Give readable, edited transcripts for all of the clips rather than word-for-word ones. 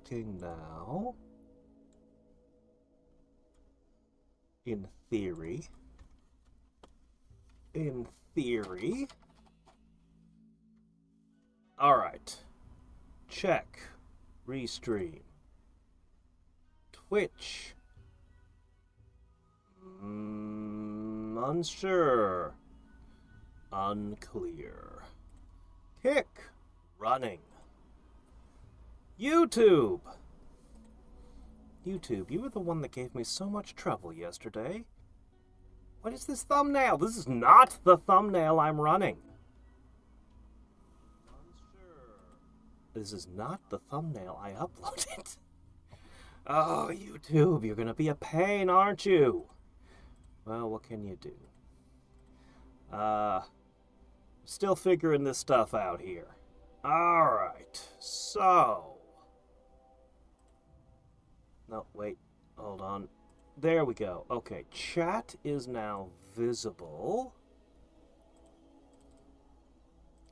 connecting now. In theory. In theory. Alright. Check. Restream. Twitch. Unsure. Unclear. Kick. Running. YouTube. YouTube, you were the one that gave me so much trouble yesterday. What is this thumbnail? This is not the thumbnail I'm running. Unsure. This is not the thumbnail I uploaded. Oh, YouTube, you're gonna be a pain, aren't you? Well, what can you do? Still figuring this stuff out here. Alright, so... No, wait, hold on. There we go. Okay, chat is now visible.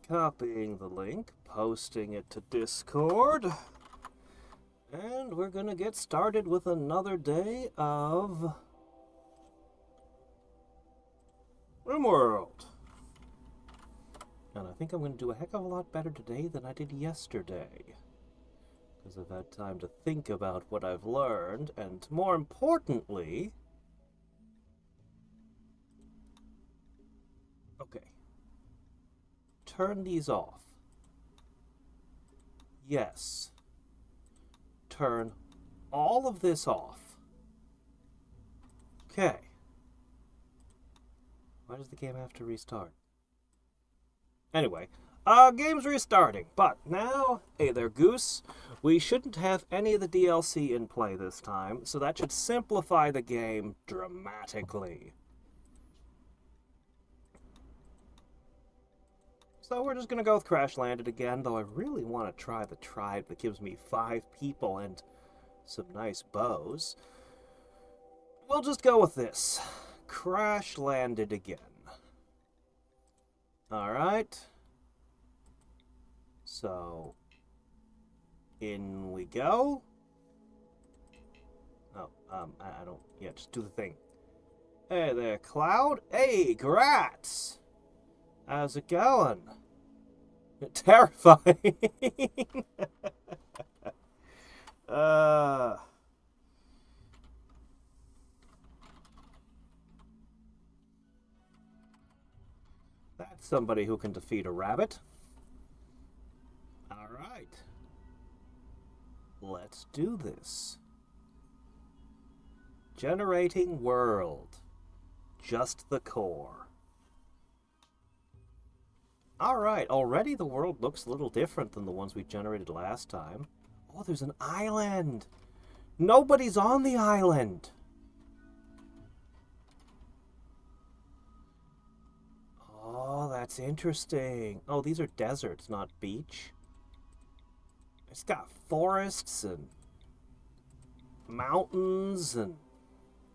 Copying the link, posting it to Discord. And we're gonna get started with another day of Rimworld. And I think I'm going to do a heck of a lot better today than I did yesterday. Because I've had time to think about what I've learned, and more importantly... Okay. Turn these off. Yes. Turn all of this off. Okay. Why does the game have to restart? Anyway, game's restarting, but now, hey there, Goose, we shouldn't have any of the DLC in play this time, so that should simplify the game dramatically. So we're just gonna go with Crash Landed again, though I really want to try the tribe that gives me 5 people and some nice bows. We'll just go with this. Crash Landed again. Alright. So, in we go. Oh, I don't, yeah, just do the thing. Hey there, Cloud. Hey, Grats! How's it going? Terrifying. That's somebody who can defeat a rabbit. All right. Let's do this. Generating world. Just the core. Alright, already the world looks a little different than the ones we generated last time. Oh, there's an island! Nobody's on the island! Oh, that's interesting. Oh, these are deserts, not beach. It's got forests and mountains and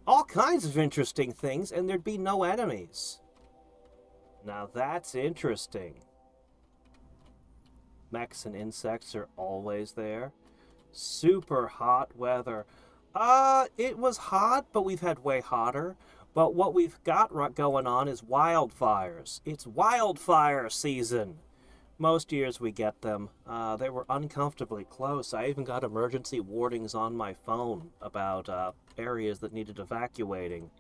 all kinds of interesting things, and there'd be no enemies. Now that's interesting. Mechs and insects are always there. Super hot weather. It was hot, but we've had way hotter. But what we've got going on is wildfires. It's wildfire season. Most years we get them. They were uncomfortably close. I even got emergency warnings on my phone about areas that needed evacuating.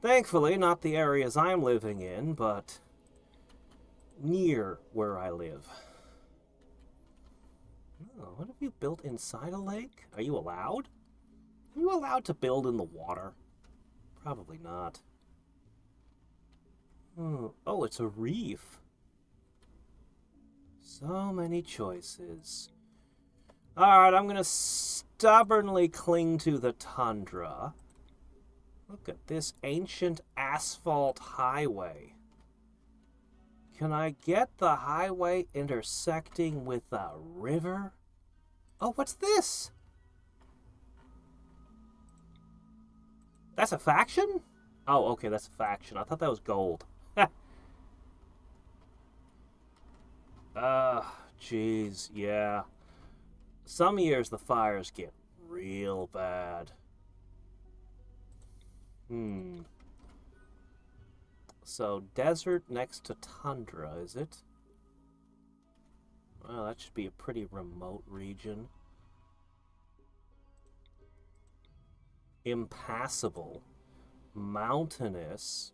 Thankfully, not the areas I'm living in, but near where I live. Oh, what have you built inside a lake? Are you allowed? Are you allowed to build in the water? Probably not. Oh, it's a reef. So many choices. Alright, I'm gonna stubbornly cling to the tundra. Look at this ancient asphalt highway. Can I get the highway intersecting with a river? Oh, what's this? That's a faction? Oh, okay, that's a faction. I thought that was gold. Jeez, yeah. Some years the fires get real bad. So, desert next to tundra, is it? Well, that should be a pretty remote region. Impassable. Mountainous.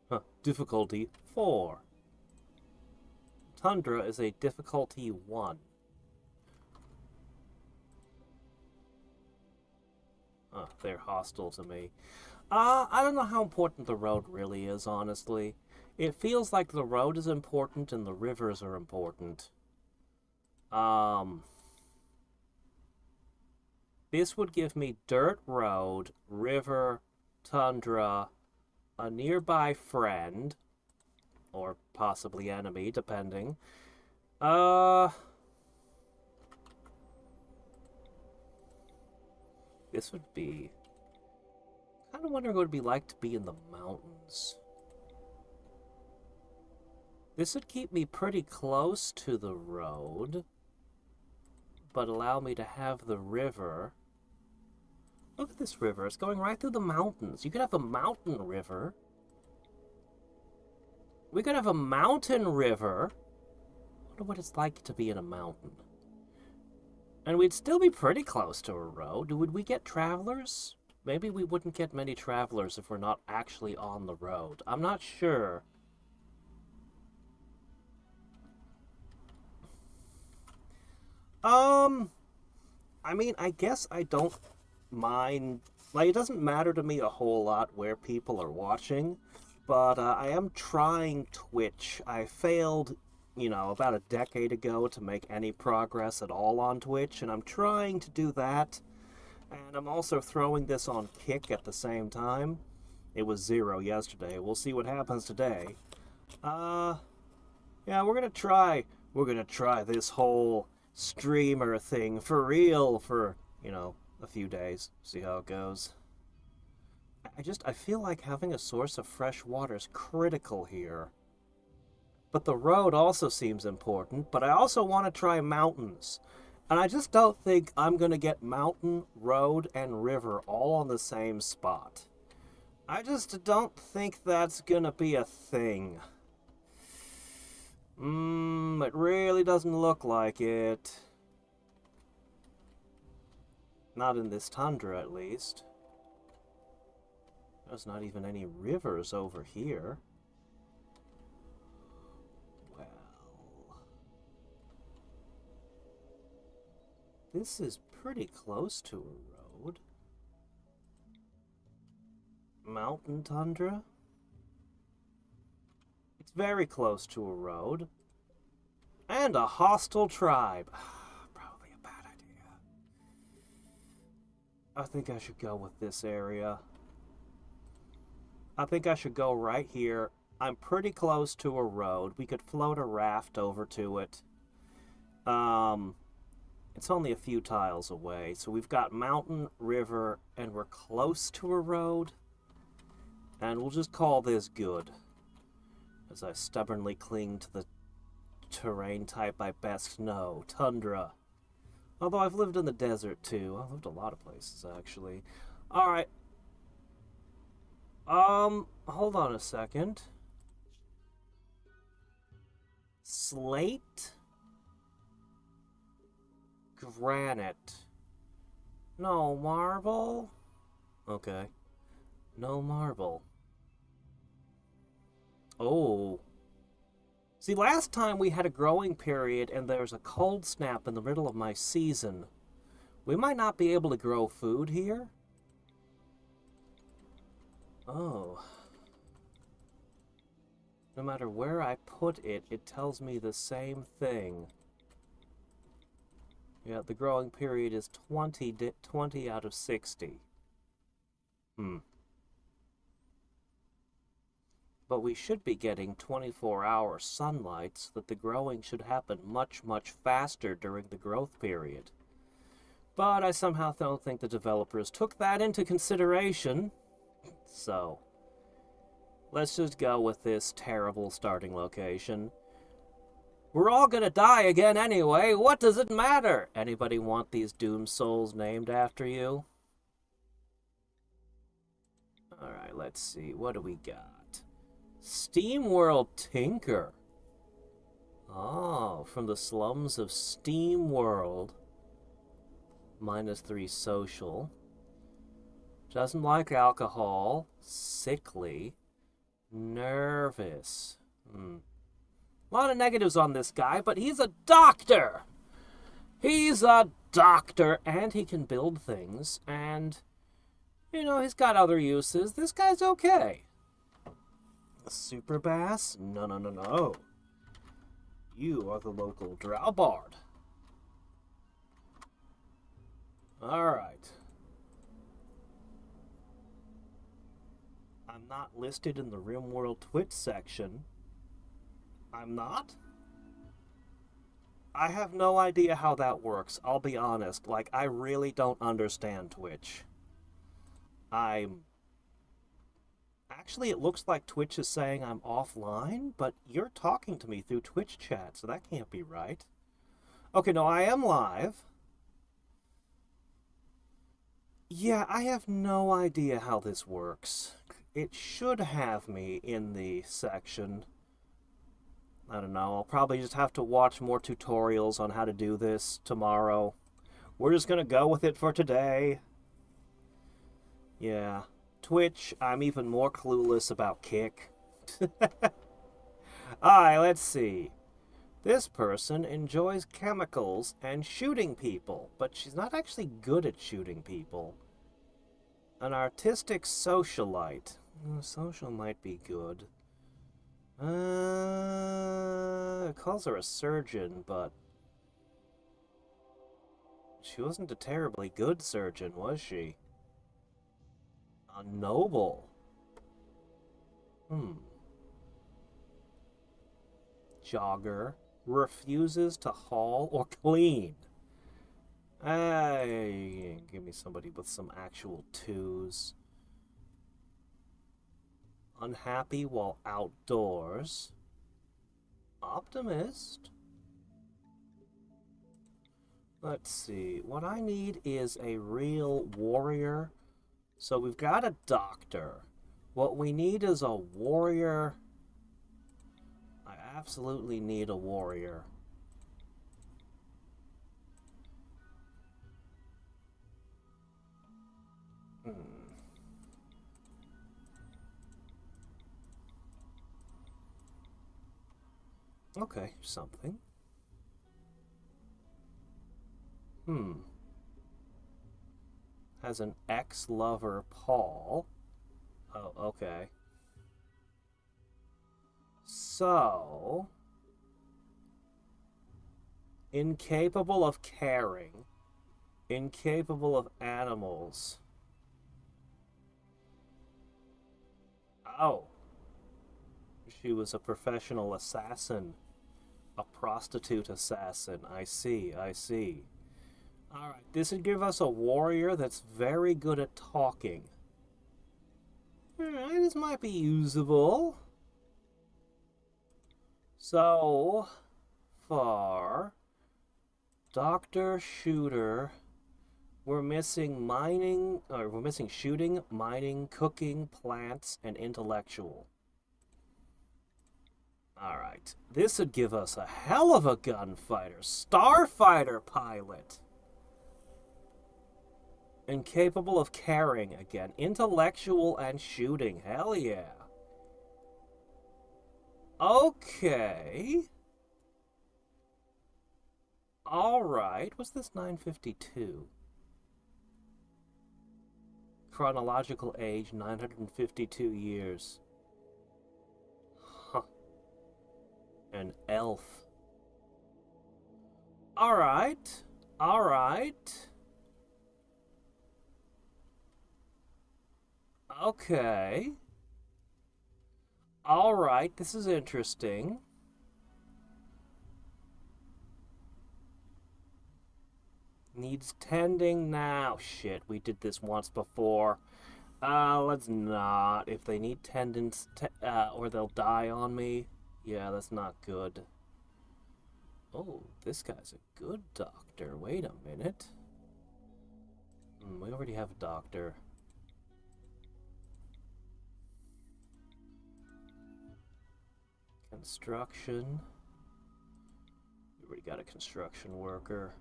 Huh, difficulty 4. Tundra is a difficulty 1. They're hostile to me. I don't know how important the road really is, honestly. It feels like the road is important and the rivers are important. This would give me dirt road, river, tundra, a nearby friend, or possibly enemy, depending. This would be... kind of wondering what it would be like to be in the mountains. This would keep me pretty close to the road, but allow me to have the river. Look at this river. It's going right through the mountains. You could have a mountain river. We could have a mountain river. I wonder what it's like to be in a mountain. And we'd still be pretty close to a road. Would we get travelers? Maybe we wouldn't get many travelers if we're not actually on the road. I'm not sure. I mean, I guess I don't mind. Like, it doesn't matter to me a whole lot where people are watching, but I am trying Twitch. I failed, about a decade ago to make any progress at all on Twitch, and I'm trying to do that. And I'm also throwing this on Kick at the same time. It was 0 yesterday. We'll see what happens today. Yeah, we're gonna try this whole streamer thing for real for, a few days. See how it goes. I feel like having a source of fresh water is critical here. But the road also seems important, but I also want to try mountains. And I just don't think I'm going to get mountain, road, and river all on the same spot. I just don't think that's going to be a thing. It really doesn't look like it. Not in this tundra, at least. There's not even any rivers over here. Well... this is pretty close to a road. Mountain tundra? It's very close to a road. And a hostile tribe. Probably a bad idea. I think I should go with this area. I think I should go right here. I'm pretty close to a road. We could float a raft over to it. It's only a few tiles away. So we've got mountain, river, and we're close to a road. And we'll just call this good, as I stubbornly cling to the terrain type I best know, tundra. Although I've lived in the desert too. I've lived a lot of places, actually. Alright. Hold on a second. Slate? Granite. No marble? Okay. No marble. Oh. See, last time we had a growing period and there's a cold snap in the middle of my season. We might not be able to grow food here. Oh. No matter where I put it, it tells me the same thing. Yeah, the growing period is 20 out of 60. But we should be getting 24-hour sunlight so that the growing should happen much, much faster during the growth period. But I somehow don't think the developers took that into consideration. So, let's just go with this terrible starting location. We're all gonna die again anyway. What does it matter? Anybody want these doomed souls named after you? Alright, let's see. What do we got? SteamWorld Tinker. Oh, from the slums of SteamWorld. -3 social. Doesn't like alcohol. Sickly. Nervous. A lot of negatives on this guy, but he's a doctor! He's a doctor, and he can build things, and, you know, he's got other uses. This guy's okay. A super bass? No, no, no, no. You are the local drow bard. Alright. I'm not listed in the Rimworld Twitch section. I'm not? I have no idea how that works, I'll be honest. Like, I really don't understand Twitch. Actually, it looks like Twitch is saying I'm offline, but you're talking to me through Twitch chat, so that can't be right. Okay, no, I am live. Yeah, I have no idea how this works. It should have me in the section. I don't know, I'll probably just have to watch more tutorials on how to do this tomorrow. We're just gonna go with it for today. Yeah. Twitch, I'm even more clueless about Kick. Alright, let's see. This person enjoys chemicals and shooting people, but she's not actually good at shooting people. An artistic socialite. Social might be good. It calls her a surgeon, but she wasn't a terribly good surgeon, was she? A noble. Jogger. Refuses to haul or clean. Give me somebody with some actual twos. Unhappy while outdoors. Optimist. Let's see. What I need is a real warrior. So we've got a doctor. What we need is a warrior. I absolutely need a warrior. Okay, something. Has an ex-lover, Paul. Oh, okay. So, incapable of caring, incapable of animals. Oh. She was a professional assassin. A prostitute assassin. I see, I see. Alright, this would give us a warrior that's very good at talking. Alright, this might be usable. So, for Doctor Shooter, we're missing mining, or we're missing shooting, mining, cooking, plants, and intellectual. Alright, this would give us a hell of a gunfighter. Starfighter pilot. Incapable of caring again. Intellectual and shooting. Hell yeah. Okay. Alright. What's this 952? Chronological age 952 years. Huh. An elf. Alright. Alright. Okay. Alright, this is interesting. Needs tending now. Shit, we did this once before. Let's not. If they need tendons, or they'll die on me. Yeah, that's not good. Oh, this guy's a good doctor. Wait a minute. We already have a doctor. Construction. We already got a construction worker.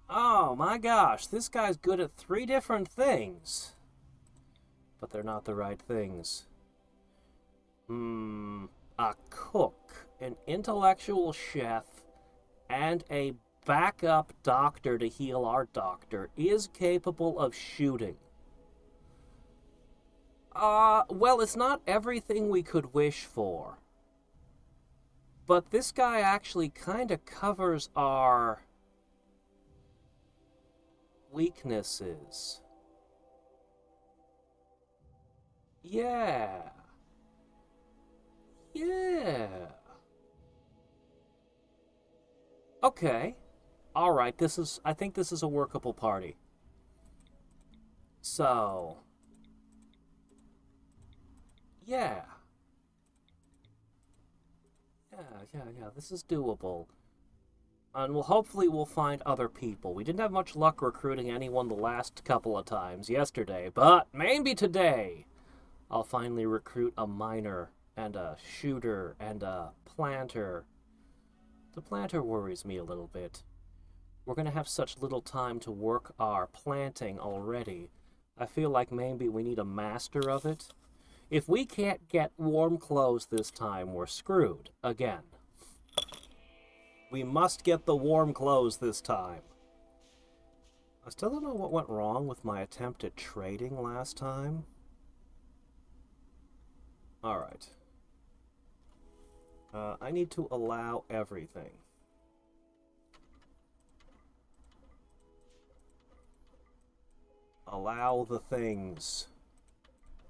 Oh my gosh, this guy's good at 3 different things. But they're not the right things. A cook, an intellectual chef, and a backup doctor to heal our doctor is capable of shooting. Well, it's not everything we could wish for. But this guy actually kind of covers our weaknesses. Yeah. Yeah. Okay. All right, I think this is a workable party. So, yeah. Yeah, this is doable. And hopefully we'll find other people. We didn't have much luck recruiting anyone the last couple of times yesterday, but maybe today I'll finally recruit a miner and a shooter and a planter. The planter worries me a little bit. We're going to have such little time to work our planting already. I feel like maybe we need a master of it. If we can't get warm clothes this time, we're screwed again. We must get the warm clothes this time. I still don't know what went wrong with my attempt at trading last time. Alright. I need to allow everything. Allow the things.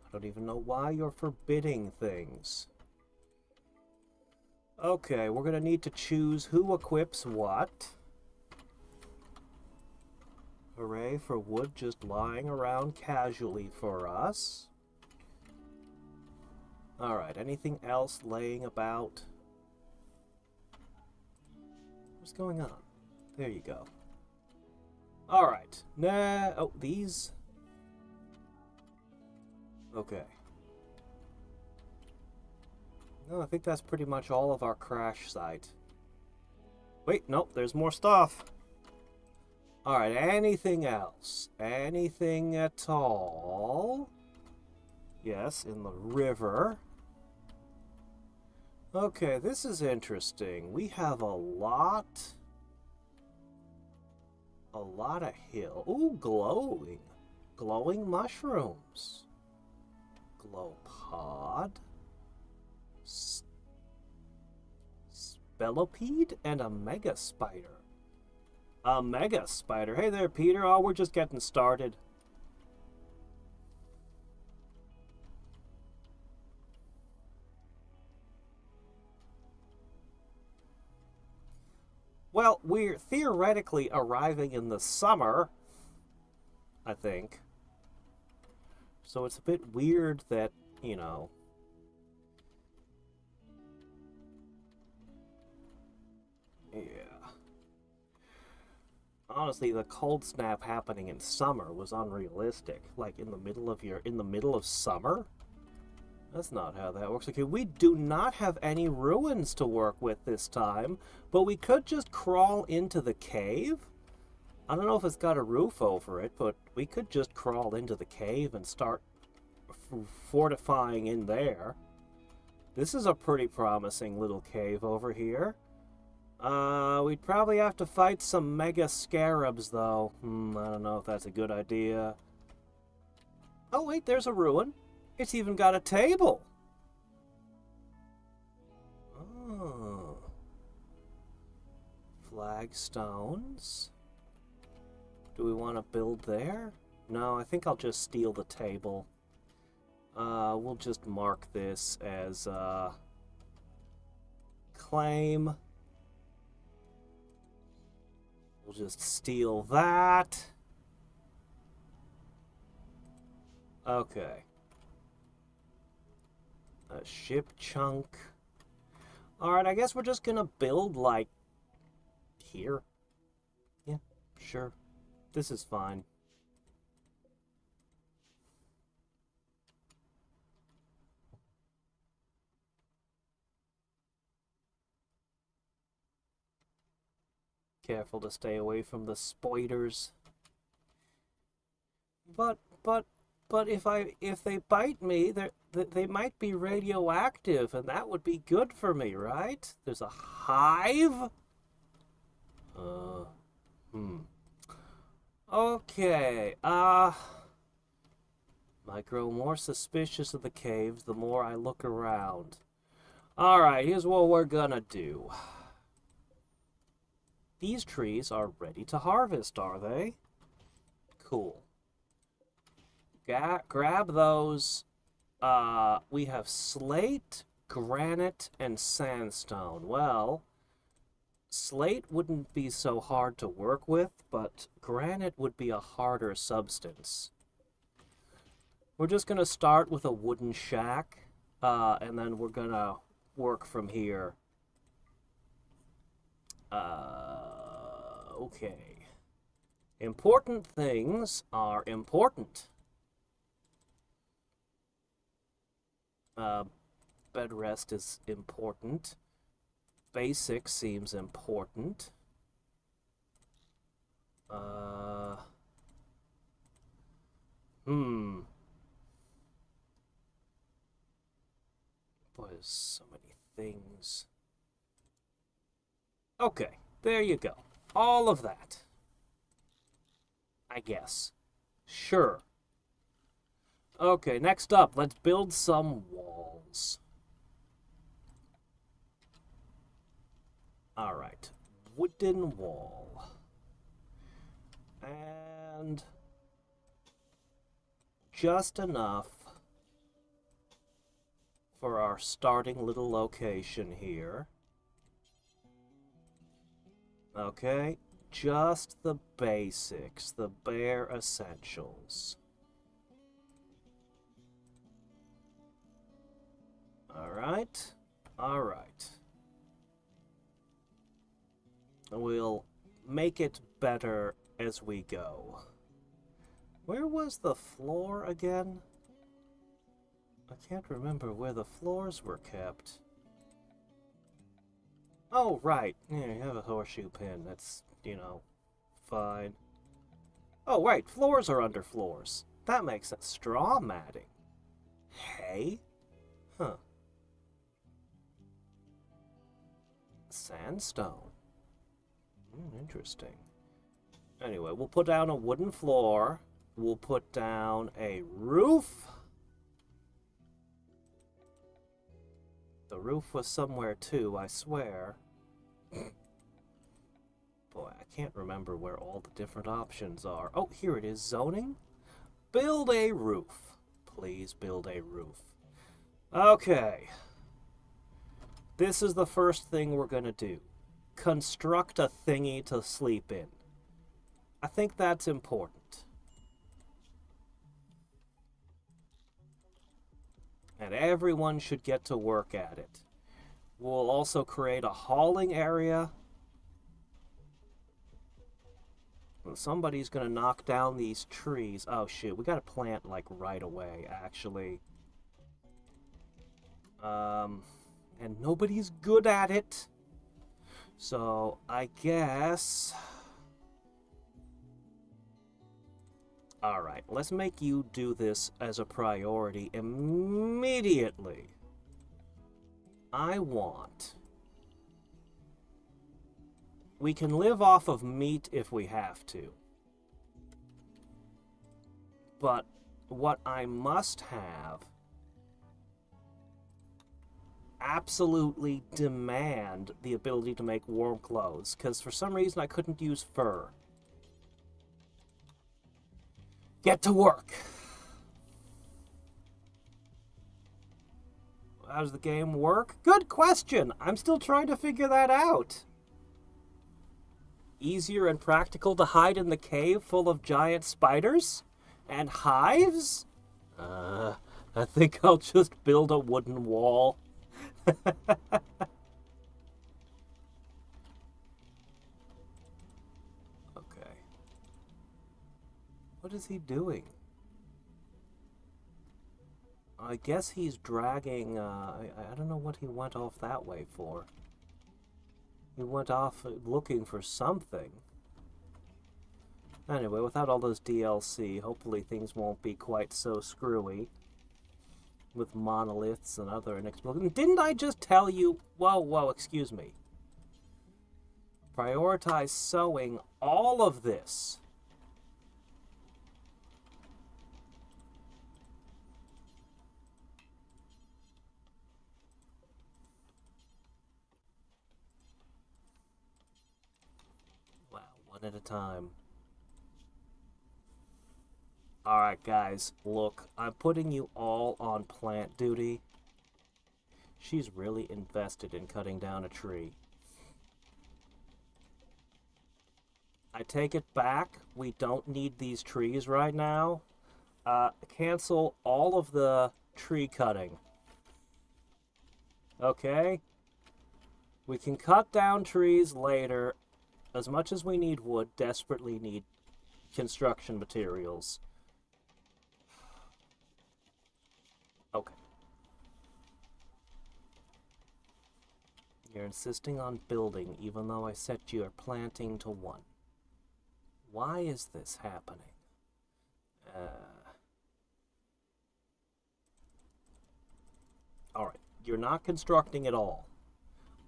I don't even know why you're forbidding things. Okay, we're going to need to choose who equips what. Hooray for wood just lying around casually for us. Alright, anything else laying about? What's going on? There you go. Alright. Nah. Oh, these. Okay. No, I think that's pretty much all of our crash site. Wait, nope, there's more stuff. Alright, anything else? Anything at all? Yes, in the river. Okay, this is interesting. We have a lot of hill. Ooh, glowing. Glowing mushrooms. Glow pod. Spellipede and a mega spider. A mega spider. Hey there, Peter. Oh, we're just getting started. Well, we're theoretically arriving in the summer, I think. So it's a bit weird that, you know... Yeah. Honestly, the cold snap happening in summer was unrealistic. Like, in the middle of summer? That's not how that works. Okay, we do not have any ruins to work with this time, but we could just crawl into the cave. I don't know if it's got a roof over it, but we could just crawl into the cave and start fortifying in there. This is a pretty promising little cave over here. We'd probably have to fight some mega scarabs, though. I don't know if that's a good idea. Oh, wait, there's a ruin. It's even got a table. Oh. Flagstones. Do we want to build there? No, I think I'll just steal the table. We'll just mark this as, claim. We'll just steal that. Okay. A ship chunk. Alright, I guess we're just gonna build, like, here. Yeah, sure. This is fine. Careful to stay away from the spiders. But, but, but if they bite me, they might be radioactive, and that would be good for me, right? There's a hive? Uh, hmm. Okay, I grow more suspicious of the caves the more I look around. Alright, here's what we're gonna do. These trees are ready to harvest, are they? Cool. Grab those. We have slate, granite, and sandstone. Well, slate wouldn't be so hard to work with, but granite would be a harder substance. We're just going to start with a wooden shack, and then we're going to work from here. Okay. Important things are important. Bed rest is important. Basic seems important. Boy, there's so many things. Okay, there you go. All of that. I guess. Sure. Okay, next up, let's build some walls. Alright, wooden wall. And just enough for our starting little location here. Okay, just the basics, the bare essentials. Alright, alright. We'll make it better as we go. Where was the floor again? I can't remember where the floors were kept. Oh, right. Yeah, you have a horseshoe pin. That's, fine. Oh, right. Floors are under floors. That makes sense. Straw matting. Hay? Huh. Sandstone. Interesting. Anyway, we'll put down a wooden floor. We'll put down a roof. The roof was somewhere too, I swear. Boy, I can't remember where all the different options are. Oh, here it is. Zoning. Build a roof. Please build a roof. Okay. This is the first thing we're going to do. Construct a thingy to sleep in. I think that's important. And everyone should get to work at it. We'll also create a hauling area. Somebody's going to knock down these trees. Oh, shit. We got to plant, like, right away, actually. And nobody's good at it. So, I guess... Alright, let's make you do this as a priority immediately. I want... We can live off of meat if we have to. But what I must have... absolutely demand the ability to make warm clothes, because for some reason I couldn't use fur. Get to work! How does the game work? Good question! I'm still trying to figure that out. Easier and practical to hide in the cave full of giant spiders? And hives? I think I'll just build a wooden wall. What is he doing? I guess he's dragging, I don't know what he went off that way for. He went off looking for something. Anyway, without all those DLC, hopefully things won't be quite so screwy. With monoliths and other inexplicable... Didn't I just tell you... Whoa, excuse me. Prioritize sewing all of this. Wow, one at a time. Alright, guys, look, I'm putting you all on plant duty. She's really invested in cutting down a tree. I take it back. We don't need these trees right now. Cancel all of the tree cutting. Okay? We can cut down trees later. As much as we need wood, desperately need construction materials. Okay. You're insisting on building, even though I set your planting to 1. Why is this happening? Alright, you're not constructing at all.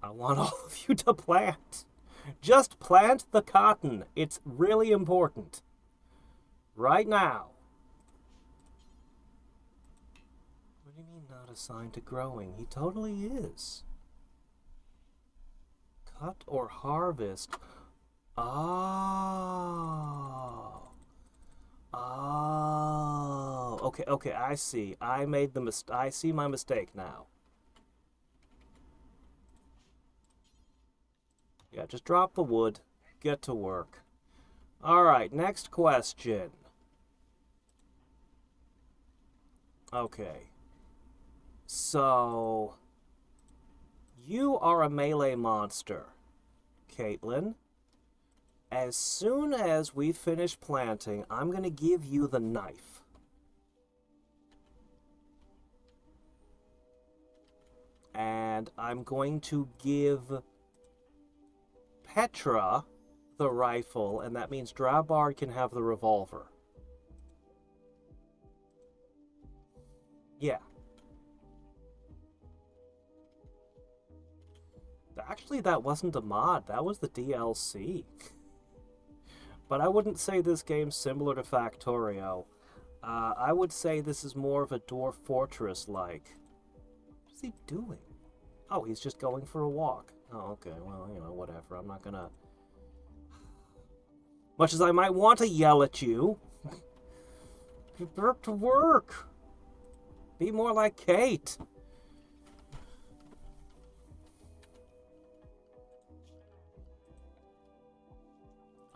I want all of you to plant. Just plant the cotton. It's really important. Right now. What do you mean not assigned to growing? He totally is. Cut or harvest. Oh. Oh. Okay, I see. I made the mistake. I see my mistake now. Yeah, just drop the wood. Get to work. Alright, next question. Okay. So... you are a melee monster, Caitlin. As soon as we finish planting, I'm going to give you the knife. And I'm going to give Petra the rifle, and that means Drabard can have the revolver. Yeah. Actually, that wasn't a mod. That was the DLC. But I wouldn't say this game's similar to Factorio. I would say this is more of a Dwarf Fortress-like. What is he doing? Oh, he's just going for a walk. Oh, okay. Well, you know, whatever. I'm not gonna... Much as I might want to yell at you. Get back to work. Be more like Kate.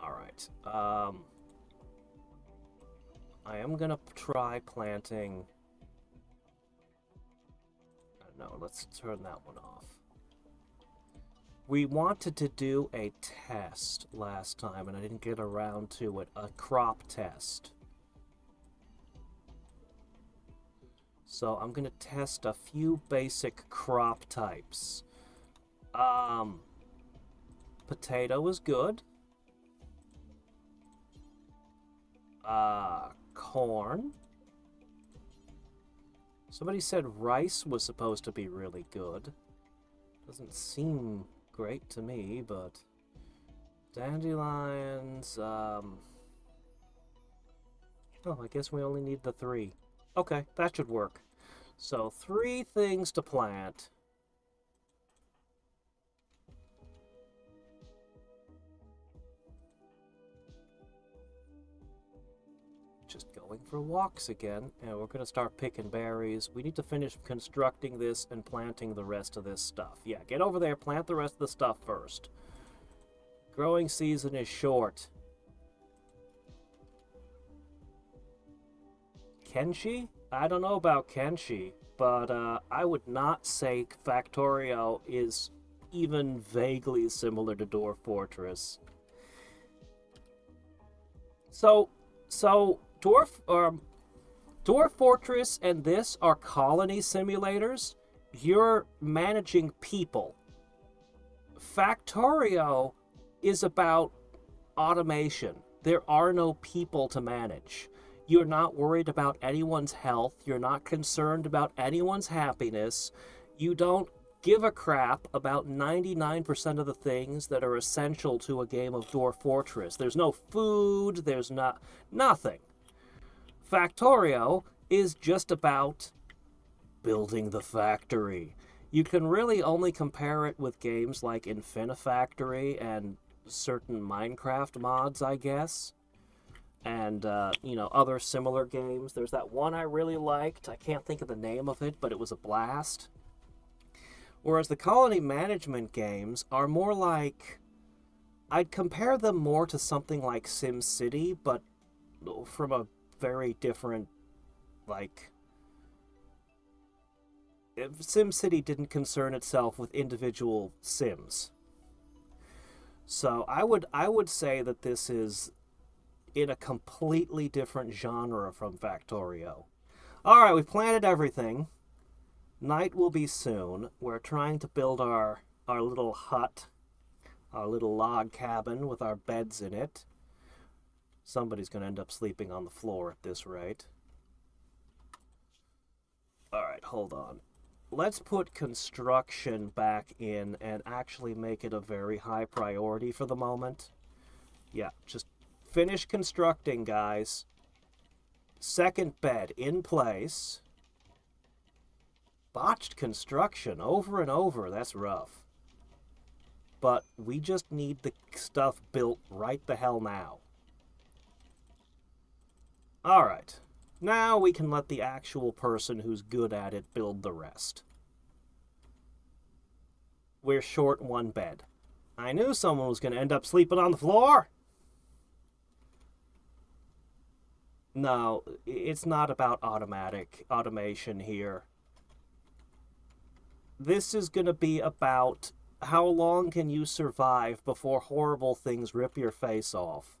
Alright. I am gonna try planting... No, let's turn that one off. We wanted to do a test last time, and I didn't get around to it. A crop test. So I'm going to test a few basic crop types. Potato is good. Corn. Somebody said rice was supposed to be really good. Doesn't seem great to me, but... Dandelions, Oh, I guess we only need the 3. Okay, that should work. So, 3 things to plant. Just going for walks again, and we're going to start picking berries. We need to finish constructing this and planting the rest of this stuff. Yeah, get over there, plant the rest of the stuff first. Growing season is short. Kenshi? I don't know about Kenshi, but I would not say Factorio is even vaguely similar to Dwarf Fortress. So Dwarf Dwarf Fortress and this are colony simulators. You're managing people. Factorio is about automation. There are no people to manage. You're not worried about anyone's health. You're not concerned about anyone's happiness. You don't give a crap about 99% of the things that are essential to a game of Dwarf Fortress. There's no food, there's nothing. Factorio is just about building the factory. You can really only compare it with games like Infinifactory and certain Minecraft mods, I guess. And, other similar games. There's that one I really liked. I can't think of the name of it, but it was a blast. Whereas the colony management games are more like... I'd compare them more to something like SimCity, but from a very different, SimCity didn't concern itself with individual Sims. So I would say that this is in a completely different genre from Factorio. Alright, we've planted everything. Night will be soon. We're trying to build our little hut, our little log cabin with our beds in it. Somebody's going to end up sleeping on the floor at this rate. Alright, hold on. Let's put construction back in and actually make it a very high priority for the moment. Yeah, just finish constructing, guys. Second bed in place. Botched construction over and over. That's rough. But we just need the stuff built right the hell now. Alright. Now we can let the actual person who's good at it build the rest. We're short one bed. I knew someone was going to end up sleeping on the floor. No, it's not about automation here. This is going to be about how long can you survive before horrible things rip your face off.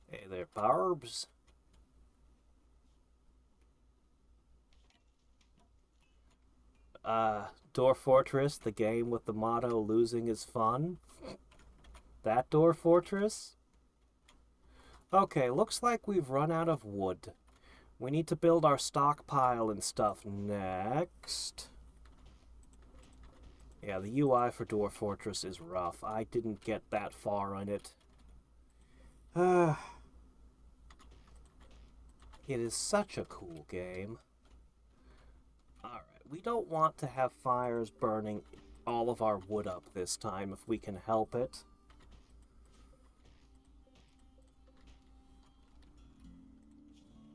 Hey there, Barbs. Dwarf Fortress, the game with the motto, losing is fun. That Dwarf Fortress? Okay, looks like we've run out of wood. We need to build our stockpile and stuff next. Yeah, the UI for Dwarf Fortress is rough. I didn't get that far on it. It is such a cool game. Alright, we don't want to have fires burning all of our wood up this time if we can help it.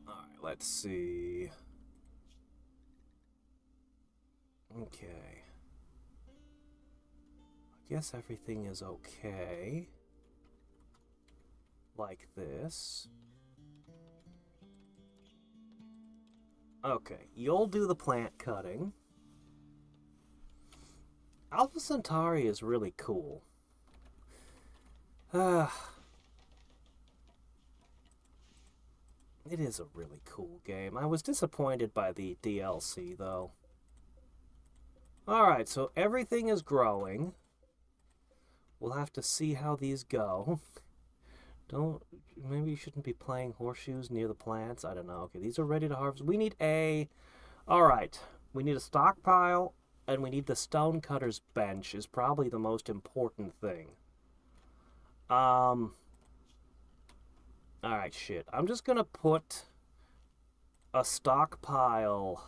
Alright, let's see. Okay. I guess everything is okay. Like this. Okay, you'll do the plant cutting. Alpha Centauri is really cool. It is a really cool game. I was disappointed by the DLC, though. Alright, so everything is growing. We'll have to see how these go. Maybe you shouldn't be playing horseshoes near the plants. I don't know. Okay, these are ready to harvest. We need alright. We need a stockpile, and we need the stonecutter's bench is probably the most important thing. Alright, shit. I'm just gonna put a stockpile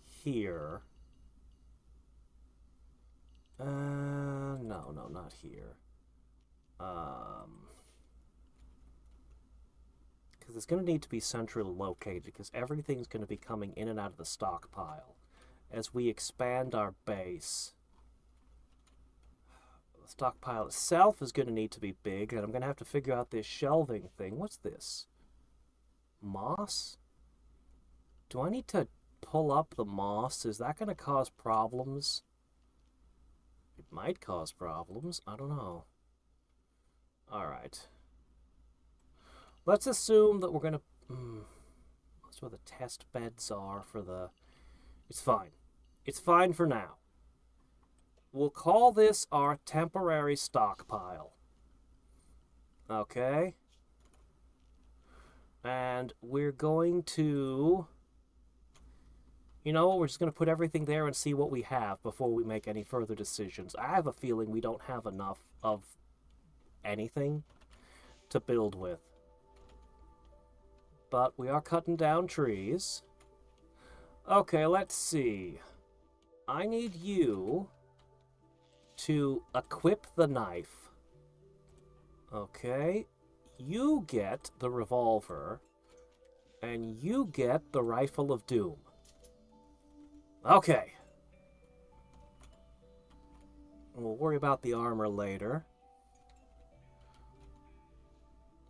here. No, not here. Because it's going to need to be centrally located, because everything's going to be coming in and out of the stockpile as we expand our base. The stockpile itself is going to need to be big, and I'm going to have to figure out this shelving thing. What's this? Moss? Do I need to pull up the moss? Is that going to cause problems? It Might cause problems. I don't know. Alright. Let's assume that we're going to... that's where the test beds are for the... It's fine. It's fine for now. We'll call this our temporary stockpile. Okay? And we're going to... You know, we're just going to put everything there and see what we have before we make any further decisions. I have a feeling we don't have enough of anything to build with. But we are cutting down trees. Okay, let's see. I need you to equip the knife. Okay. You get the revolver. And you get the rifle of doom. Okay. We'll worry about the armor later.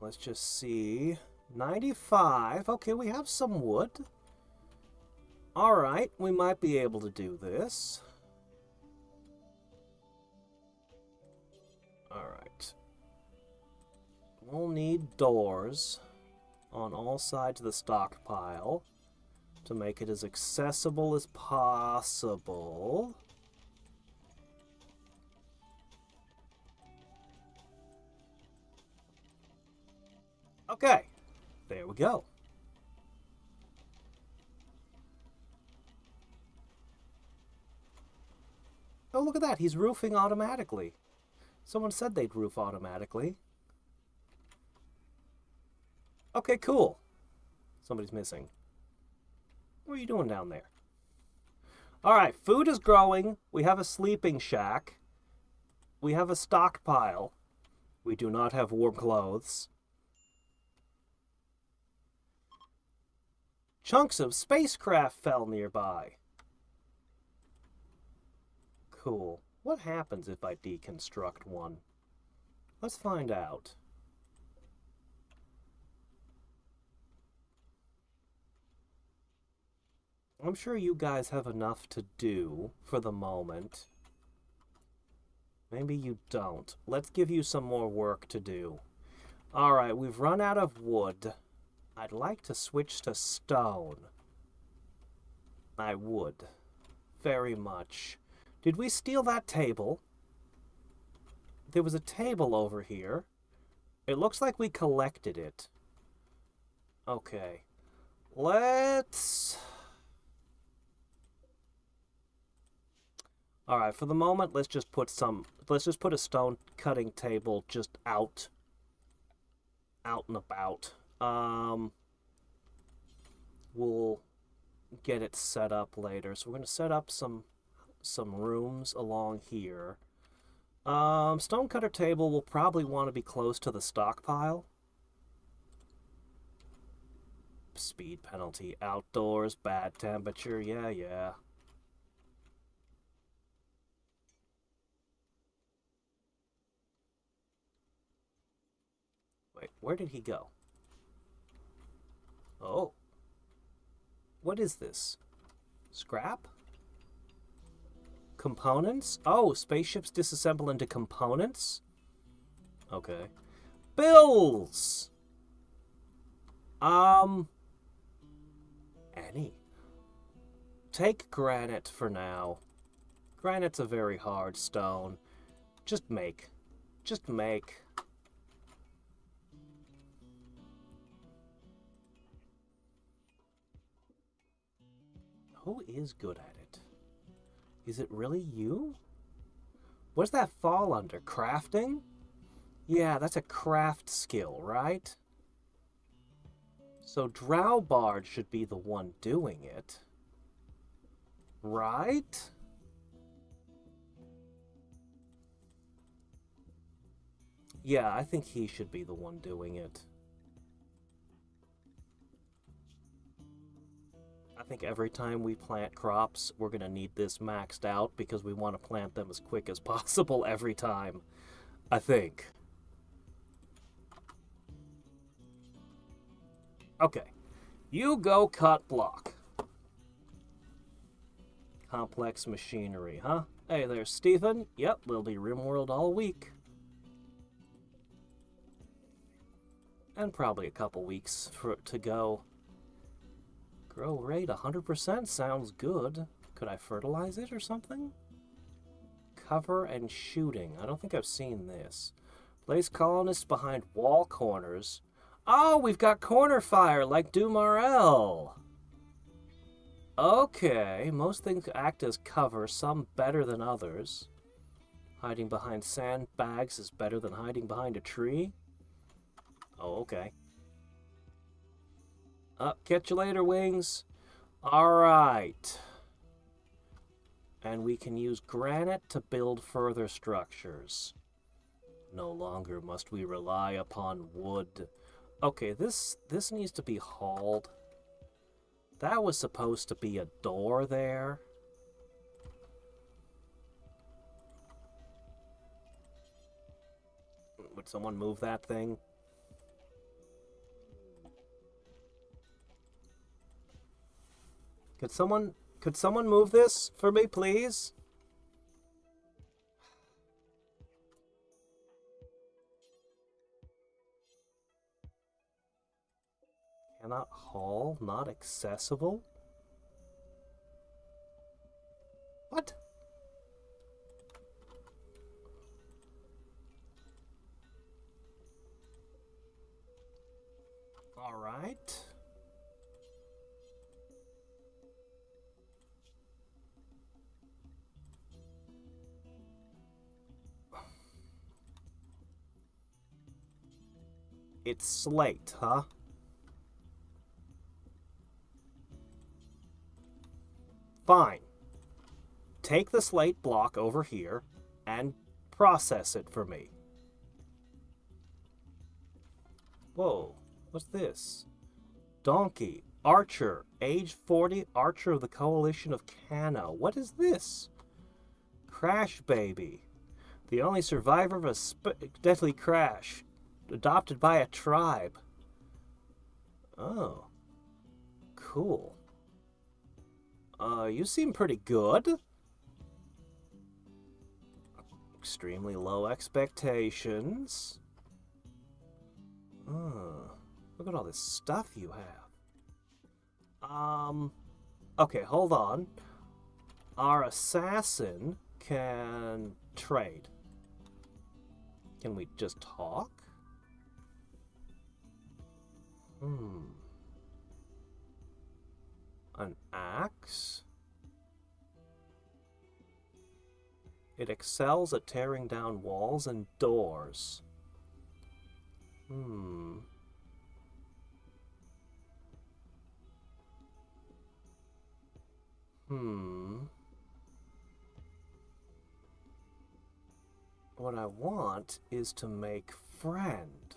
Let's just see. 95. Okay, we have some wood. Alright, we might be able to do this. Alright. We'll need doors on all sides of the stockpile to make it as accessible as possible. Okay, there we go. Oh, look at that. He's roofing automatically. Someone said they'd roof automatically. Okay, cool. Somebody's missing. What are you doing down there? Alright, food is growing. We have a sleeping shack. We have a stockpile. We do not have warm clothes. Chunks of spacecraft fell nearby. Cool. What happens if I deconstruct one? Let's find out. I'm sure you guys have enough to do for the moment. Maybe you don't. Let's give you some more work to do. Alright, we've run out of wood. I'd like to switch to stone. I would. Very much. Did we steal that table? There was a table over here. It looks like we collected it. Okay. Let's... Alright, for the moment, let's just put a stone cutting table just out and about. We'll get it set up later. So we're going to set up some rooms along here. Stone cutter table will probably want to be close to the stockpile. Speed penalty outdoors, bad temperature, yeah. Wait, where did he go? Oh. What is this? Scrap? Components? Oh, spaceships disassemble into components? Okay. Bills! Annie. Take granite for now. Granite's a very hard stone. Just make. Who is good at it? Is it really you? What does that fall under? Crafting? Yeah, that's a craft skill, right? So Drowbard should be the one doing it. Right? Yeah, I think he should be the one doing it. I think every time we plant crops, we're going to need this maxed out because we want to plant them as quick as possible every time. I think. Okay. You go cut block. Complex machinery, huh? Hey there, Stephen. Yep, we'll be Rimworld all week. And probably a couple weeks to go. Grow rate 100% sounds good. Could I fertilize it or something? Cover and shooting. I don't think I've seen this. Place colonists behind wall corners. Oh, we've got corner fire like Dumarel. Okay, most things act as cover, some better than others. Hiding behind sandbags is better than hiding behind a tree. Oh, okay. Catch you later, Wings. Alright. And we can use granite to build further structures. No longer must we rely upon wood. Okay, this needs to be hauled. That was supposed to be a door there. Would someone move that thing? Could someone move this for me, please? Cannot haul, not accessible? What? All right. It's slate, huh? Fine. Take the slate block over here and process it for me. Whoa, what's this? Donkey, Archer, age 40, Archer of the Coalition of Cano. What is this? Crash Baby, the only survivor of a deadly crash, adopted by a tribe. Oh, cool. You seem pretty good. Extremely low expectations. Look at all this stuff you have. Okay, hold on. Our assassin can trade. Can we just talk? An axe? It excels at tearing down walls and doors. What I want is to make friend.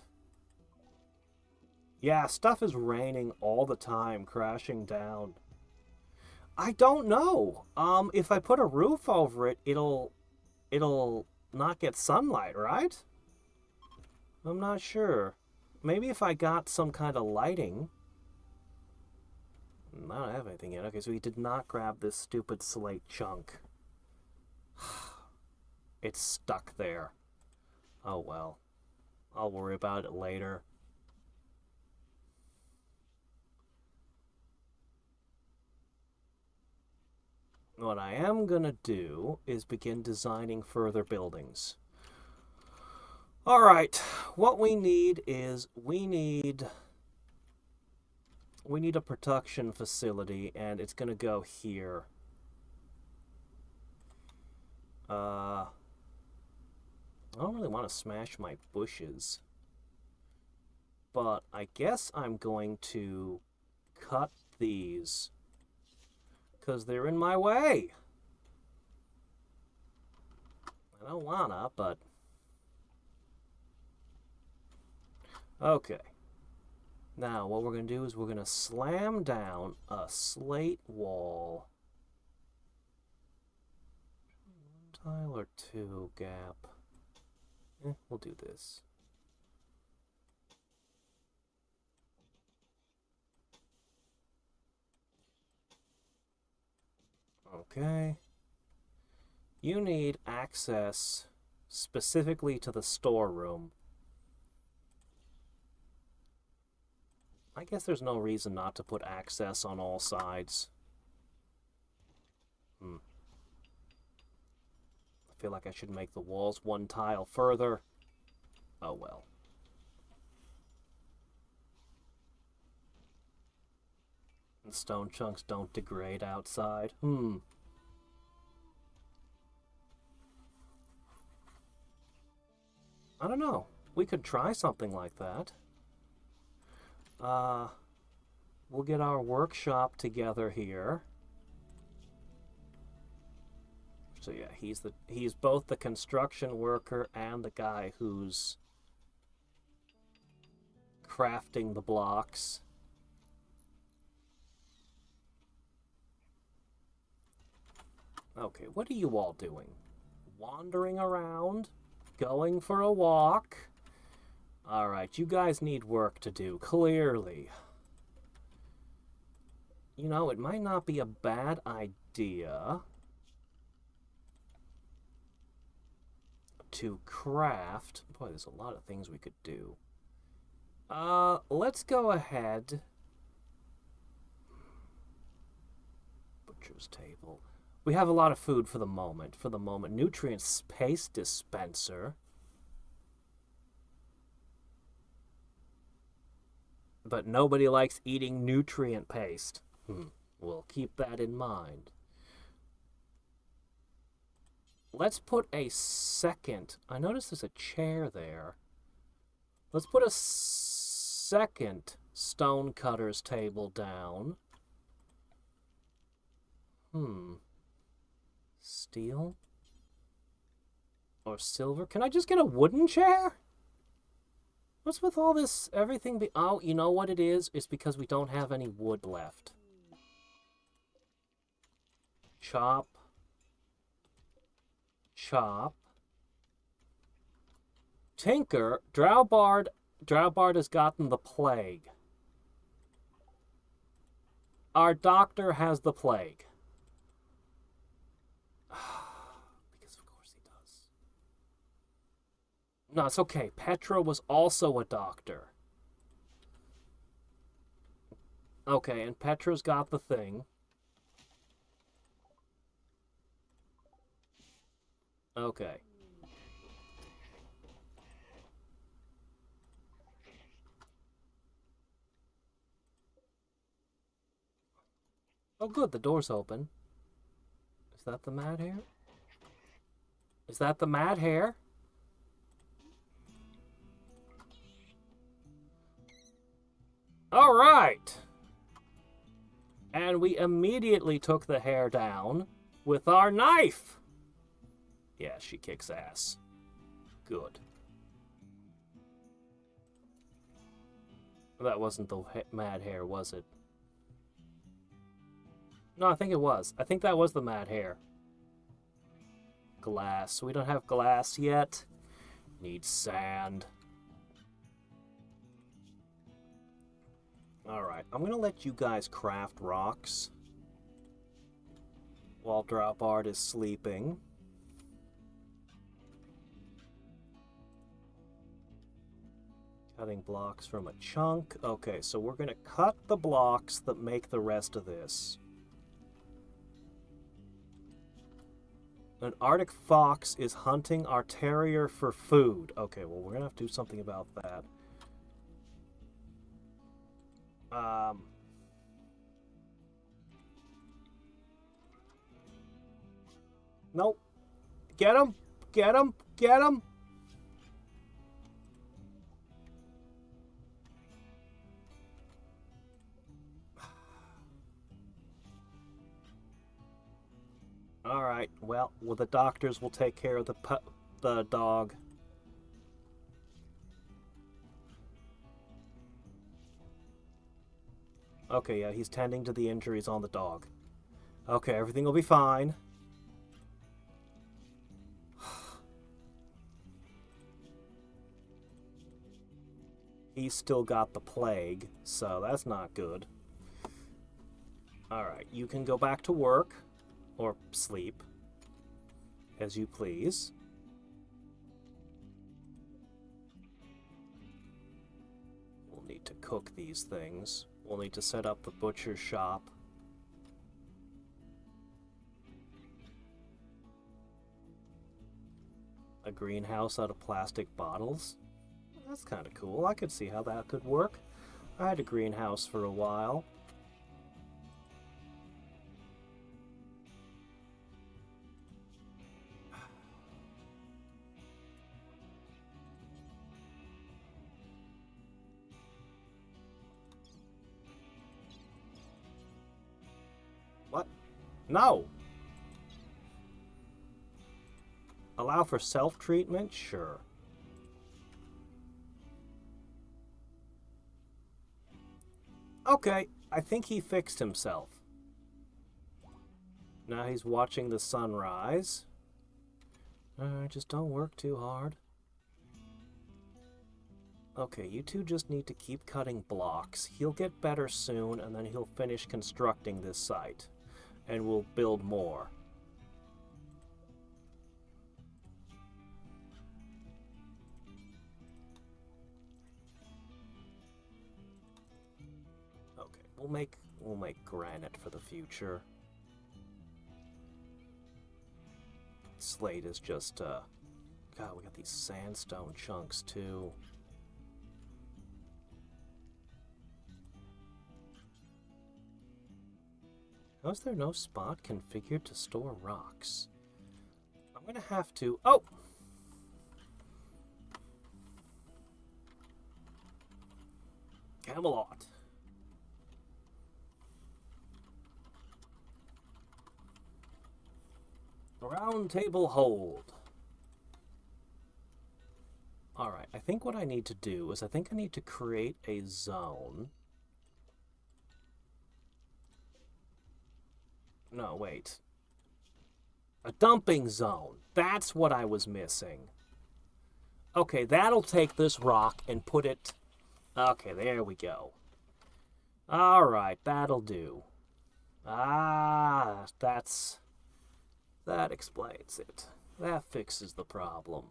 Yeah, stuff is raining all the time, crashing down. I don't know. If I put a roof over it, it'll not get sunlight, right? I'm not sure. Maybe if I got some kind of lighting. I don't have anything yet. Okay, so he did not grab this stupid slate chunk. It's stuck there. Oh well. I'll worry about it later. What I am gonna do is begin designing further buildings. Alright, what we need is we need a production facility, and it's gonna go here. I don't really want to smash my bushes, but I guess I'm going to cut these because they're in my way. I don't wanna, but okay. Now what we're gonna do is we're gonna slam down a slate wall. 1 tile or 2 gap. We'll do this. Okay. You need access specifically to the storeroom. I guess there's no reason not to put access on all sides. I feel like I should make the walls one tile further. Oh well. The stone chunks don't degrade outside. I don't know. We could try something like that. We'll get our workshop together here. So yeah, he's both the construction worker and the guy who's crafting the blocks. Okay, what are you all doing? Wandering around? Going for a walk? Alright, you guys need work to do, clearly. You know, it might not be a bad idea to craft... Boy, there's a lot of things we could do. Let's go ahead... Butcher's table. We have a lot of food for the moment. Nutrient space dispenser. But nobody likes eating nutrient paste. We'll keep that in mind. Let's put a second... I noticed there's a chair there. Let's put a second stonecutter's table down. Steel? Or silver? Can I just get a wooden chair? What's with all this, everything be... Oh, you know what it is? It's because we don't have any wood left. Chop. Chop. Tinker, Drowbard has gotten the plague. Our doctor has the plague. Because of course he does. No, it's okay. Petra was also a doctor. Okay, and Petra's got the thing. Okay. Oh good, the door's open. Is that the mad hare? Is that the mad hare? Alright! And we immediately took the hare down with our knife! Yeah, she kicks ass. Good. That wasn't the mad hare, was it? No, I think it was. I think that was the mad hare. Glass. We don't have glass yet. Need sand. Alright, I'm gonna let you guys craft rocks while Drowbard is sleeping. Cutting blocks from a chunk. Okay, so we're gonna cut the blocks that make the rest of this. An Arctic fox is hunting our terrier for food. Okay, well, we're gonna have to do something about that. Nope. Get him! Get him! Get him! Alright, well, the doctors will take care of the dog. Okay, yeah, he's tending to the injuries on the dog. Okay, everything will be fine. He's still got the plague, so that's not good. Alright, you can go back to work. Or sleep. As you please. We'll need to cook these things. We'll need to set up the butcher's shop. A greenhouse out of plastic bottles? That's kind of cool. I could see how that could work. I had a greenhouse for a while. What? No! Allow for self-treatment? Sure. Okay, I think he fixed himself. Now he's watching the sunrise. Just don't work too hard. Okay, you two just need to keep cutting blocks. He'll get better soon, and then he'll finish constructing this site. And we'll build more. Okay, we'll make granite for the future. Slate is just, God, we got these sandstone chunks, too. How is there no spot configured to store rocks? I'm gonna have to... Oh! Camelot. Round table hold. Alright, I think what I need to do is I think I need to create a zone. No, wait. A dumping zone. That's what I was missing. Okay, that'll take this rock and put it... Okay, there we go. Alright, that'll do. Ah, that explains it. That fixes the problem.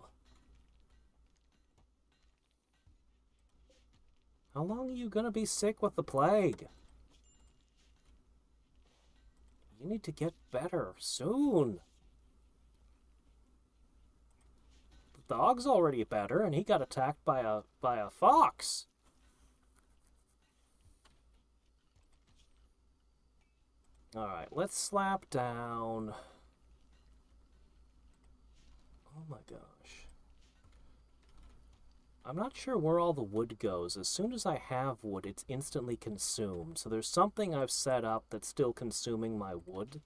How long are you gonna be sick with the plague? You need to get better soon. The dog's already better, and he got attacked by a fox. Alright, let's slap down... Oh my gosh. I'm not sure where all the wood goes. As soon as I have wood, it's instantly consumed. So there's something I've set up that's still consuming my wood.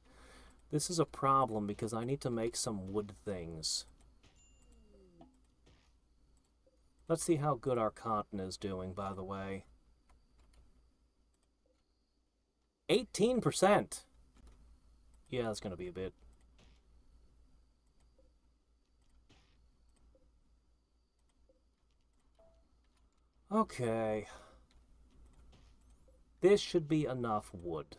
This is a problem because I need to make some wood things. Let's see how good our cotton is doing, by the way. 18%! Yeah, that's going to be a bit... Okay. This should be enough wood.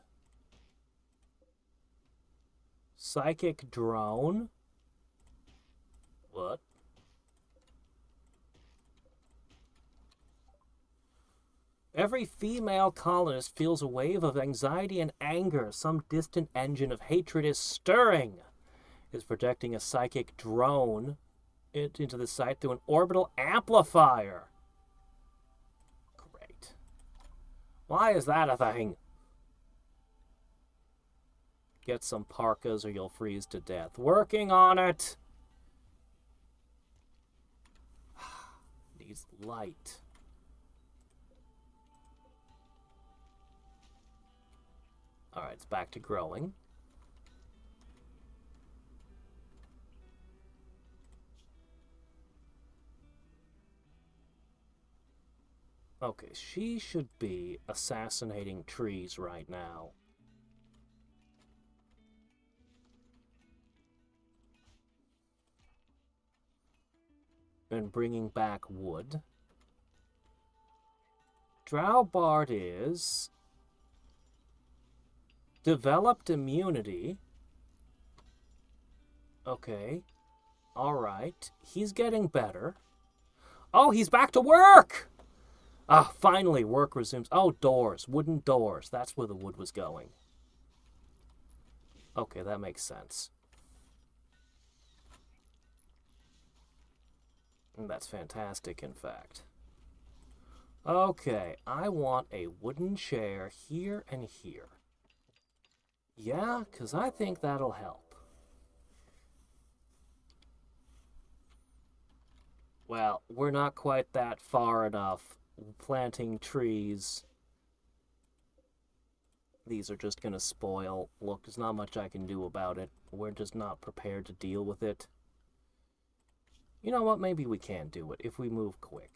Psychic drone? What? Every female colonist feels a wave of anxiety and anger. Some distant engine of hatred is stirring. Is projecting a psychic drone into the site through an orbital amplifier. Great. Why is that a thing? Get some parkas or you'll freeze to death. Working on it. Needs light. Alright, it's back to growing. Okay, she should be assassinating trees right now. And bringing back wood. Drowbart is... developed immunity. Okay. Alright. He's getting better. Oh, he's back to work! Ah, finally, work resumes. Oh, doors. Wooden doors. That's where the wood was going. Okay, that makes sense. And that's fantastic, in fact. Okay, I want a wooden chair here and here. Yeah, because I think that'll help. Well, we're not quite that far enough planting trees. These are just going to spoil. Look, there's not much I can do about it. We're just not prepared to deal with it. You know what? Maybe we can do it if we move quick.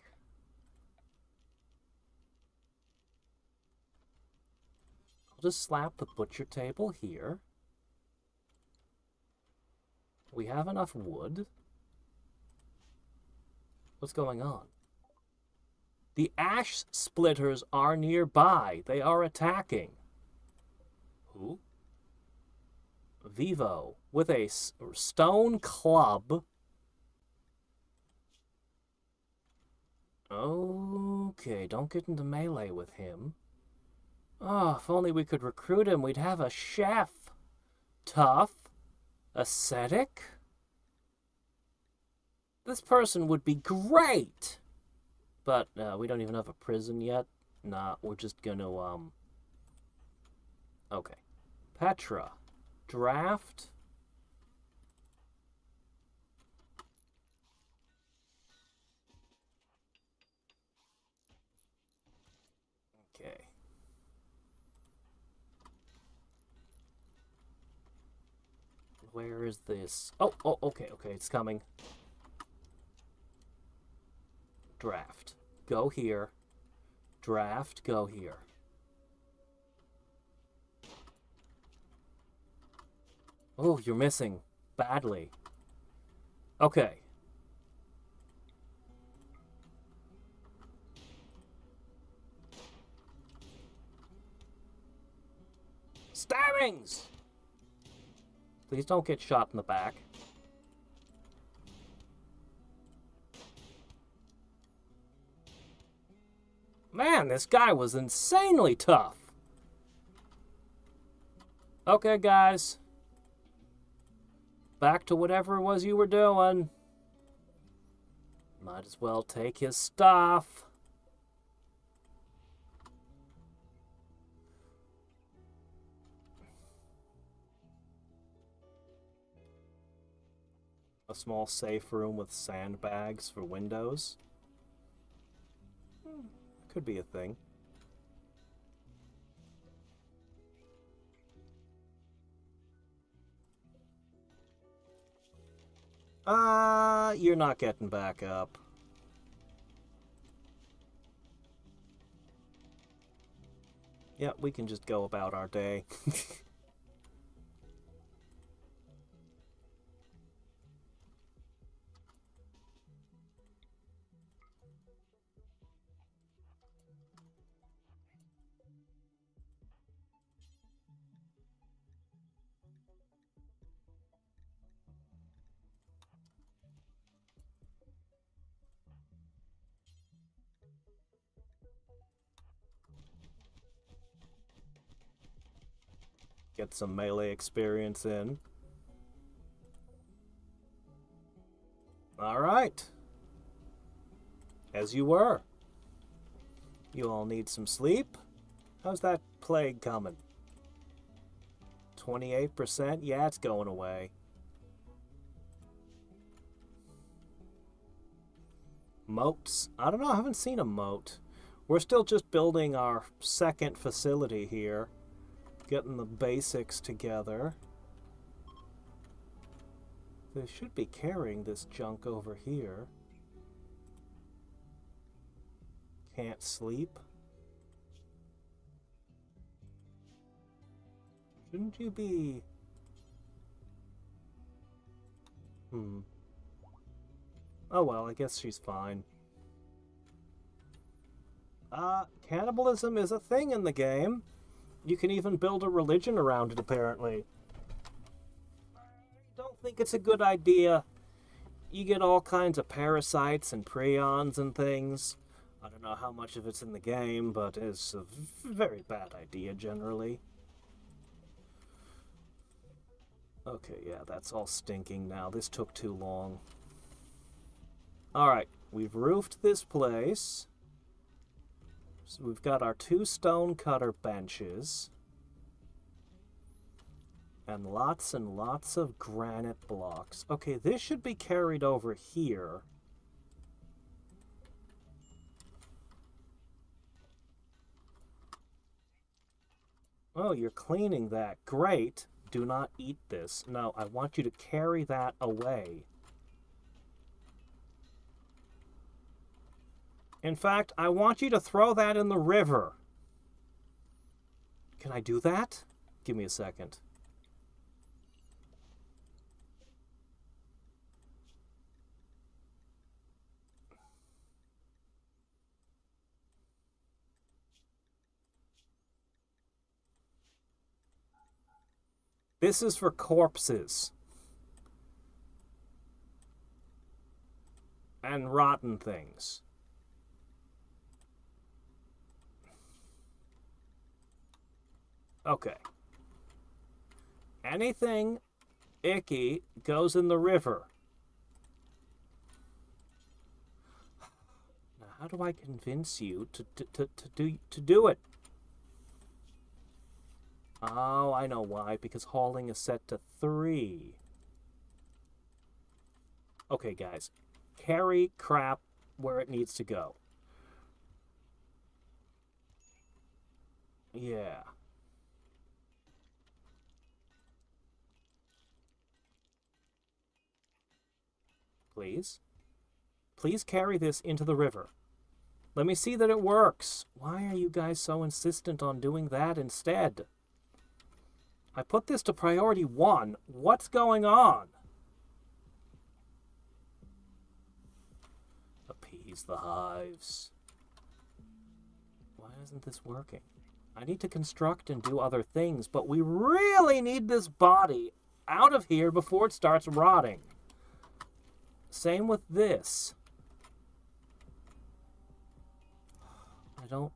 I'll just slap the butcher table here. We have enough wood. What's going on? The ash splitters are nearby. They are attacking. Who? Vivo with a stone club. Okay, don't get into melee with him. Oh, if only we could recruit him, we'd have a chef. Tough. Ascetic. This person would be great. But we don't even have a prison yet. Nah, we're just gonna, Okay. Petra. Draft. Okay. Where is this? Oh, okay, it's coming. Draft. Go here. Draft, go here. Oh, you're missing. Badly. Okay. Stabbings! Please don't get shot in the back. Man, this guy was insanely tough. Okay, guys. Back to whatever it was you were doing. Might as well take his stuff. A small safe room with sandbags for windows. Could be a thing. You're not getting back up. Yeah, we can just go about our day. Get some melee experience in. Alright. As you were. You all need some sleep. How's that plague coming? 28%? Yeah, it's going away. Moats? I don't know, I haven't seen a moat. We're still just building our second facility here. Getting the basics together. They should be carrying this junk over here. Can't sleep. Shouldn't you be... Oh well, I guess she's fine. Cannibalism is a thing in the game. You can even build a religion around it, apparently. I don't think it's a good idea. You get all kinds of parasites and prions and things. I don't know how much of it's in the game, but it's a very bad idea generally. Okay, yeah, that's all stinking now. This took too long. Alright, we've roofed this place. So we've got our 2 stone cutter benches. And lots of granite blocks. Okay, this should be carried over here. Oh, you're cleaning that. Great. Do not eat this. No, I want you to carry that away. In fact, I want you to throw that in the river. Can I do that? Give me a second. This is for corpses. And rotten things. Okay. Anything icky goes in the river. Now, how do I convince you to do it? Oh, I know why. Because hauling is set to 3. Okay, guys. Carry crap where it needs to go. Yeah. Please. Please carry this into the river. Let me see that it works. Why are you guys so insistent on doing that instead? I put this to priority 1. What's going on? Appease the hives. Why isn't this working? I need to construct and do other things, but we really need this body out of here before it starts rotting. Same with this. I don't...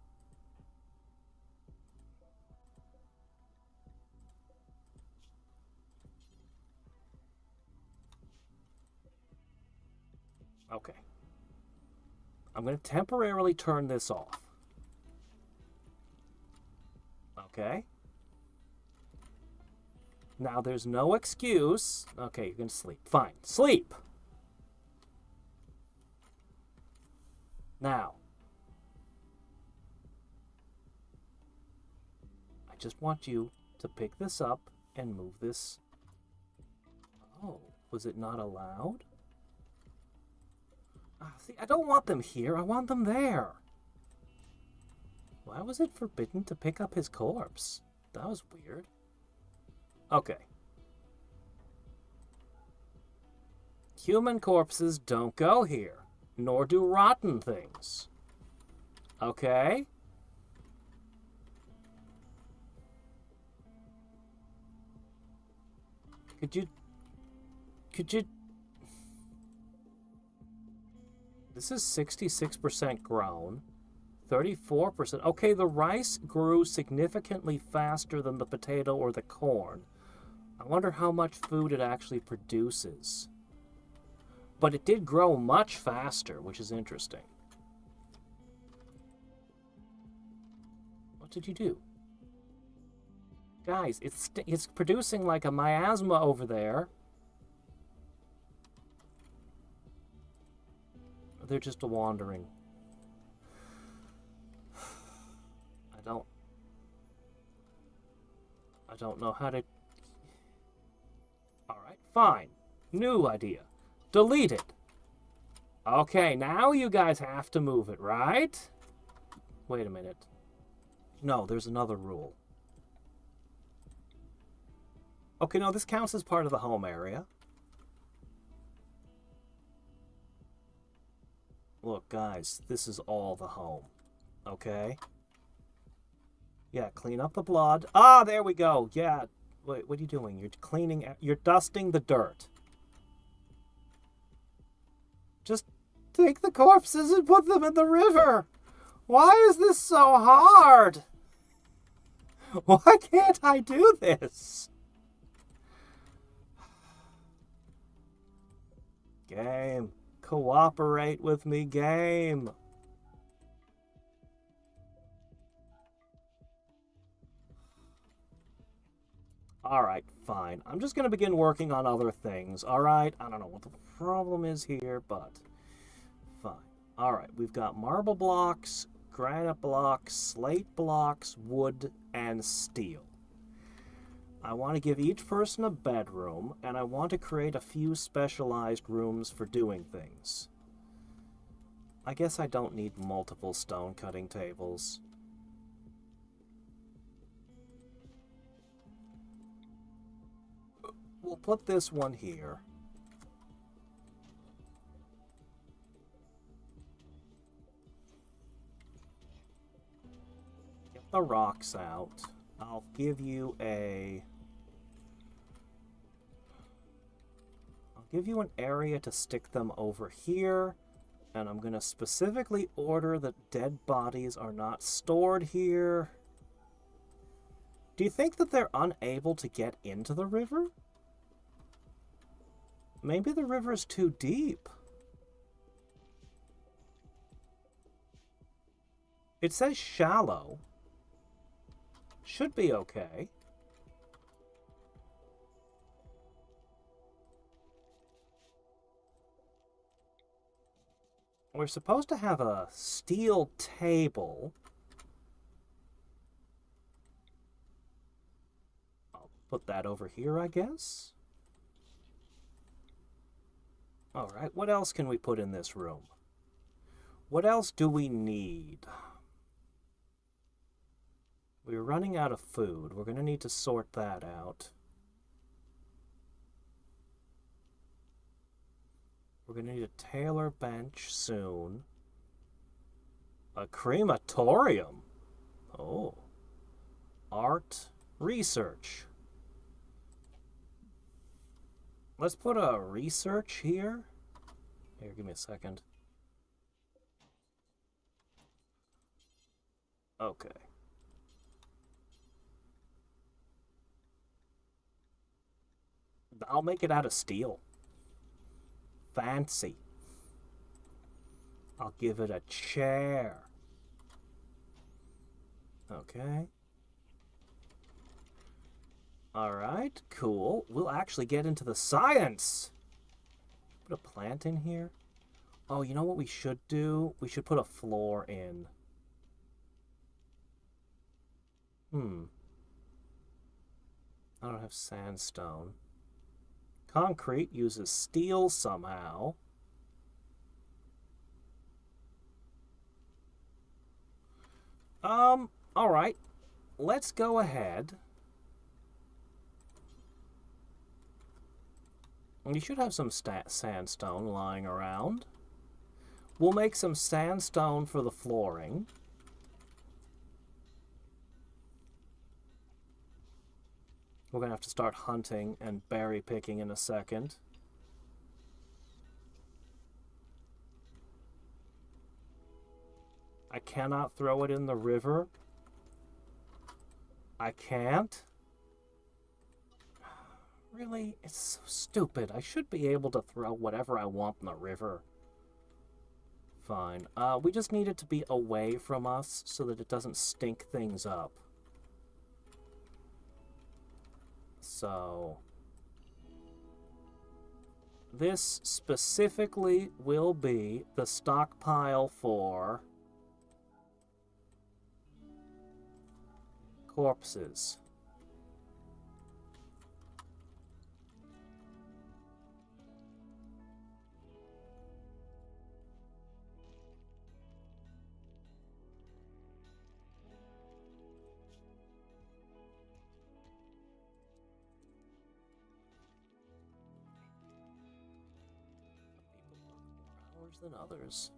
Okay. I'm going to temporarily turn this off. Okay. Now there's no excuse. Okay, you're going to sleep. Fine. Sleep! Now. I just want you to pick this up and move this. Oh, was it not allowed? See, I don't want them here. I want them there. Why was it forbidden to pick up his corpse? That was weird. Okay. Human corpses don't go here, nor do rotten things. Okay? Could you... This is 66% grown, 34%. Okay, the rice grew significantly faster than the potato or the corn. I wonder how much food it actually produces. But it did grow much faster, which is interesting. What did you do? Guys, it's producing like a miasma over there. They're just wandering. I don't know how to... Alright, fine. New idea. Delete it. Okay, now you guys have to move it, right? Wait a minute. No, there's another rule. Okay, no, this counts as part of the home area. Look, guys, this is all the home. Okay? Yeah, clean up the blood. Ah, there we go. Yeah. Wait, what are you doing? You're cleaning... You're dusting the dirt. Just take the corpses and put them in the river. Why is this so hard? Why can't I do this? Game. Cooperate with me, game. Alright, fine. I'm just going to begin working on other things, alright? I don't know what the problem is here, but fine. Alright, we've got marble blocks, granite blocks, slate blocks, wood, and steel. I want to give each person a bedroom, and I want to create a few specialized rooms for doing things. I guess I don't need multiple stone cutting tables. We'll put this one here. Get the rocks out. I'll give you an area to stick them over here, and I'm going to specifically order that dead bodies are not stored here. Do you think that they're unable to get into the river? Maybe the river's too deep. It says shallow. Should be okay. We're supposed to have a steel table. I'll put that over here, I guess. Alright, what else can we put in this room? What else do we need? We're running out of food. We're going to need to sort that out. We're going to need a tailor bench soon. A crematorium. Oh. Art research. Let's put a research here. Here, give me a second. Okay. I'll make it out of steel. Fancy. I'll give it a chair. Okay. Alright, cool. We'll actually get into the science. Put a plant in here. Oh, you know what we should do? We should put a floor in. I don't have sandstone. Concrete uses steel somehow. Alright. Let's go ahead. You should have some sandstone lying around. We'll make some sandstone for the flooring. We're going to have to start hunting and berry picking in a second. I cannot throw it in the river. I can't. Really? It's so stupid. I should be able to throw whatever I want in the river. Fine. We just need it to be away from us so that it doesn't stink things up. So, this specifically will be the stockpile for corpses. Than others.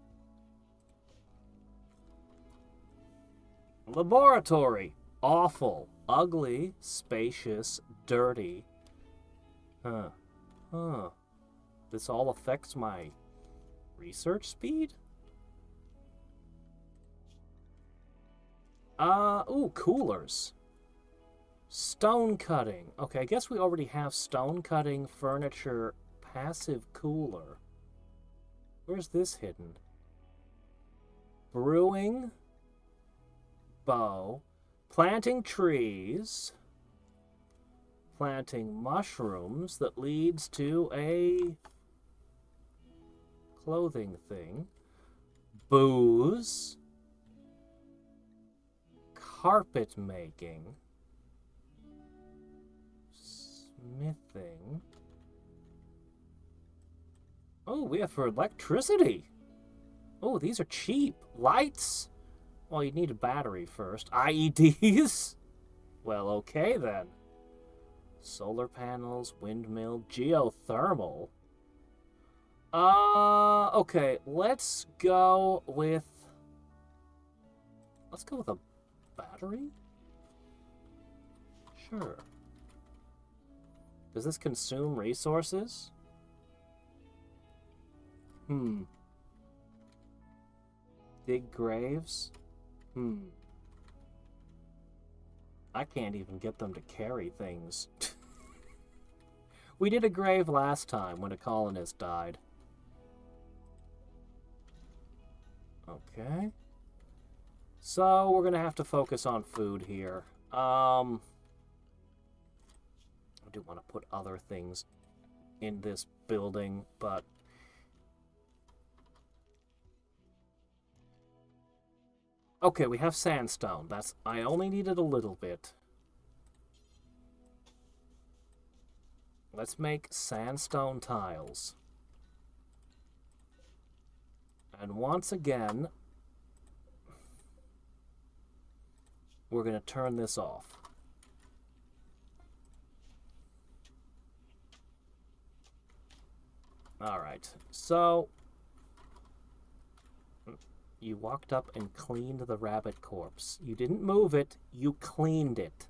Laboratory. Awful. Ugly. Spacious. Dirty. This all affects my Research speed? Ooh, coolers. Stone cutting. Okay, I guess we already have stone cutting, furniture, passive cooler. Where's this hidden? Brewing, bow, planting trees, planting mushrooms that leads to a clothing thing, booze, carpet making, smithing. Oh, we have for electricity. Oh, these are cheap. Lights? Well, you need a battery first. IEDs? Well, okay then. Solar panels, windmill, geothermal. Okay, let's go with a battery? Sure. Does this consume resources? Dig graves? I can't even get them to carry things. We did a grave last time when a colonist died. Okay. So we're gonna have to focus on food here. I do want to put other things in this building, but okay, we have sandstone. I only needed a little bit. Let's make sandstone tiles. And once again, we're going to turn this off. Alright, so you walked up and cleaned the rabbit corpse. You didn't move it, you cleaned it.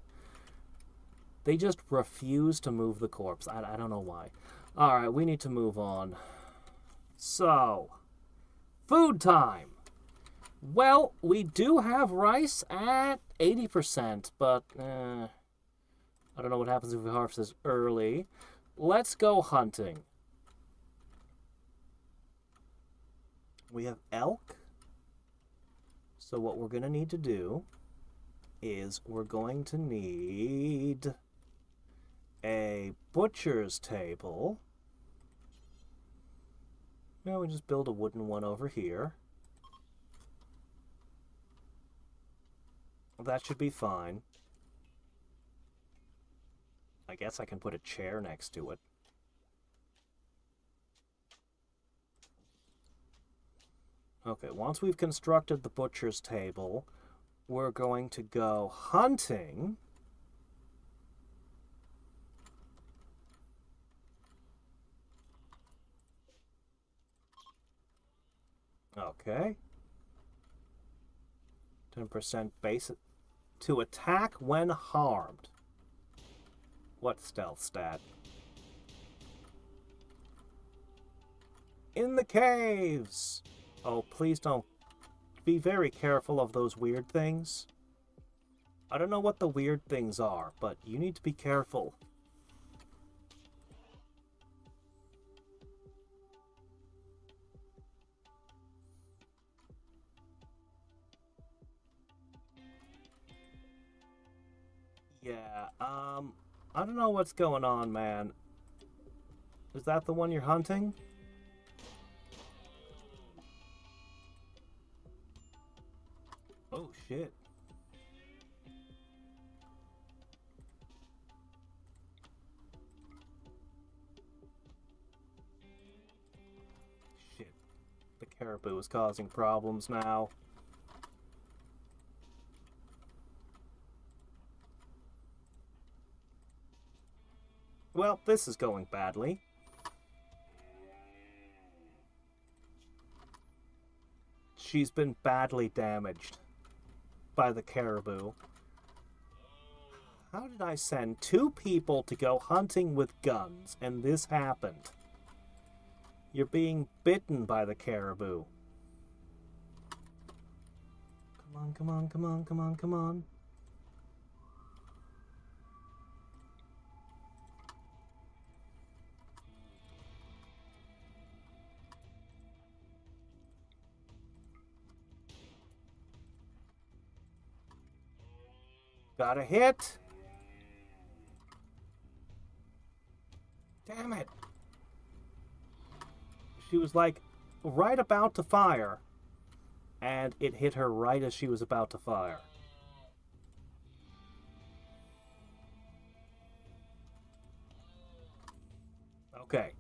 They just refuse to move the corpse. I don't know why. Alright, we need to move on. So, food time. Well, we do have rice at 80%, but I don't know what happens if we harvest this early. Let's go hunting. We have elk. So what we're going to need to do is we're going to need a butcher's table. Now we just build a wooden one over here. That should be fine. I guess I can put a chair next to it. Okay, once we've constructed the butcher's table, we're going to go hunting. Okay. 10% base to attack when harmed. What stealth stat? In the caves! Oh, please don't. Be very careful of those weird things. I don't know what the weird things are, but you need to be careful. Yeah, I don't know what's going on, man. Is that the one you're hunting? Oh, shit. Shit. The caribou is causing problems now. Well, this is going badly. She's been badly damaged by the caribou. How did I send 2 people to go hunting with guns and this happened? You're being bitten by the caribou. Come on, come on, come on, come on, come on. Got a hit. Damn it. She was like right about to fire, and it hit her right as she was about to fire. Okay.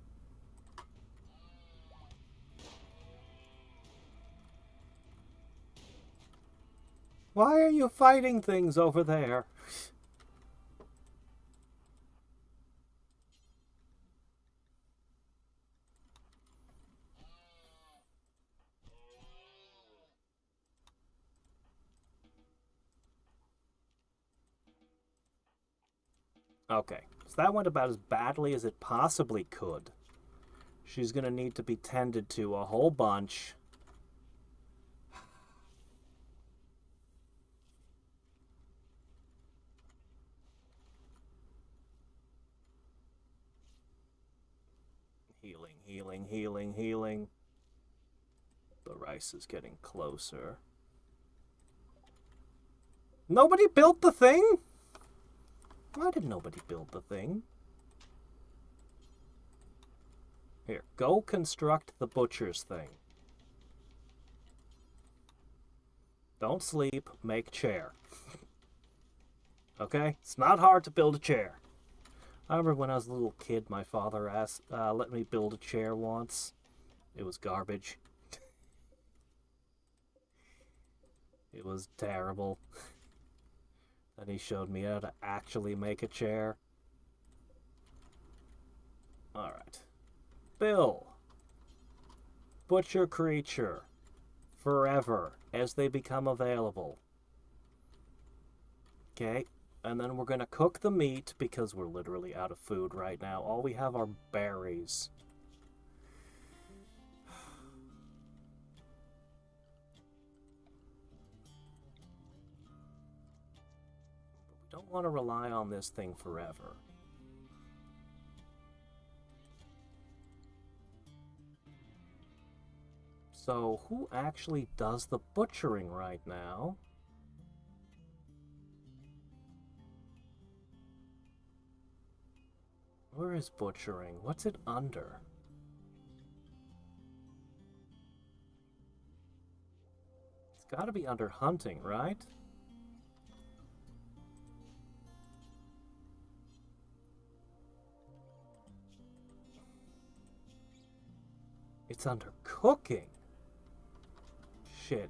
Why are you fighting things over there? Okay, so that went about as badly as it possibly could. She's gonna need to be tended to a whole bunch. Healing, healing, healing, healing. The rice is getting closer. Nobody built the thing? Why did nobody build the thing? Here, go construct the butcher's thing. Don't sleep, make chair. Okay? It's not hard to build a chair. I remember when I was a little kid, my father let me build a chair once. It was garbage. It was terrible. Then he showed me how to actually make a chair. Alright. Bill. Butcher creature. Forever. As they become available. Okay. And then we're going to cook the meat because we're literally out of food right now. All we have are berries. We don't want to rely on this thing forever. So, who actually does the butchering right now? Where is butchering? What's it under? It's got to be under hunting, right? It's under cooking. Shit.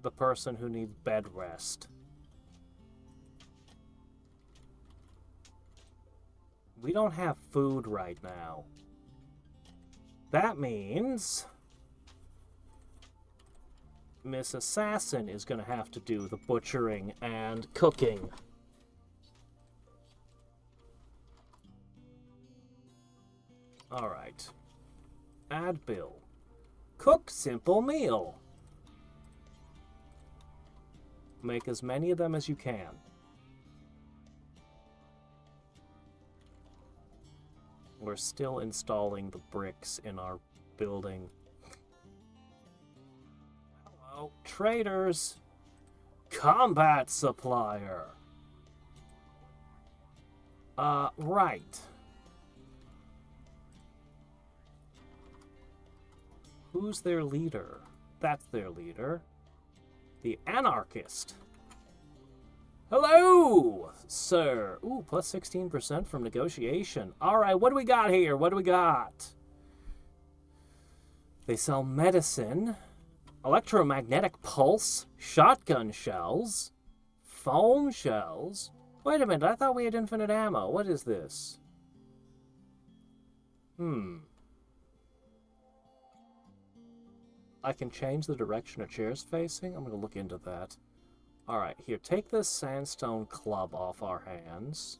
The person who needs bed rest. We don't have food right now. That means Miss Assassin is going to have to do the butchering and cooking. Alright. Add bill. Cook simple meal. Make as many of them as you can. We're still installing the bricks in our building. Hello, traders. Combat supplier. Right. Who's their leader? That's their leader. The anarchist. Hello, sir. Ooh, plus 16% from negotiation. All right, what do we got here? What do we got? They sell medicine, electromagnetic pulse, shotgun shells, foam shells. Wait a minute, I thought we had infinite ammo. What is this? I can change the direction a chair's facing? I'm going to look into that. Alright, here, take this sandstone club off our hands.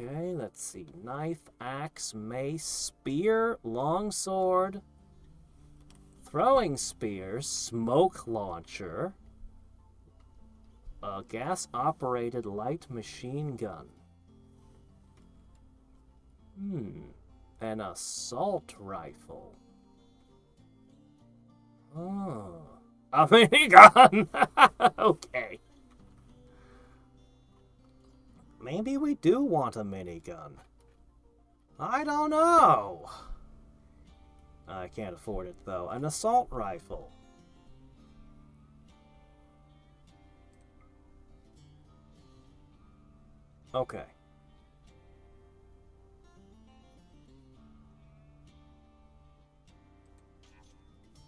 Okay, let's see. Knife, axe, mace, spear, longsword, throwing spear, smoke launcher, a gas-operated light machine gun. An assault rifle. Oh. A minigun! Okay. Maybe we do want a minigun. I don't know. I can't afford it, though. An assault rifle. Okay.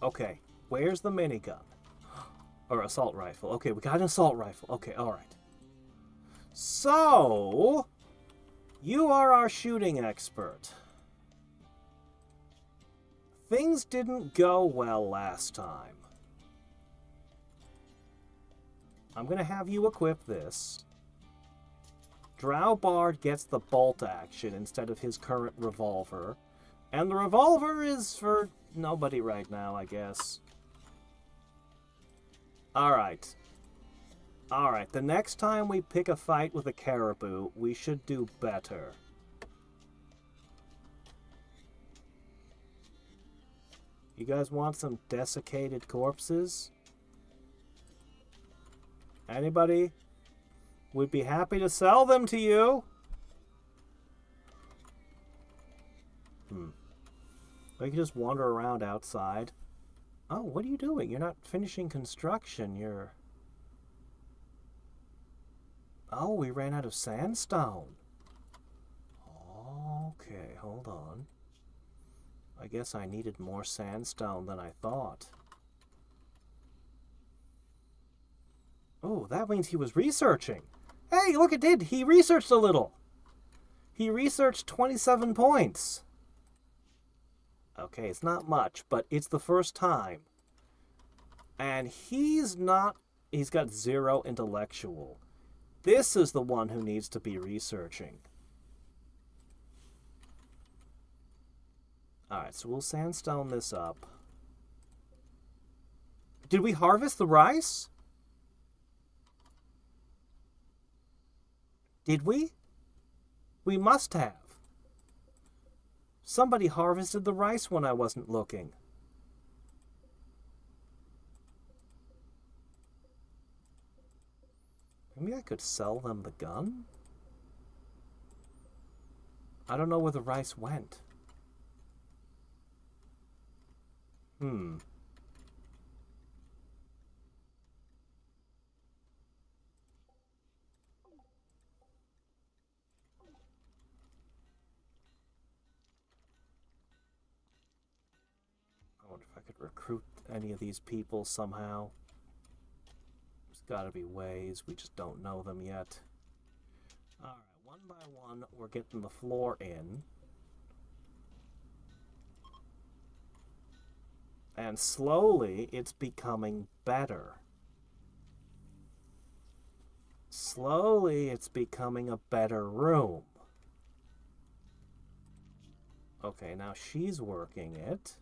Okay, where's the minigun? Or assault rifle. Okay, we got an assault rifle. Okay, alright. So, you are our shooting expert. Things didn't go well last time. I'm going to have you equip this. Drowbard gets the bolt action instead of his current revolver. And the revolver is for nobody right now, I guess. Alright. Alright, the next time we pick a fight with a caribou, we should do better. You guys want some desiccated corpses? Anybody? We'd be happy to sell them to you. We can just wander around outside. Oh, what are you doing? You're not finishing construction. You're... Oh, we ran out of sandstone. Okay, hold on. I guess I needed more sandstone than I thought. Oh, that means he was researching. Hey, look, it did. He researched a little. He researched 27 points. Okay, it's not much, but it's the first time. And he's got 0 intellectual. This is the one who needs to be researching. Alright, so we'll sandstone this up. Did we harvest the rice? Did we? We must have. Somebody harvested the rice when I wasn't looking. Maybe I could sell them the gun? I don't know where the rice went. I wonder if I could recruit any of these people somehow. There's gotta be ways, we just don't know them yet. Alright, one by one, we're getting the floor in. And slowly, it's becoming better. Slowly, it's becoming a better room. Okay, now she's working it.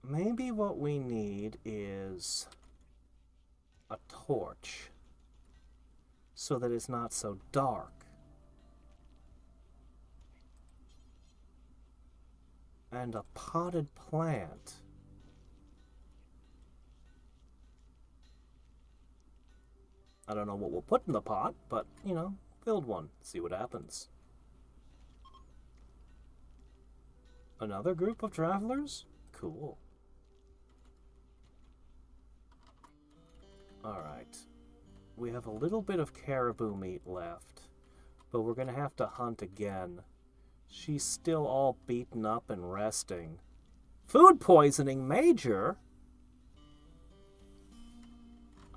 Maybe what we need is a torch so that it's not so dark. And a potted plant. I don't know what we'll put in the pot, but, you know, build one, see what happens. Another group of travelers? Cool. Alright. We have a little bit of caribou meat left, but we're gonna have to hunt again. She's still all beaten up and resting. Food poisoning major?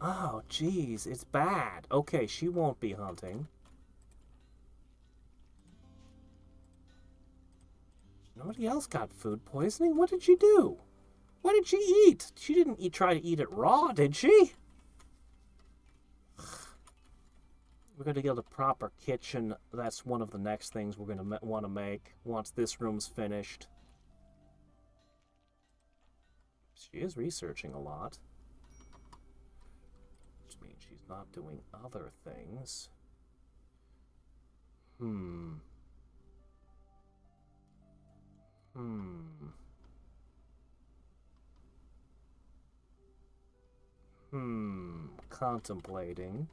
Oh, geez, it's bad. Okay, she won't be hunting. Nobody else got food poisoning? What did she do? What did she eat? She didn't try to eat it raw, did she? We're going to get a proper kitchen. That's one of the next things we're going to want to make once this room's finished. She is researching a lot, which means she's not doing other things. Contemplating.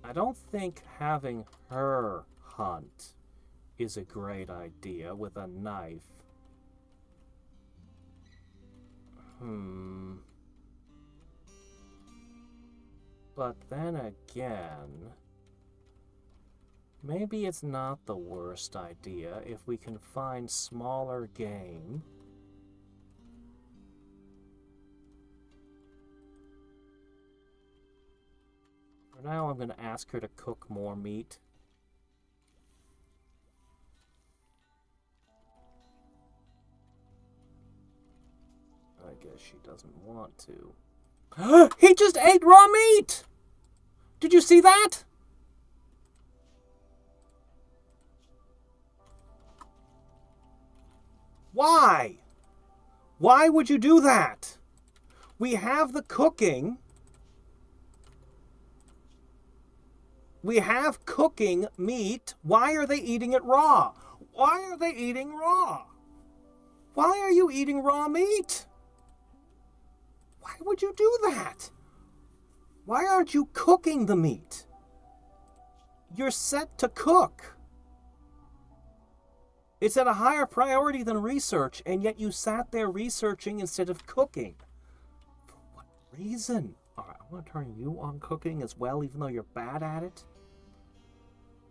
I don't think having her hunt is a great idea with a knife. But then again, maybe it's not the worst idea if we can find smaller game. For now, I'm going to ask her to cook more meat. I guess she doesn't want to. He just ate raw meat! Did you see that? Why? Why would you do that? We have the cooking. We have cooking meat. Why are they eating it raw? Why are they eating raw? Why are you eating raw meat? Why would you do that? Why aren't you cooking the meat? You're set to cook. It's at a higher priority than research, and yet you sat there researching instead of cooking. For what reason? Alright, I'm going to turn you on cooking as well, even though you're bad at it.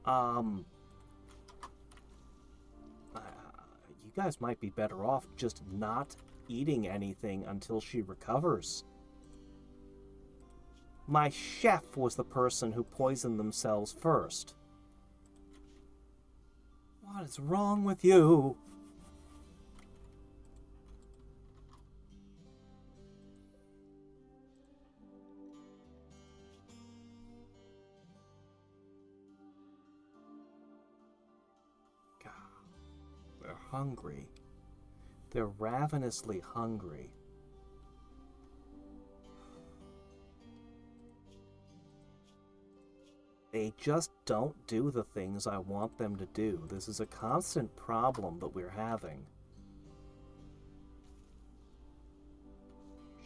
You guys might be better off just not eating anything until she recovers. My chef was the person who poisoned themselves first. What is wrong with you? God, they're hungry. They're ravenously hungry. They just don't do the things I want them to do. This is a constant problem that we're having.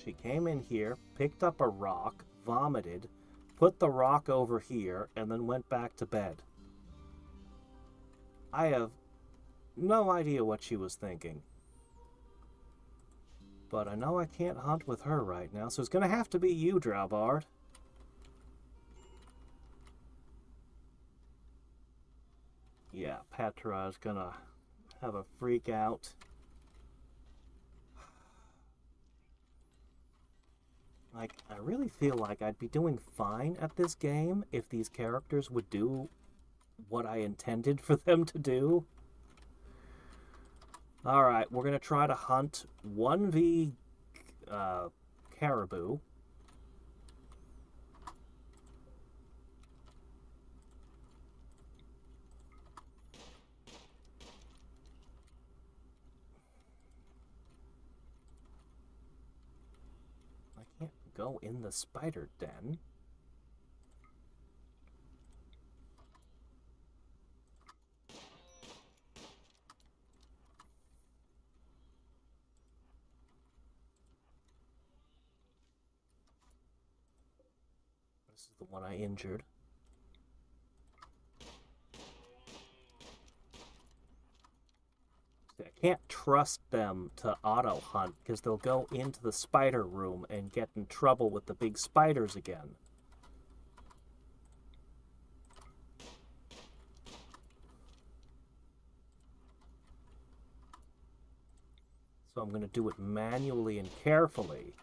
She came in here, picked up a rock, vomited, put the rock over here, and then went back to bed. I have no idea what she was thinking. But I know I can't hunt with her right now, so it's going to have to be you, Drowbard. Yeah, Petra is going to have a freak out. Like, I really feel like I'd be doing fine at this game if these characters would do what I intended for them to do. Alright, we're going to try to hunt 1v caribou. I can't go in the spider den. This is the one I injured. I can't trust them to auto hunt because they'll go into the spider room and get in trouble with the big spiders again. So I'm going to do it manually and carefully.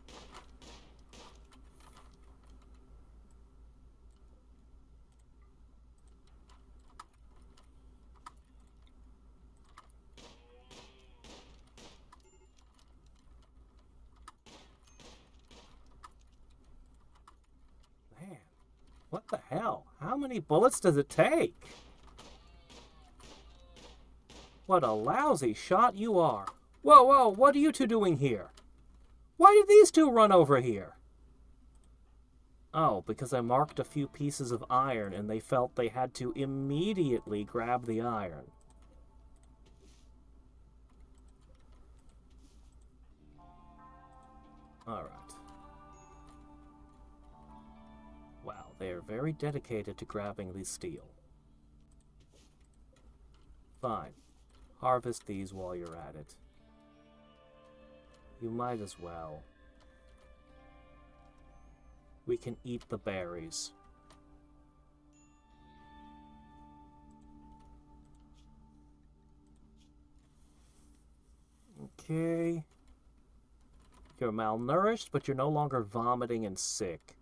What the hell? How many bullets does it take? What a lousy shot you are. Whoa, whoa, what are you two doing here? Why did these two run over here? Oh, because I marked a few pieces of iron and they felt they had to immediately grab the iron. Alright. Wow, they are very dedicated to grabbing the steel. Fine. Harvest these while you're at it. You might as well. We can eat the berries. Okay. You're malnourished, but you're no longer vomiting and sick.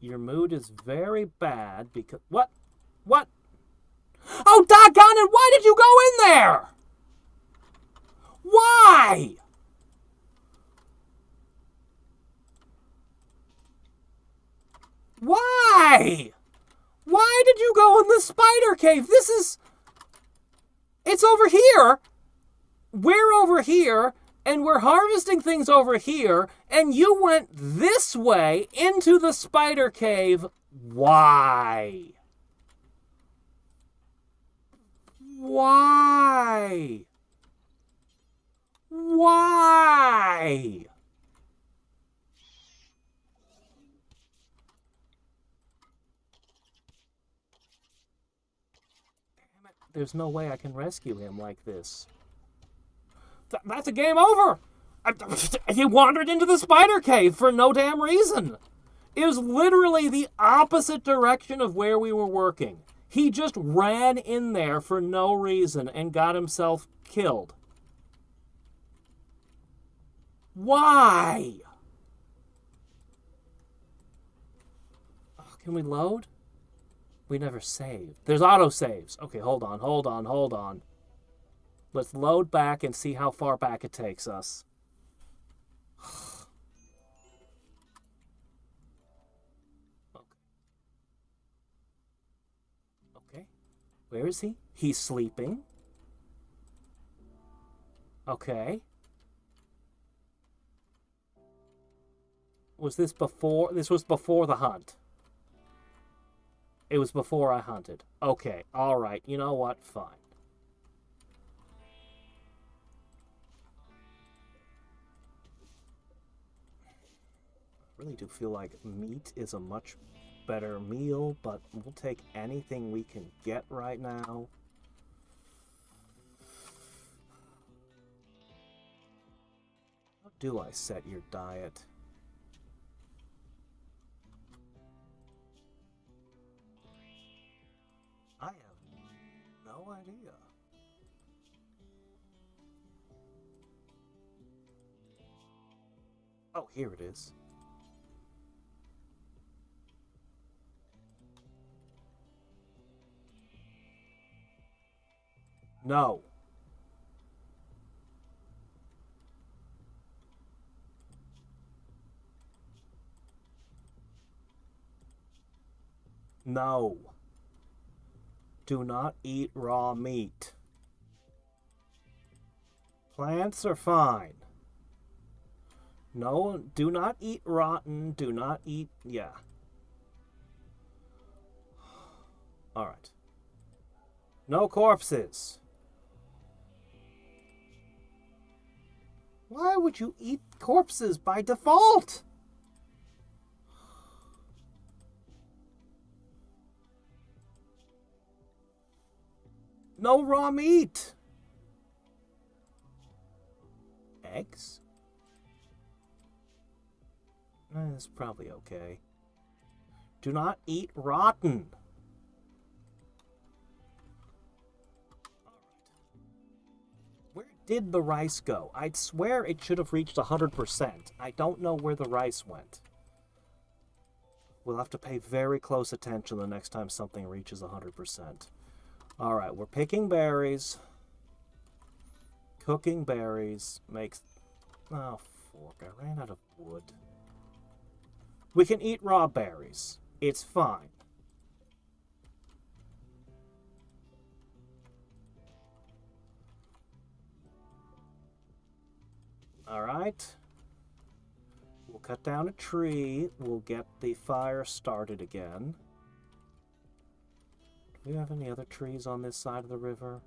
Your mood is very bad because... What? What? Oh, doggone it! Why did you go in there? Why? Why? Why did you go in the spider cave? This is... It's over here. We're over here, and we're harvesting things over here, and you went this way into the spider cave. Why? Why? Why? Damn it. There's no way I can rescue him like this. That's a game over! He wandered into the spider cave for no damn reason. It was literally the opposite direction of where we were working. He just ran in there for no reason and got himself killed. Why? Oh, can we load? We never saved. There's autosaves. Okay, hold on, hold on, hold on. Let's load back and see how far back it takes us. Okay. Where is he? He's sleeping. Okay. Was this before? This was before the hunt. It was before I hunted. Okay. All right. You know what? Fine. I really do feel like meat is a much better meal, but we'll take anything we can get right now. How do I set your diet? I have no idea. Oh, here it is. No. No. Do not eat raw meat. Plants are fine. No, do not eat rotten. Do not eat... Yeah. Alright. No corpses. Why would you eat corpses by default? No raw meat. Eggs? That's probably okay. Do not eat rotten. Where did the rice go? I'd swear it should have reached 100%. I don't know where the rice went. We'll have to pay very close attention the next time something reaches 100%. Alright, we're picking berries. Cooking berries makes... Oh, fork. I ran out of wood. We can eat raw berries. It's fine. Alright. We'll cut down a tree. We'll get the fire started again. Do we have any other trees on this side of the river?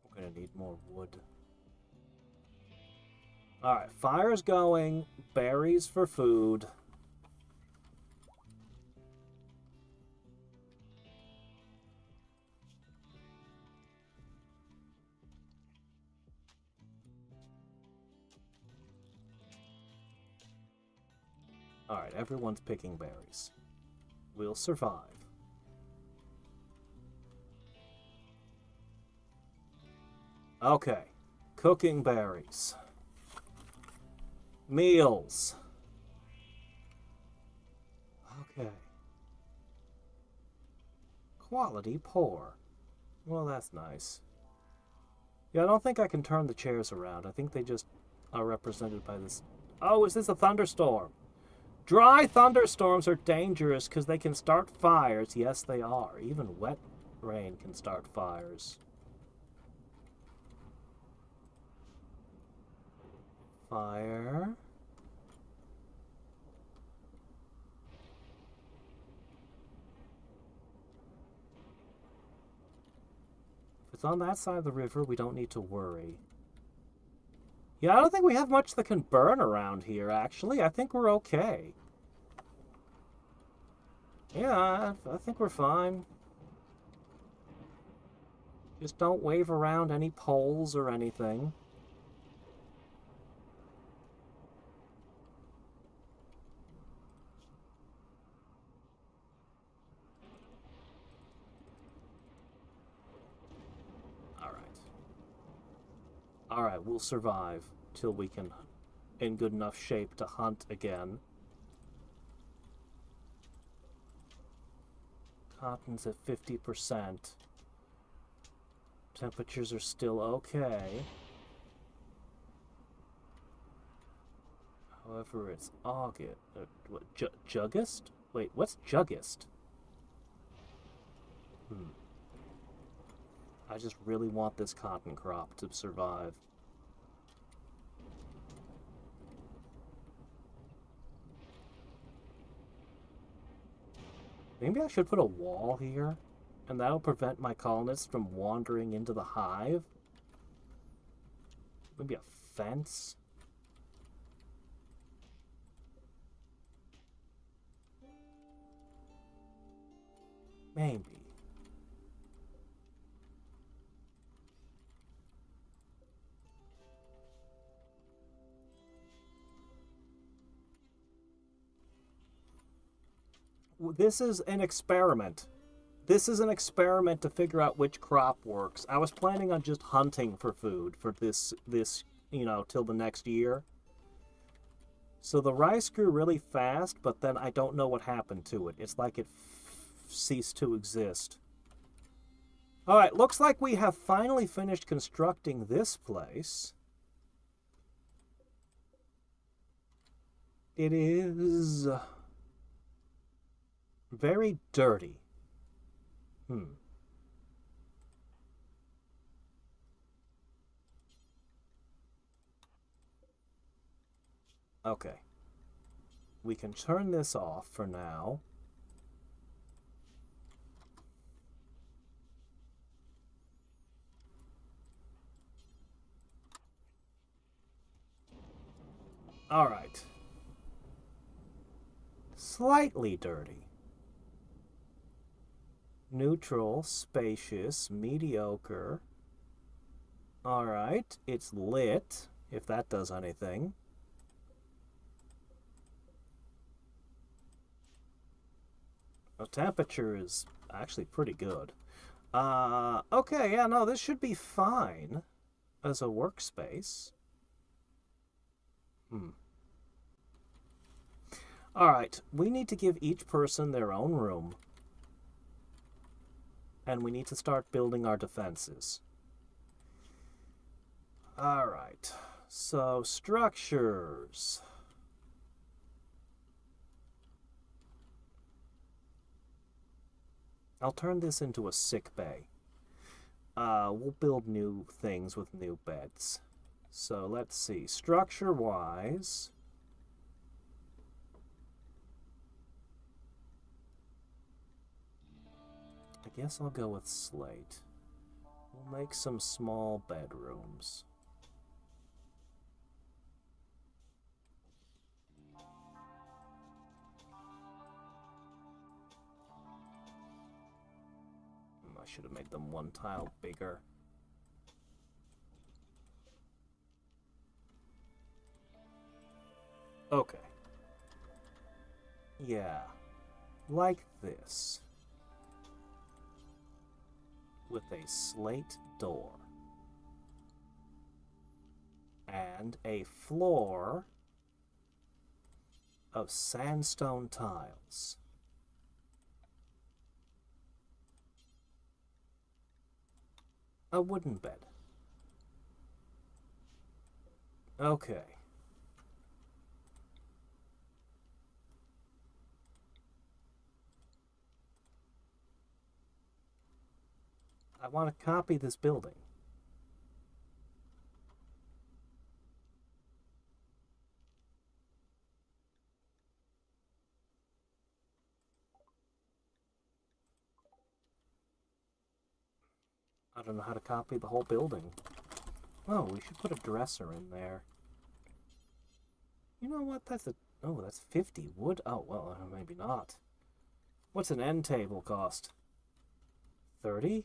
We're gonna need more wood. Alright, fire's going. Berries for food. Alright, everyone's picking berries. We'll survive. Okay. Cooking berries. Meals. Okay. Quality poor. Well, that's nice. Yeah, I don't think I can turn the chairs around. I think they just are represented by this. Oh, is this a thunderstorm? Dry thunderstorms are dangerous because they can start fires. Yes, they are. Even wet rain can start fires. Fire. If it's on that side of the river, we don't need to worry. Yeah, I don't think we have much that can burn around here, actually. I think we're okay. Yeah, I think we're fine. Just don't wave around any poles or anything. Alright, we'll survive till we can in good enough shape to hunt again. Cotton's at 50%. Temperatures are still okay. However, it's August. What, Juggist? Wait, what's Juggist? I just really want this cotton crop to survive. Maybe I should put a wall here, and that'll prevent my colonists from wandering into the hive. Maybe a fence. Maybe. This is an experiment. This is an experiment to figure out which crop works. I was planning on just hunting for food for this, till the next year. So the rice grew really fast, but then I don't know what happened to it. It's like it ceased to exist. Alright, looks like we have finally finished constructing this place. It is very dirty. Okay. We can turn this off for now. All right. Slightly dirty. Neutral, spacious, mediocre. All right. It's lit, if that does anything. The temperature is actually pretty good. Okay, yeah, no, this should be fine as a workspace. Alright, we need to give each person their own room. And we need to start building our defenses. Alright, So, structures. I'll turn this into a sick bay. We'll build new things with new beds. So let's see. Structure-wise, I guess I'll go with slate. We'll make some small bedrooms. I should have made them one tile bigger. Okay. Yeah. Like this. With a slate door. And a floor of sandstone tiles. A wooden bed. Okay. I want to copy this building. I don't know how to copy the whole building. Oh, we should put a dresser in there. You know what? Oh, that's 50 wood. Oh, well, maybe not. What's an end table cost? 30?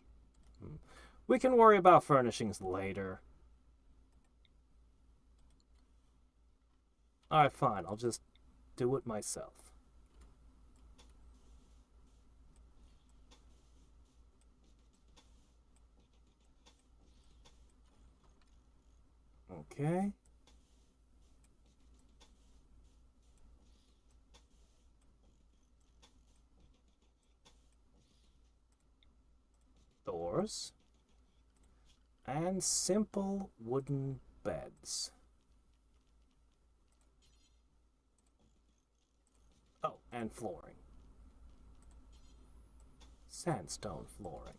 We can worry about furnishings later. Alright, fine. I'll just do it myself. Okay. Doors. And simple wooden beds. Oh, and flooring. Sandstone flooring.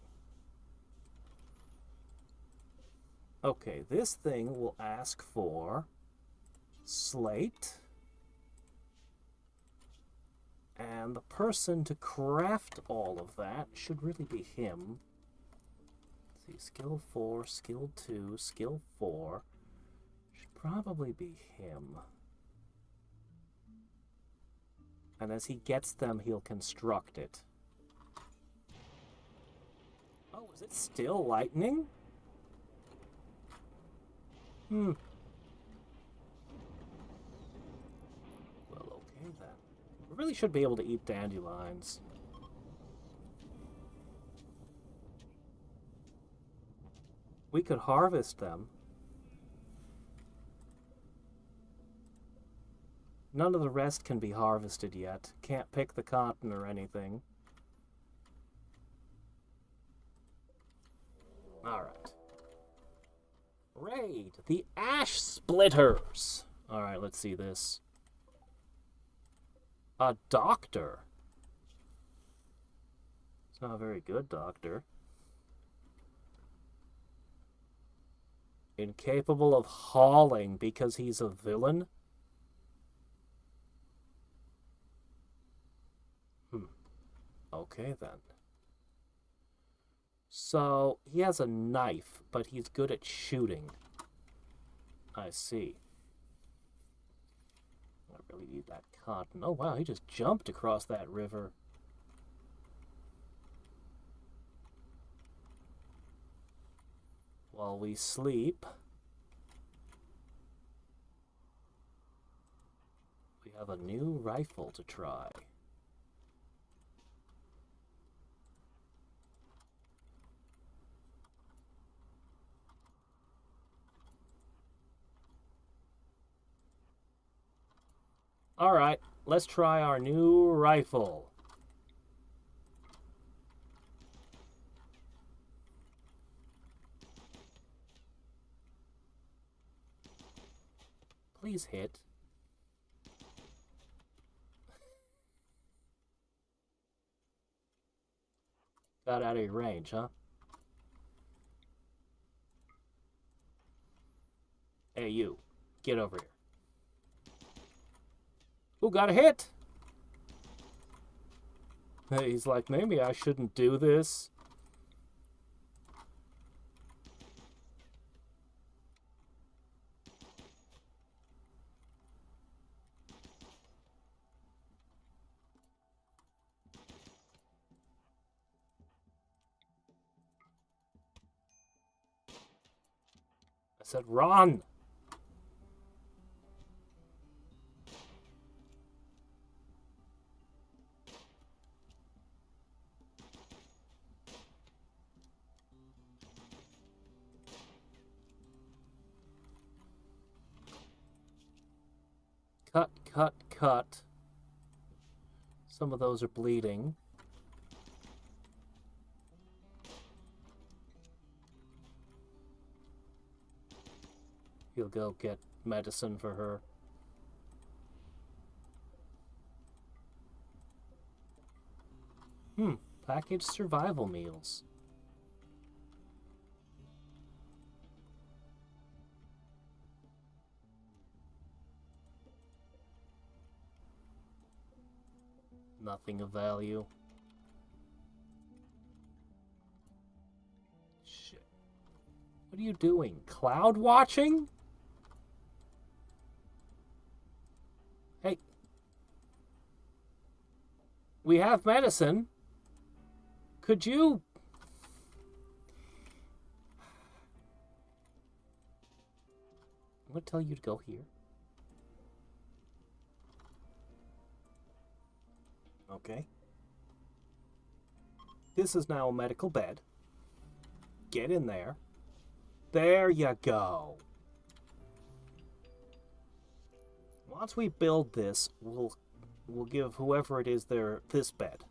Okay, this thing will ask for slate. And the person to craft all of that should really be him. Let's see, skill 4, skill 2, skill 4. Should probably be him. And as he gets them, he'll construct it. Oh, is it still lightning? Well, okay then. We really should be able to eat dandelions. We could harvest them. None of the rest can be harvested yet. Can't pick the cotton or anything. Alright. Raid the Ash Splitters. Alright, let's see this. A doctor. It's not a very good doctor. Incapable of hauling because he's a villain? Okay, then. So, he has a knife, but he's good at shooting. I see. I really need that cotton. Oh, wow, he just jumped across that river. While we sleep, we have a new rifle to try. Alright, let's try our new rifle. Please hit. Got out of your range, huh? Hey, you. Get over here. Ooh, got a hit! He's like, maybe I shouldn't do this. I said, run! Cut, cut, cut. Some of those are bleeding. He'll go get medicine for her. Packaged survival meals. Nothing of value. Shit. What are you doing? Cloud watching? Hey. We have medicine. Could you... I'm going to tell you to go here. Okay. This is now a medical bed. Get in there. There you go. Once we build this, we'll give whoever it is this bed.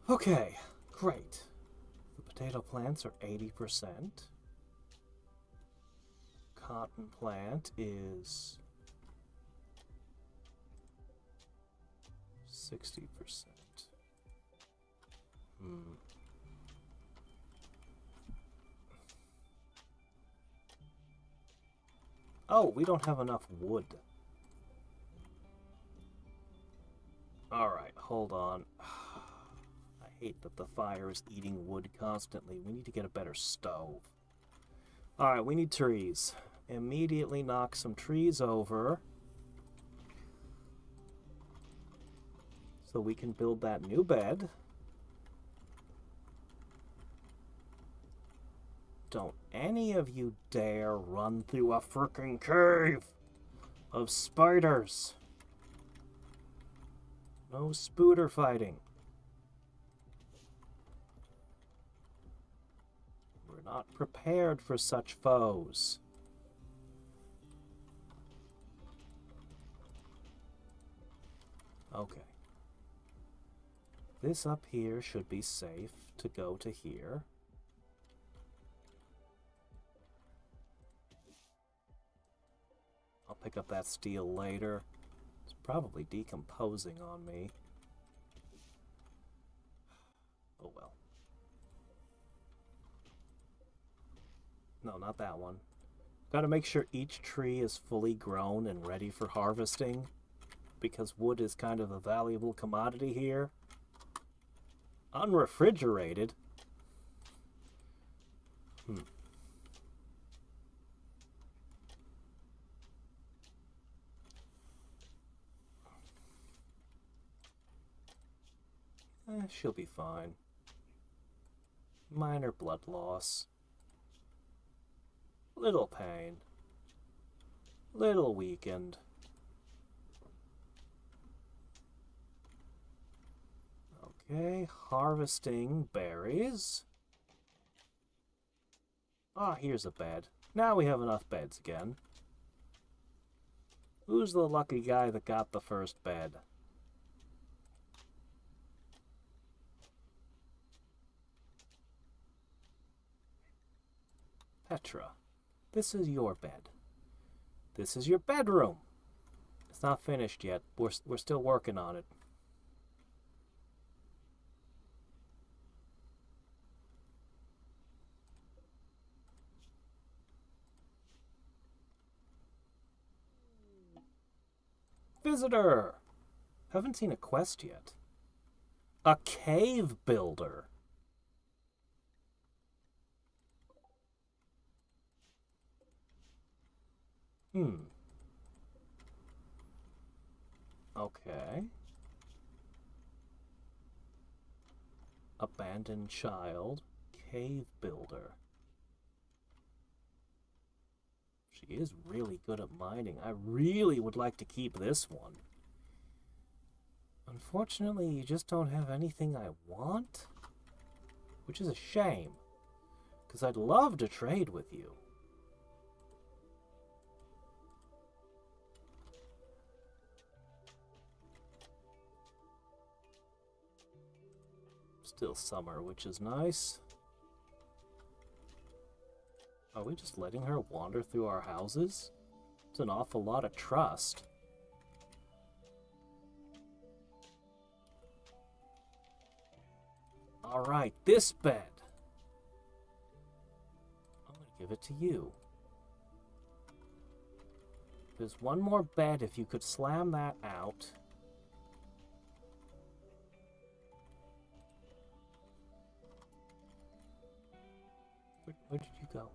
Okay, great. The potato plants are 80%. Cotton plant is 60%. Oh, we don't have enough wood. Alright, hold on. I hate that the fire is eating wood constantly. We need to get a better stove. Alright, we need trees. Immediately knock some trees over so we can build that new bed. Don't any of you dare run through a frickin' cave of spiders. No spooter fighting. We're not prepared for such foes. Okay. This up here should be safe to go to here. I'll pick up that steel later. It's probably decomposing on me. Oh well. No, not that one. Gotta make sure each tree is fully grown and ready for harvesting, because wood is kind of a valuable commodity here. Unrefrigerated? She'll be fine. Minor blood loss. Little pain. Little weakened. Okay, harvesting berries. Ah, here's a bed. Now we have enough beds again. Who's the lucky guy that got the first bed? Petra, this is your bed. This is your bedroom. It's not finished yet. We're still working on it. Visitor! Haven't seen a quest yet. A cave builder. Okay. Abandoned child. Cave builder. She is really good at mining. I really would like to keep this one. Unfortunately, you just don't have anything I want. Which is a shame. Because I'd love to trade with you. Still summer, which is nice. Are we just letting her wander through our houses? It's an awful lot of trust. Alright, this bed. I'm going to give it to you. There's one more bed if you could slam that out. Where did you go?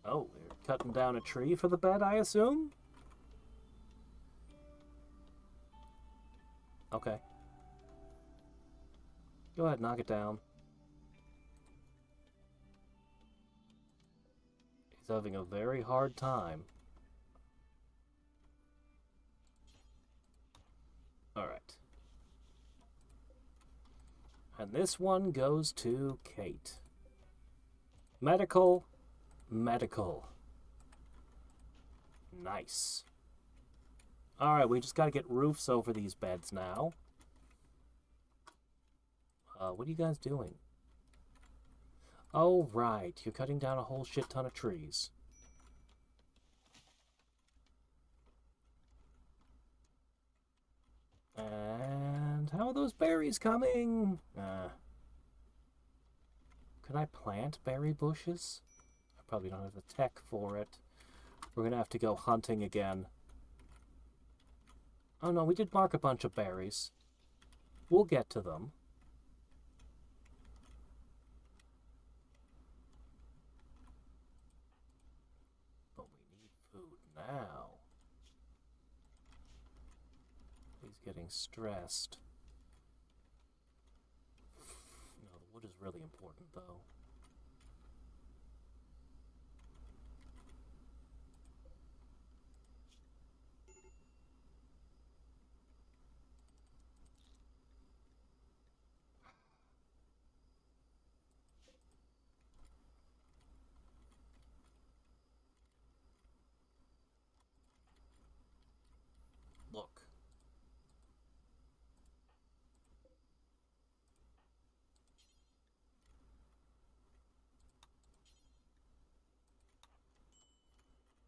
Oh, they're cutting down a tree for the bed, I assume? Okay. Go ahead, knock it down. He's having a very hard time. Alright. And this one goes to Kate. Medical. Nice. Alright, we just gotta get roofs over these beds now. What are you guys doing? Oh, right. You're cutting down a whole shit ton of trees. And how are those berries coming? Can I plant berry bushes? I probably don't have the tech for it. We're gonna have to go hunting again. Oh no, we did mark a bunch of berries. We'll get to them. But we need food now. He's getting stressed. No, the wood is really important though. Look.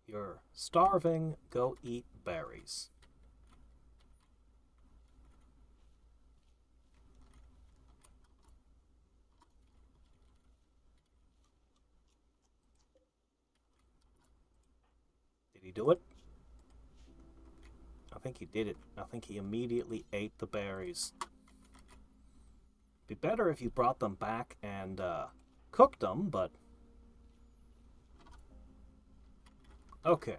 You're starving, go eat berries. Did he do it? I think he did it. I think he immediately ate the berries. Be better if you brought them back and cooked them, but... Okay.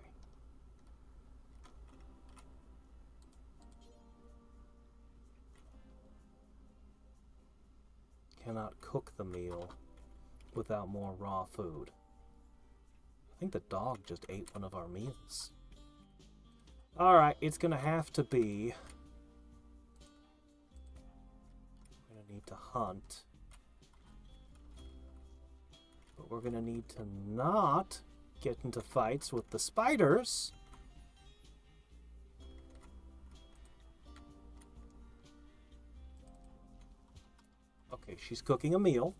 Cannot cook the meal without more raw food. I think the dog just ate one of our meals. Alright, it's gonna have to be... We're gonna need to hunt. But we're gonna need to not get into fights with the spiders. Okay, she's cooking a meal.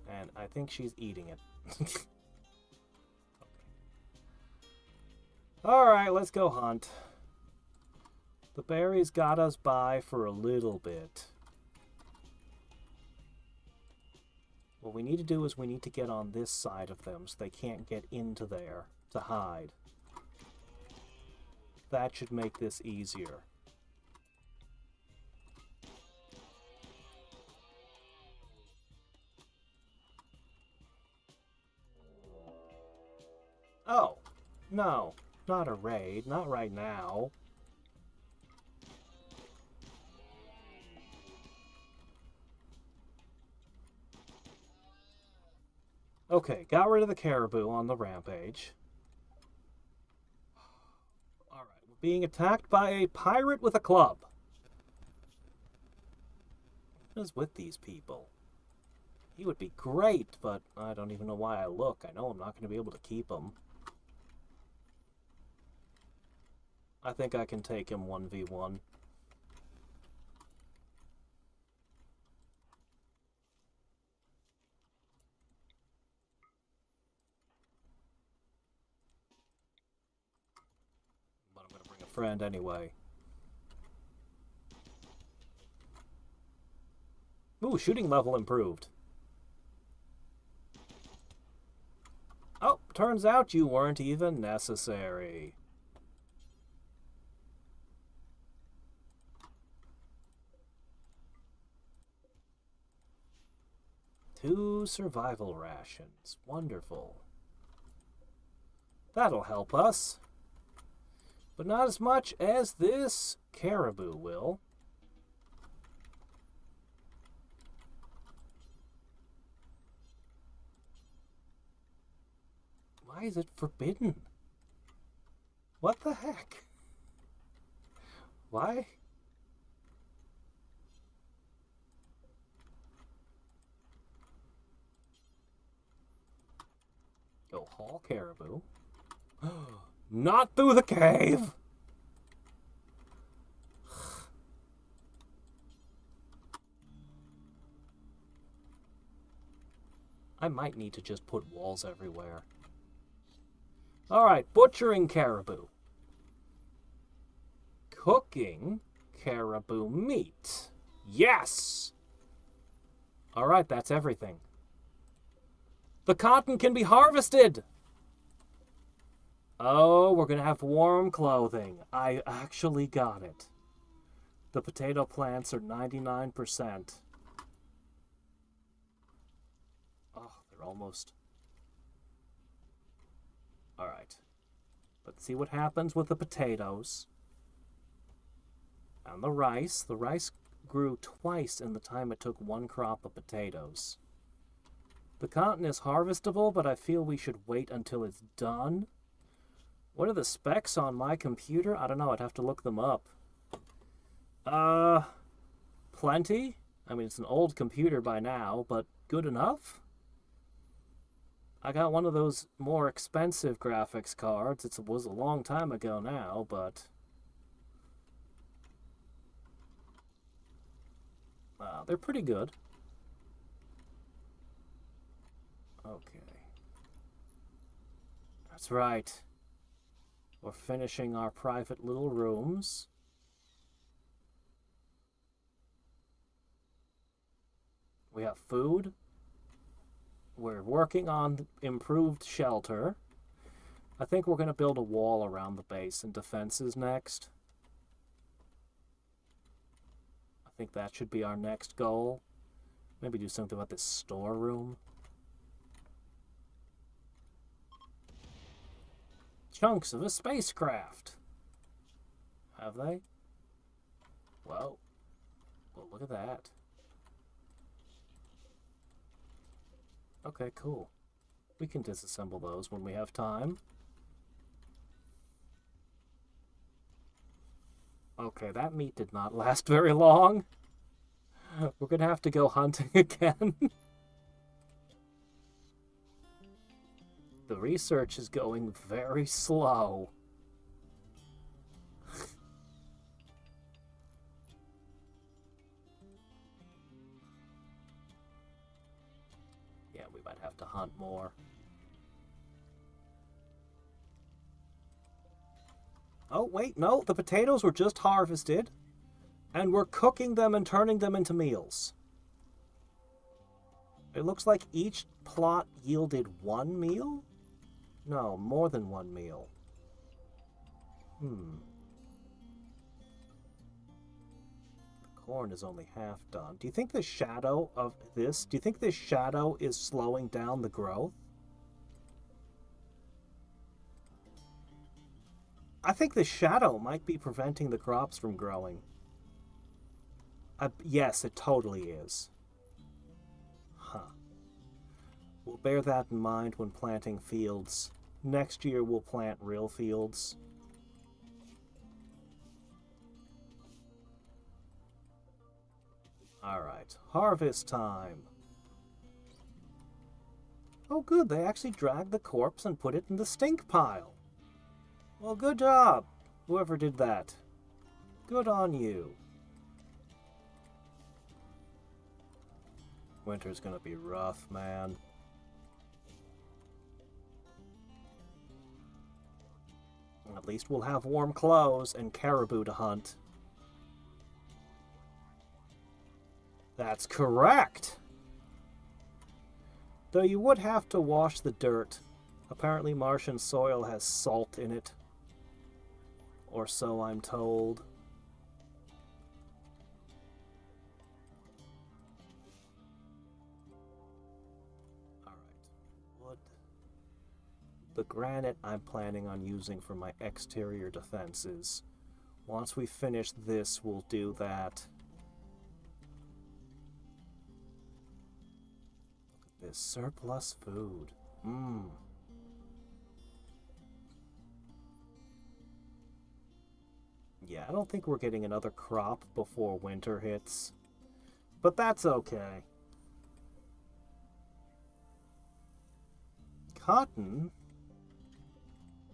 And I think she's eating it. Okay. Alright, let's go hunt. The berries got us by for a little bit. What we need to do is we need to get on this side of them so they can't get into there to hide. That should make this easier. Oh, no, not a raid, not right now. Okay, got rid of the caribou on the rampage. Alright, we're being attacked by a pirate with a club. What is with these people? He would be great, but I don't even know why I look. I know I'm not going to be able to keep him. I think I can take him 1v1. But I'm going to bring a friend anyway. Ooh, shooting level improved. Oh, turns out you weren't even necessary. Two survival rations. Wonderful. That'll help us. But not as much as this caribou will. Why is it forbidden? What the heck? Why? Go haul caribou. Not through the cave! I might need to just put walls everywhere. Alright, butchering caribou. Cooking caribou meat. Yes! Alright, that's everything. The cotton can be harvested! Oh, we're gonna have warm clothing. I actually got it. The potato plants are 99%. Oh, they're almost... Alright. Let's see what happens with the potatoes. And the rice. The rice grew twice in the time it took one crop of potatoes. The cotton is harvestable, but I feel we should wait until it's done. What are the specs on my computer? I don't know. I'd have to look them up. Plenty. I mean, it's an old computer by now, but good enough? I got one of those more expensive graphics cards. It was a long time ago now, but... they're pretty good. Okay. That's right. We're finishing our private little rooms. We have food. We're working on improved shelter. I think we're going to build a wall around the base and defenses next. I think that should be our next goal. Maybe do something about this storeroom. Chunks of a spacecraft. Have they? Well, look at that. Okay, cool. We can disassemble those when we have time. Okay, that meat did not last very long. We're gonna have to go hunting again. The research is going very slow. Yeah, more. Oh, wait, no, the potatoes were just harvested, and we're cooking them and turning them into meals. It looks like each plot yielded one meal? No, more than one meal. The corn is only half done. Do you think the shadow of this, do you think this shadow is slowing down the growth? I think the shadow might be preventing the crops from growing. Yes, it totally is. Huh. We'll bear that in mind when planting fields. Next year we'll plant real fields. Alright, harvest time. Oh good, they actually dragged the corpse and put it in the stink pile. Well, good job, whoever did that. Good on you. Winter's gonna be rough, man. At least we'll have warm clothes and caribou to hunt. That's correct! Though you would have to wash the dirt. Apparently Martian soil has salt in it. Or so I'm told. Alright. Wood. The granite I'm planning on using for my exterior defenses. Once we finish this, we'll do that. This surplus food. Yeah, I don't think we're getting another crop before winter hits. But that's okay. Cotton?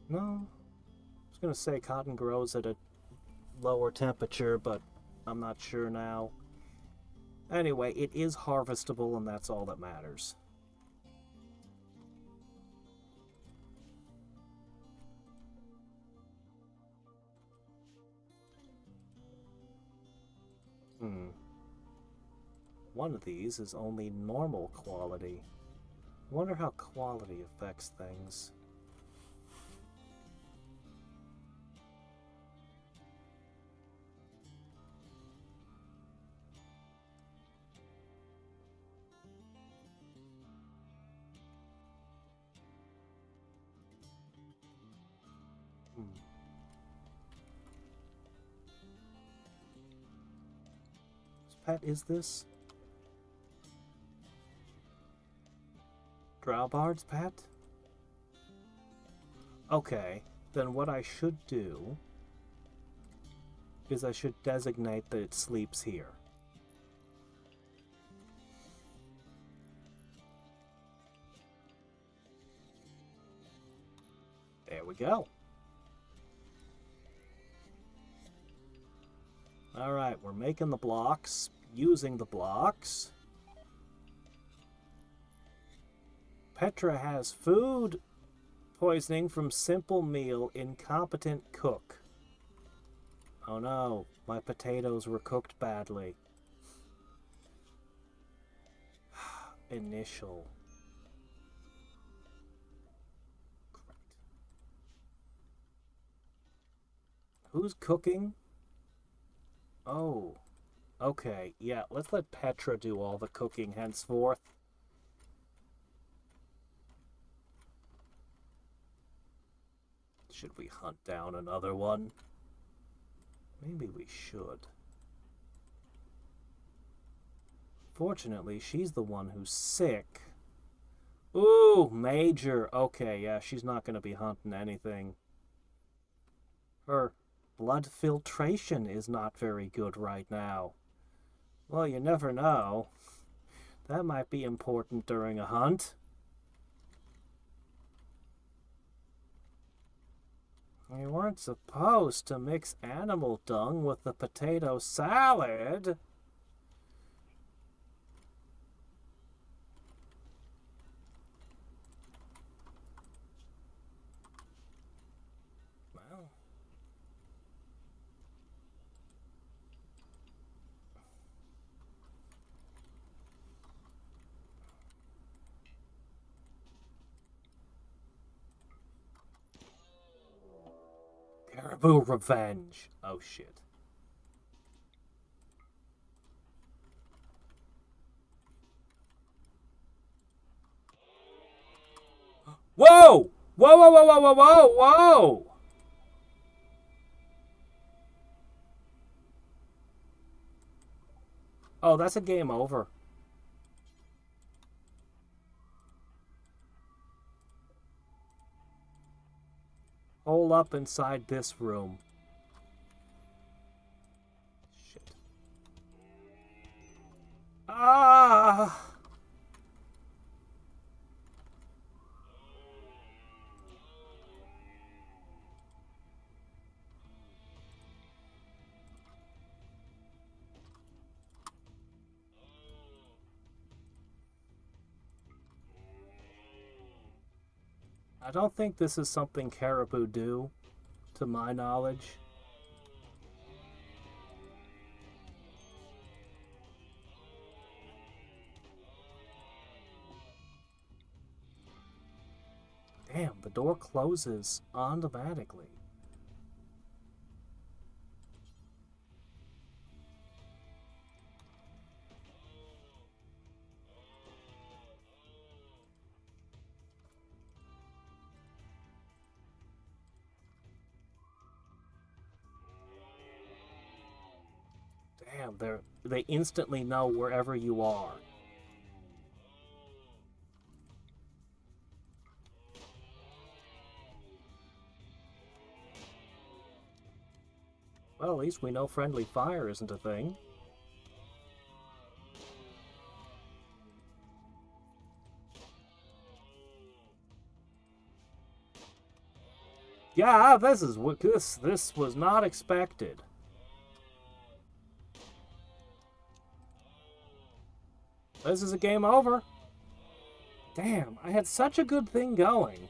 No. I was gonna say cotton grows at a lower temperature, but I'm not sure now. Anyway, it is harvestable, and that's all that matters. One of these is only normal quality. I wonder how quality affects things. Whose pet is this? Drowbard's pet? Okay, then what I should do is I should designate that it sleeps here. There we go. Alright, we're making the blocks, using the blocks. Petra has food poisoning from simple meal, incompetent cook. Oh no, my potatoes were cooked badly. Initial. Great. Who's cooking? Oh, okay, yeah, let's let Petra do all the cooking henceforth. Should we hunt down another one? Maybe we should. Fortunately, she's the one who's sick. Ooh, Major. Okay, yeah, she's not going to be hunting anything. Her blood filtration is not very good right now. Well, you never know. That might be important during a hunt. We weren't supposed to mix animal dung with the potato salad. Caribou Revenge. Oh, shit. Whoa! Whoa, whoa, whoa, whoa, whoa, whoa, whoa! Oh, that's a game over. Hole up inside this room. Shit. Ah! I don't think this is something caribou do, to my knowledge. Damn, the door closes automatically. Damn, they instantly know wherever you are. Well, at least we know friendly fire isn't a thing. Yeah, this was not expected. This is a game over. Damn, I had such a good thing going.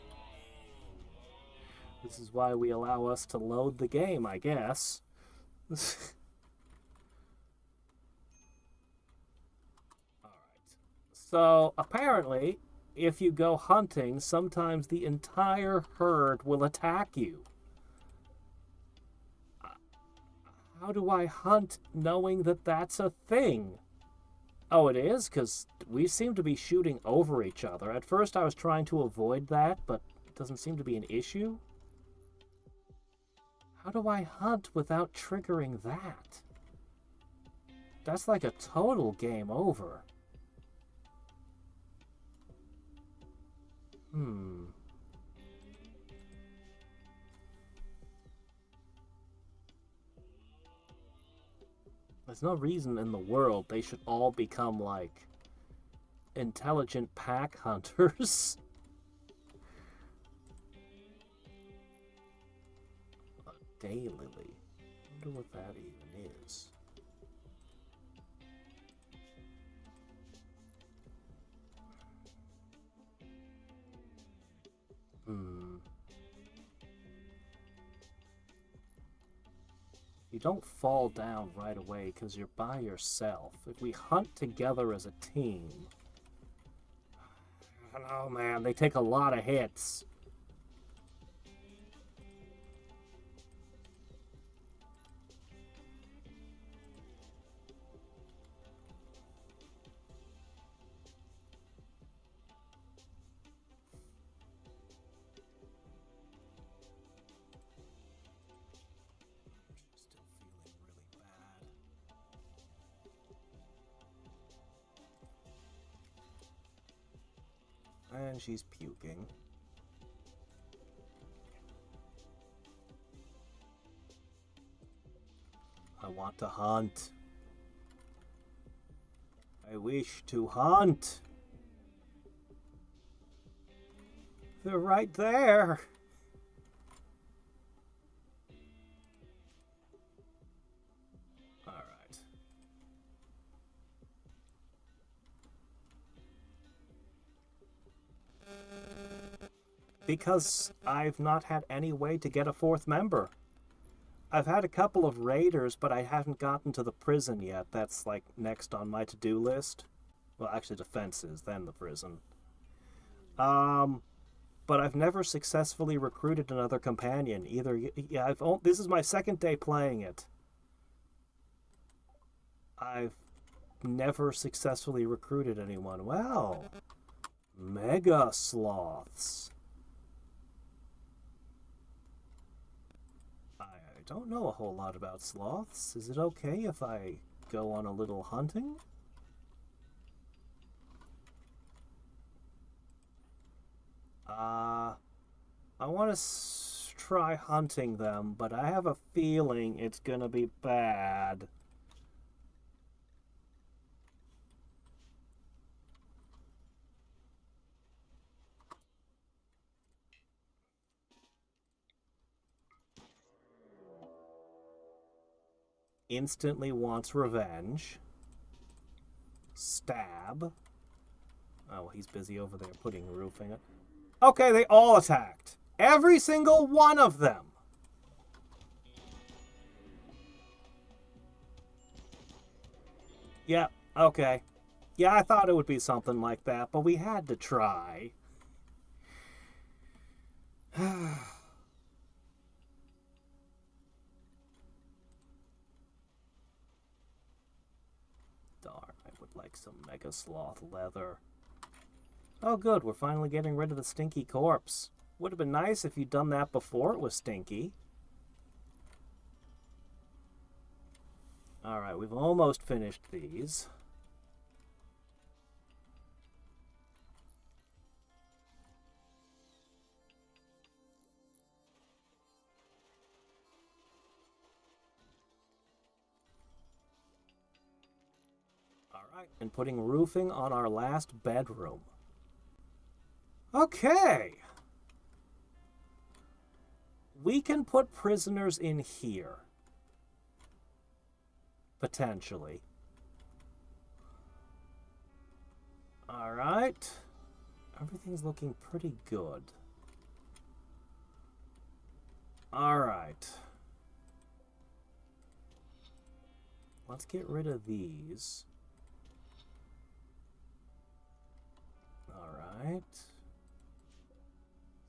This is why we allow us to load the game, I guess. Alright. So, apparently, if you go hunting, sometimes the entire herd will attack you. How do I hunt knowing that that's a thing? Oh, it is? Because we seem to be shooting over each other. At first I was trying to avoid that, but it doesn't seem to be an issue. How do I hunt without triggering that? That's like a total game over. There's no reason in the world they should all become, like, intelligent pack hunters. A daylily. I wonder what that even is. You don't fall down right away because you're by yourself. If we hunt together as a team... I don't know, man. They take a lot of hits. And she's puking. I want to hunt. I wish to hunt. They're right there. Because I've not had any way to get a fourth member. I've had a couple of raiders, but I haven't gotten to the prison yet. That's, like, next on my to-do list. Well, actually, defenses, then the prison. But but I've never successfully recruited another companion. Either, yeah, this is my second day playing it. I've never successfully recruited anyone. Well, mega sloths. I don't know a whole lot about sloths. Is it okay if I go on a little hunting? I want to try hunting them, but I have a feeling it's gonna be bad. Instantly wants revenge. Stab. Oh, he's busy over there putting roofing. Okay, they all attacked. Every single one of them. Yeah, okay. Yeah, I thought it would be something like that, but we had to try. Darn, I would like some Mega Sloth leather. Oh good, we're finally getting rid of the stinky corpse. Would have been nice if you'd done that before it was stinky. Alright, we've almost finished these. Alright, and putting roofing on our last bedroom. Okay. We can put prisoners in here. Potentially. Alright. Everything's looking pretty good. Alright. Let's get rid of these. Alright.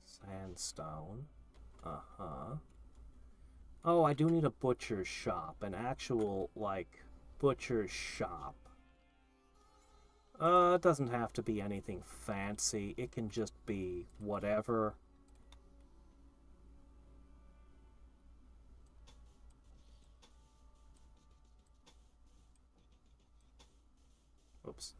Sandstone. Uh-huh. Oh, I do need a butcher's shop. An actual, like, butcher's shop. It doesn't have to be anything fancy. It can just be whatever. Oops.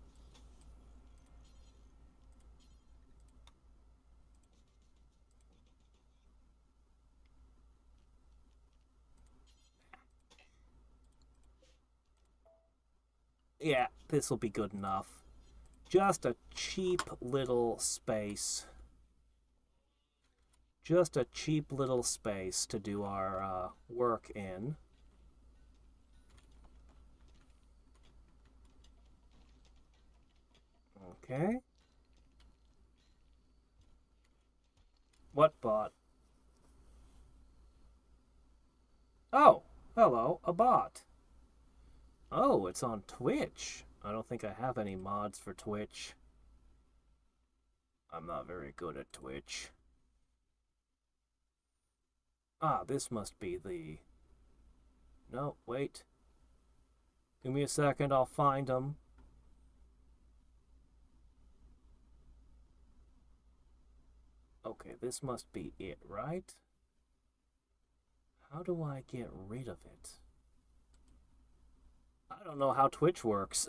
Yeah, this will be good enough. Just a cheap little space. Just a cheap little space to do our work in. Okay. What bot? Oh, hello, a bot. Oh, it's on Twitch. I don't think I have any mods for Twitch. I'm not very good at Twitch. Ah, this must be the... No, wait. Give me a second, I'll find them. Okay, this must be it, right? How do I get rid of it? I don't know how Twitch works.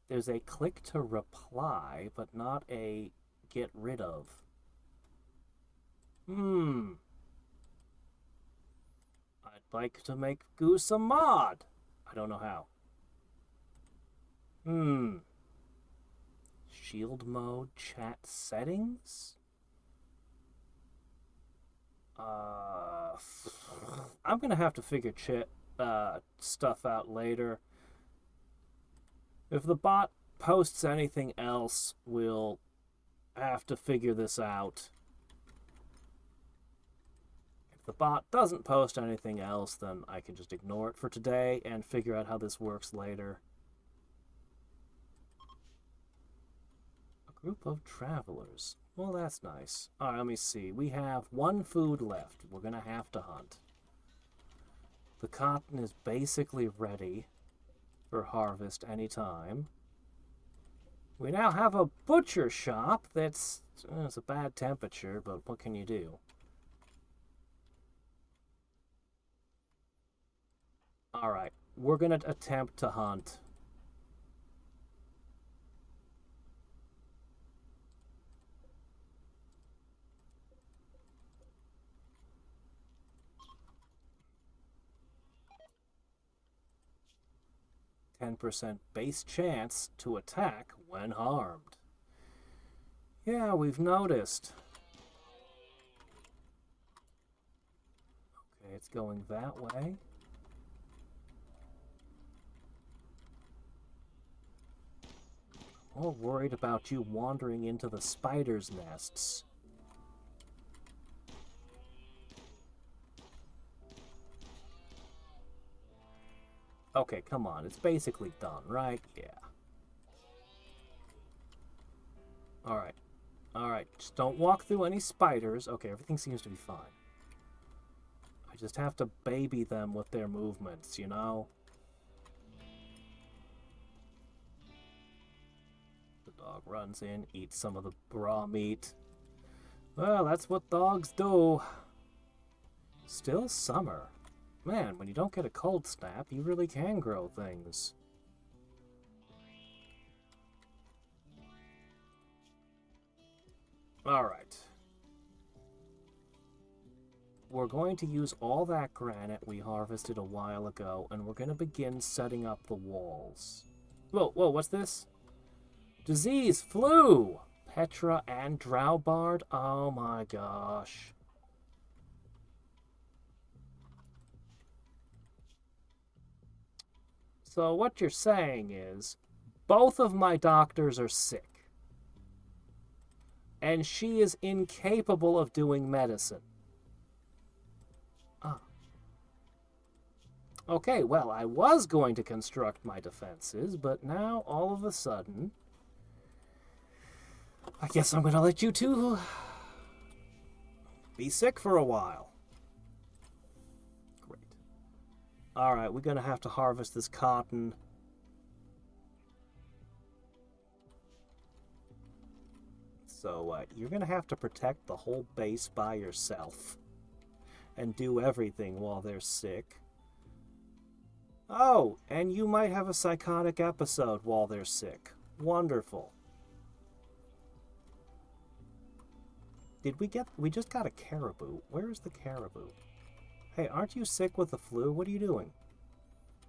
There's a click to reply, but not a get rid of. I'd like to make Goose a mod. I don't know how. Shield mode, chat settings? I'm gonna have to figure stuff out later. If the bot posts anything else, we'll have to figure this out. If the bot doesn't post anything else, then I can just ignore it for today and figure out how this works later. Group of travelers. Well, that's nice. Alright, let me see. We have one food left. We're gonna have to hunt. The cotton is basically ready for harvest anytime. We now have a butcher shop that's... it's a bad temperature, but what can you do? Alright, we're gonna attempt to hunt. %, base chance to attack when harmed. Yeah, we've noticed. Okay, it's going that way. More worried about you wandering into the spiders' nests. Okay, come on. It's basically done, right? Yeah. Alright. Alright, just don't walk through any spiders. Okay, everything seems to be fine. I just have to baby them with their movements, you know? The dog runs in, eats some of the raw meat. Well, that's what dogs do. Still summer. Man, when you don't get a cold snap, you really can grow things. Alright. We're going to use all that granite we harvested a while ago, and we're going to begin setting up the walls. Whoa, whoa, what's this? Disease, flu! Petra and Drowbard? Oh my gosh. So what you're saying is, both of my doctors are sick. And she is incapable of doing medicine. Ah. Okay, well, I was going to construct my defenses, but now, all of a sudden... I guess I'm going to let you two be sick for a while. Great. Alright, we're going to have to harvest this cotton. So, you're going to have to protect the whole base by yourself. And do everything while they're sick. Oh, and you might have a psychotic episode while they're sick. Wonderful. We just got a caribou. Where's the caribou? Hey, aren't you sick with the flu? What are you doing?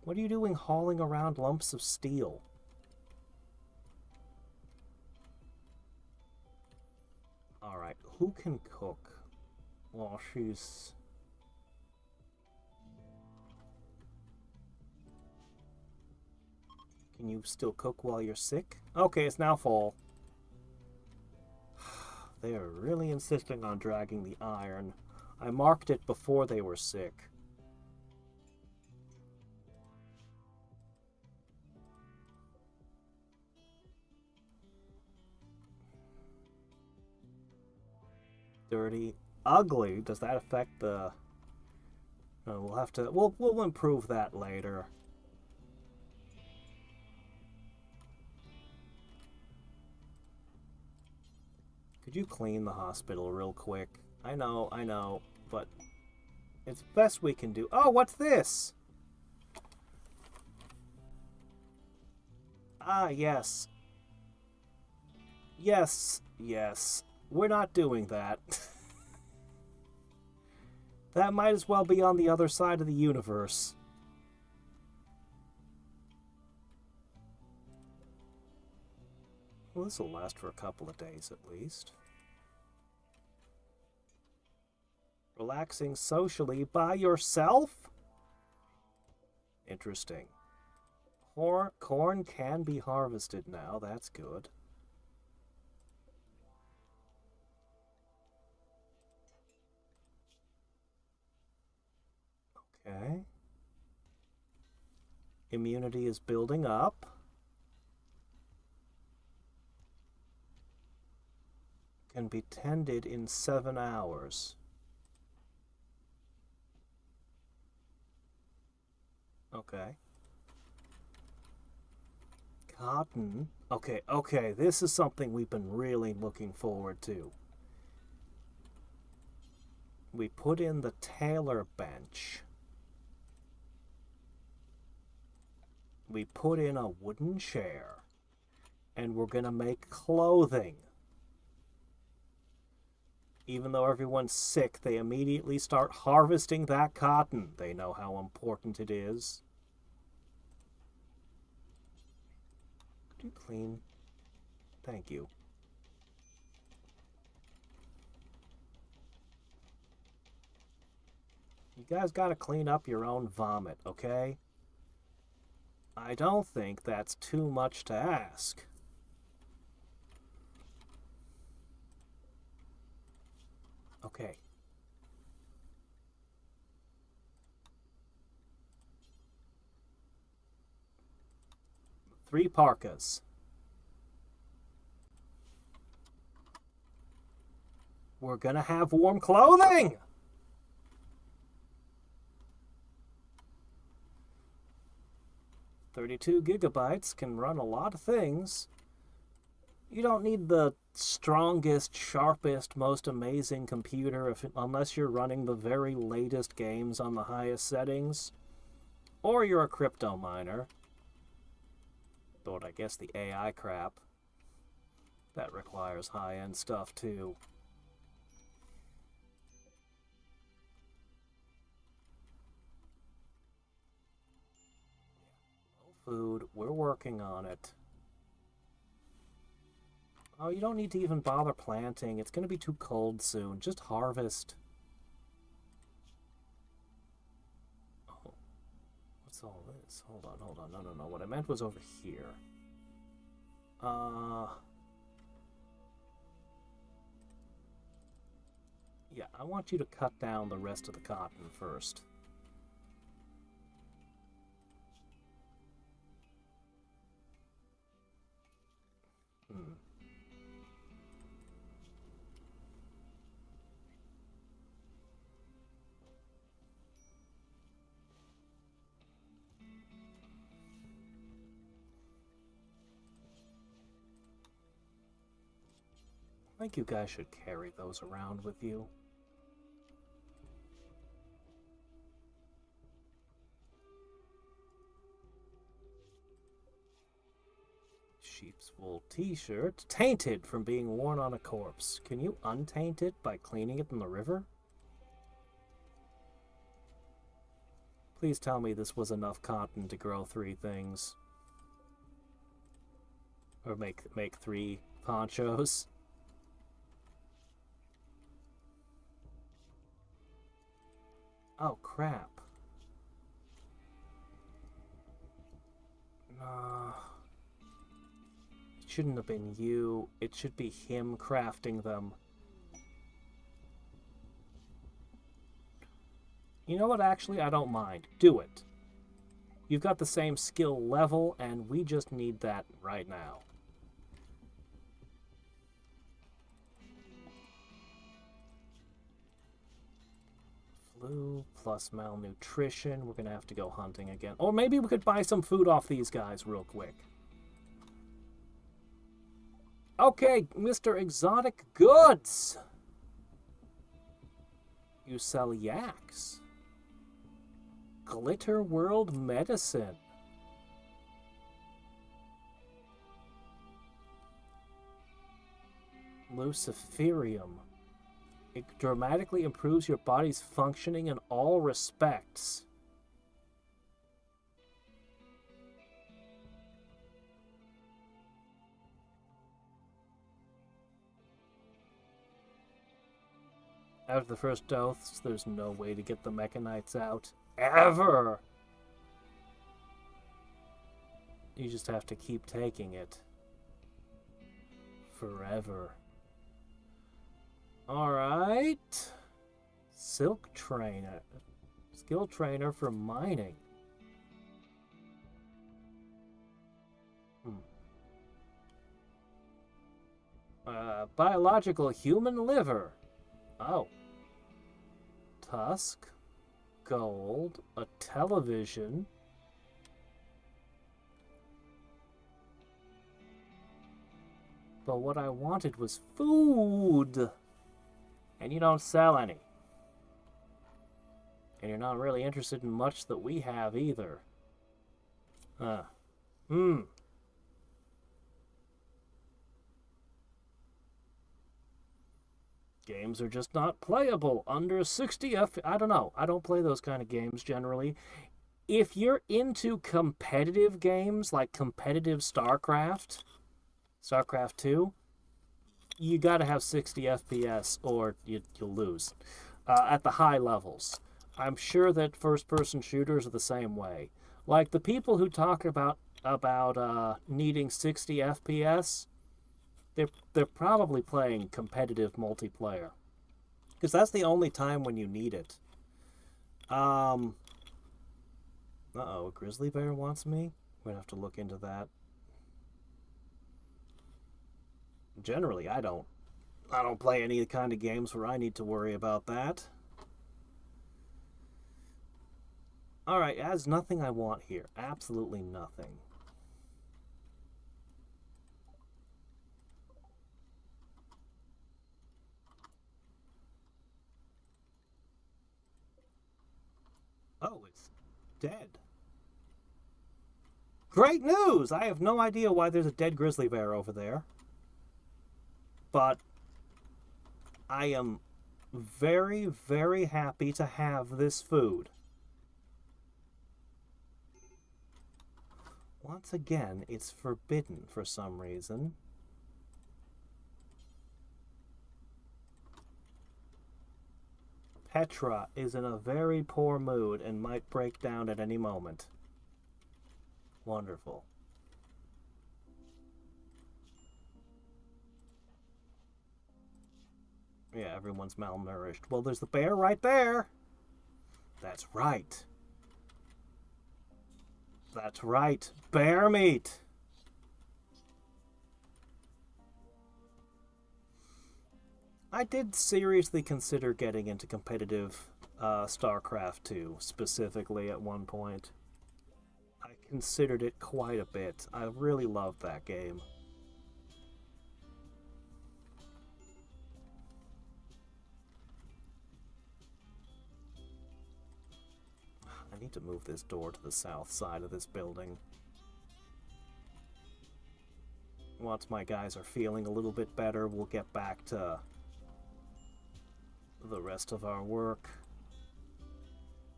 What are you doing hauling around lumps of steel? Alright, who can cook? Well, she's... Can you still cook while you're sick? Okay, it's now fall. They are really insisting on dragging the iron. I marked it before they were sick. Dirty. Ugly? Does that affect the... we'll have to... We'll improve that later. Could you clean the hospital real quick? I know, but it's best we can do. Oh, what's this? Ah, yes. Yes, yes. We're not doing that. That might as well be on the other side of the universe. Well, this will last for a couple of days at least. Relaxing socially by yourself? Interesting. Corn can be harvested now. That's good. Okay. Immunity is building up. can be tended in 7 hours. Okay. Cotton. Okay, okay, this is something we've been really looking forward to. We put in the tailor bench. We put in a wooden chair. And we're gonna make clothing. Even though everyone's sick, they immediately start harvesting that cotton. They know how important it is. Could you clean? Thank you. You guys gotta clean up your own vomit, okay? I don't think that's too much to ask. Okay. Three parkas. We're gonna have warm clothing! 32 gigabytes can run a lot of things. You don't need the strongest, sharpest, most amazing computer unless you're running the very latest games on the highest settings. Or you're a crypto miner. Though I guess the AI crap, that requires high-end stuff too. No food, we're working on it. Oh, you don't need to even bother planting. It's going to be too cold soon. Just harvest. Oh. What's all this? Hold on, hold on. No, no, no. What I meant was over here. Yeah, I want you to cut down the rest of the cotton first. Hmm. I think you guys should carry those around with you. Sheep's wool t-shirt. Tainted from being worn on a corpse. Can you untaint it by cleaning it in the river? Please tell me this was enough cotton to grow 3 things. Or make 3 ponchos. Oh, crap. It shouldn't have been you. It should be him crafting them. You know what, actually, I don't mind. Do it. You've got the same skill level, and we just need that right now. Flu plus malnutrition. We're gonna have to go hunting again. Or maybe we could buy some food off these guys real quick. Okay, Mr. Exotic Goods. You sell yaks. Glitter World Medicine. Luciferium. It dramatically improves your body's functioning in all respects. After the first dose, there's no way to get the mechanites out. Ever! You just have to keep taking it. Forever. Alright. Silk Trainer. Skill Trainer for mining. Biological human liver. Oh. Tusk. Gold. A television. But what I wanted was food. And you don't sell any. And you're not really interested in much that we have either. Games are just not playable under 60 F. I don't know. I don't play those kind of games generally. If you're into competitive games like competitive StarCraft 2, you got to have 60 FPS or you'll lose at the high levels. I'm sure that first-person shooters are the same way. Like the people who talk about needing 60 FPS, they're probably playing competitive multiplayer, because that's the only time when you need it. Uh-oh, a grizzly bear wants me? We're gonna have to look into that. Generally, I don't play any kind of games where I need to worry about that. Alright, it has nothing I want here. Absolutely nothing. Oh, it's dead. Great news! I have no idea why there's a dead grizzly bear over there. But I am very, very happy to have this food. Once again, it's forbidden for some reason. Petra is in a very poor mood and might break down at any moment. Wonderful. Yeah, everyone's malnourished. Well, there's the bear right there. That's right. That's right. Bear meat. I did seriously consider getting into competitive StarCraft 2, specifically at one point. I considered it quite a bit. I really loved that game. I need to move this door to the south side of this building. Once my guys are feeling a little bit better, we'll get back to the rest of our work.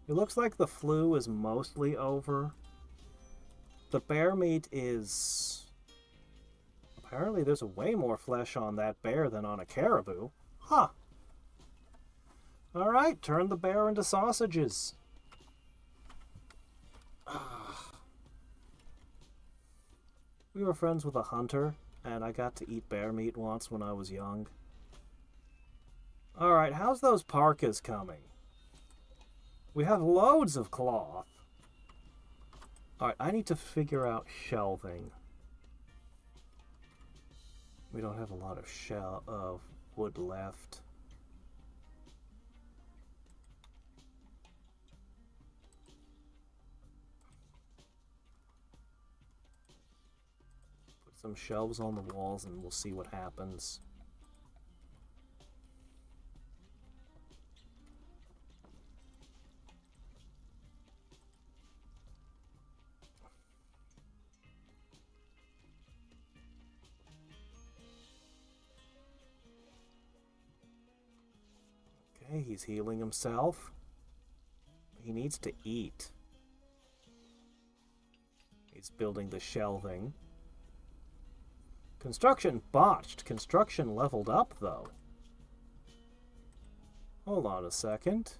It looks like the flu is mostly over. The bear meat is... Apparently there's way more flesh on that bear than on a caribou. Huh. Alright, turn the bear into sausages. We were friends with a hunter, and I got to eat bear meat once when I was young. Alright, how's those parkas coming? We have loads of cloth. Alright, I need to figure out shelving. We don't have a lot of wood left. Put some shelves on the walls and we'll see what happens. Okay, he's healing himself. He needs to eat. He's building the shelving. Construction botched. Construction leveled up, though. Hold on a second.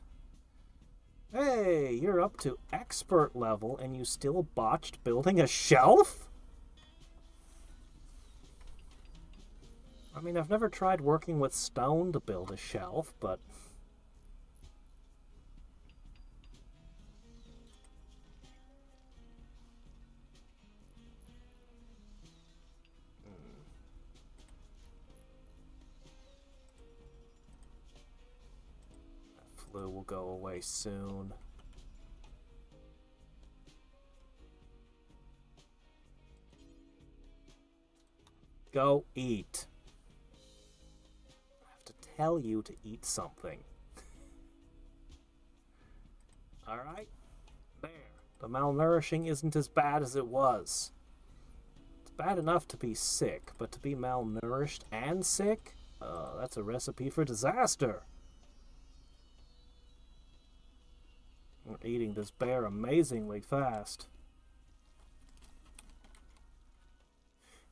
Hey, you're up to expert level and you still botched building a shelf? I mean, I've never tried working with stone to build a shelf, but... Flu will go away soon. Go eat. I have to tell you to eat something. Alright? There. The malnourishing isn't as bad as it was. It's bad enough to be sick, but to be malnourished and sick? That's a recipe for disaster. We're eating this bear amazingly fast.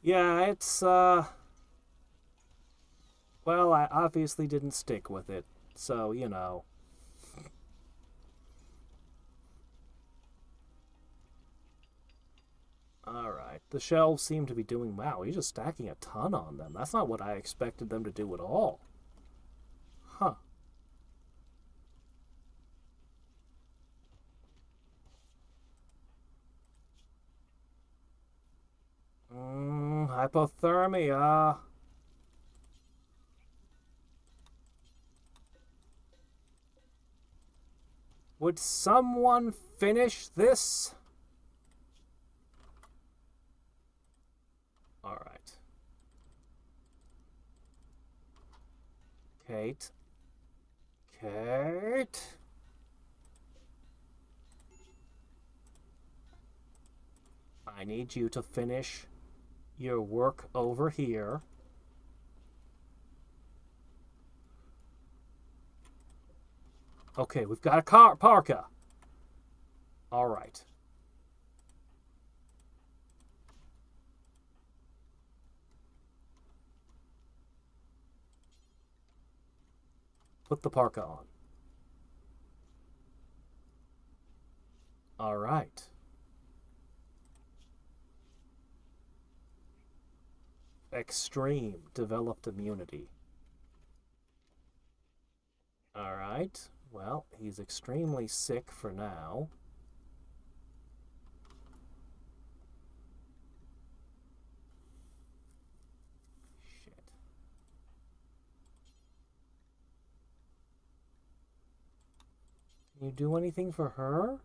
Yeah, it's, well, I obviously didn't stick with it, so, you know. Alright, the shelves seem to be doing, wow, he's just stacking a ton on them. That's not what I expected them to do at all. Huh. Hypothermia. Would someone finish this? Alright. Kate. Kate. I need you to finish your work over here. Okay, we've got a parka. All right. Put the parka on. All right. Extreme developed immunity. All right. Well, he's extremely sick for now. Shit. Can you do anything for her?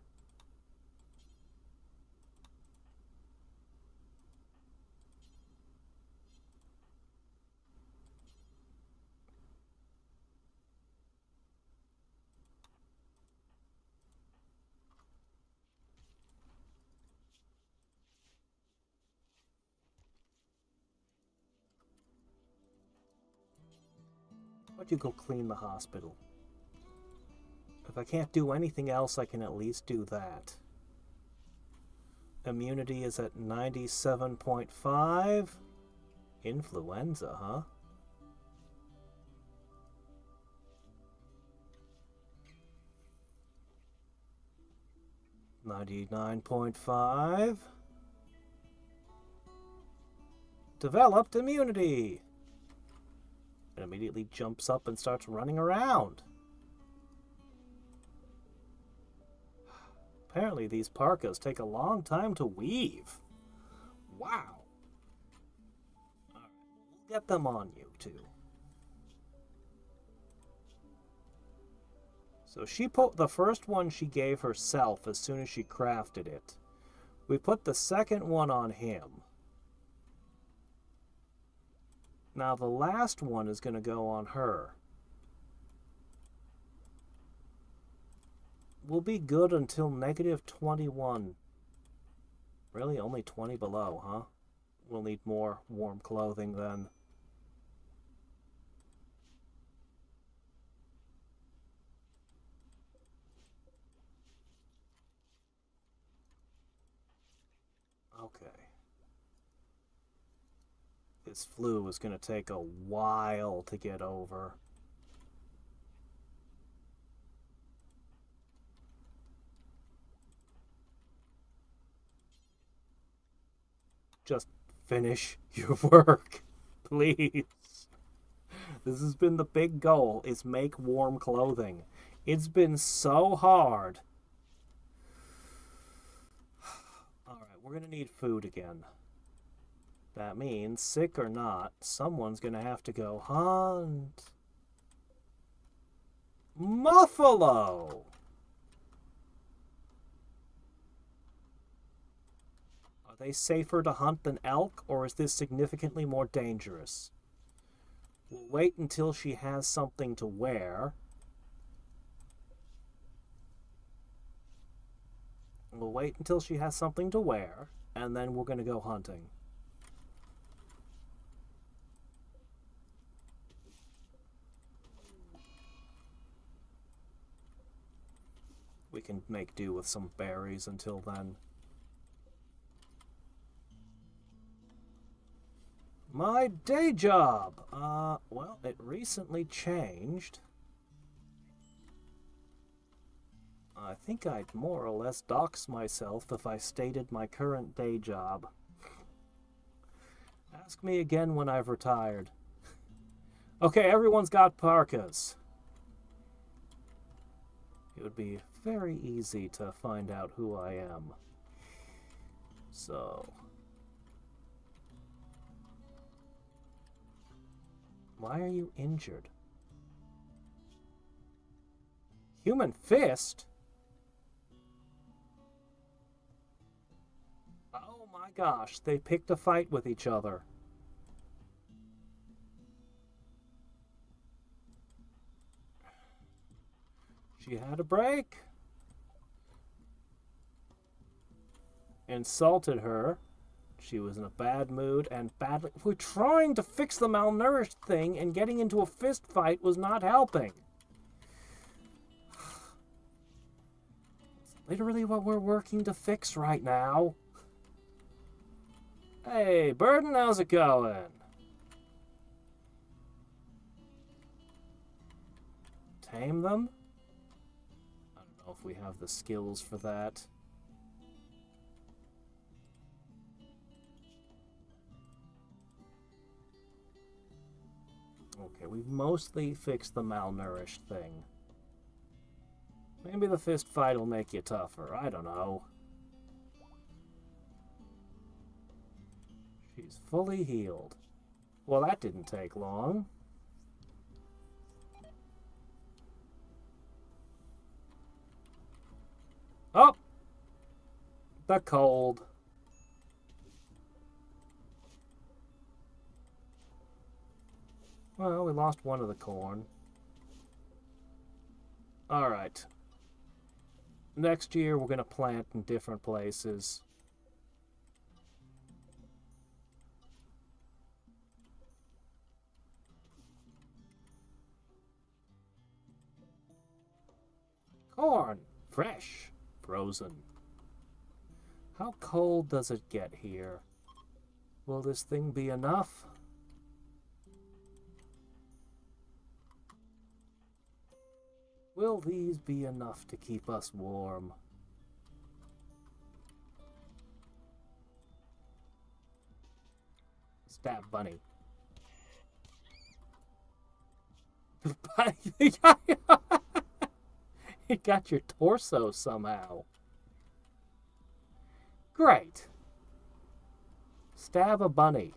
Why don't you go clean the hospital? If I can't do anything else, I can at least do that. Immunity is at 97.5. Influenza, huh? $99.5. Developed immunity. It immediately jumps up and starts running around. Apparently these parkas take a long time to weave. Wow. Alright, we'll get them on you, too. So she put the first one she gave herself as soon as she crafted it. We put the second one on him. Now the last one is going to go on her. We'll be good until -21. Really? Only 20 below, huh? We'll need more warm clothing then. Okay. This flu is going to take a while to get over. Just finish your work, please. This has been the big goal, is make warm clothing. It's been so hard. Alright, we're gonna need food again. That means, sick or not, someone's gonna have to go hunt. Muffalo! Are they safer to hunt than elk, or is this significantly more dangerous? We'll wait until she has something to wear. We'll wait until she has something to wear, and then we're going to go hunting. We can make do with some berries until then. My day job! Well, it recently changed. I think I'd more or less dox myself if I stated my current day job. Ask me again when I've retired. Okay, everyone's got parkas. It would be very easy to find out who I am. So... why are you injured? Human fist? Oh my gosh, they picked a fight with each other. She had a break. Insulted her. She was in a bad mood and badly... We're trying to fix the malnourished thing, and getting into a fist fight was not helping. It's literally what we're working to fix right now. Hey, Burden, how's it going? Tame them? I don't know if we have the skills for that. Okay, we've mostly fixed the malnourished thing. Maybe the fist fight will make you tougher. I don't know. She's fully healed. Well, that didn't take long. Oh! The cold. Well, we lost one of the corn. Alright. Next year, we're going to plant in different places. Corn! Fresh. Frozen. How cold does it get here? Will this thing be enough? Will these be enough to keep us warm? Stab bunny. It got your torso somehow. Great. Stab a bunny.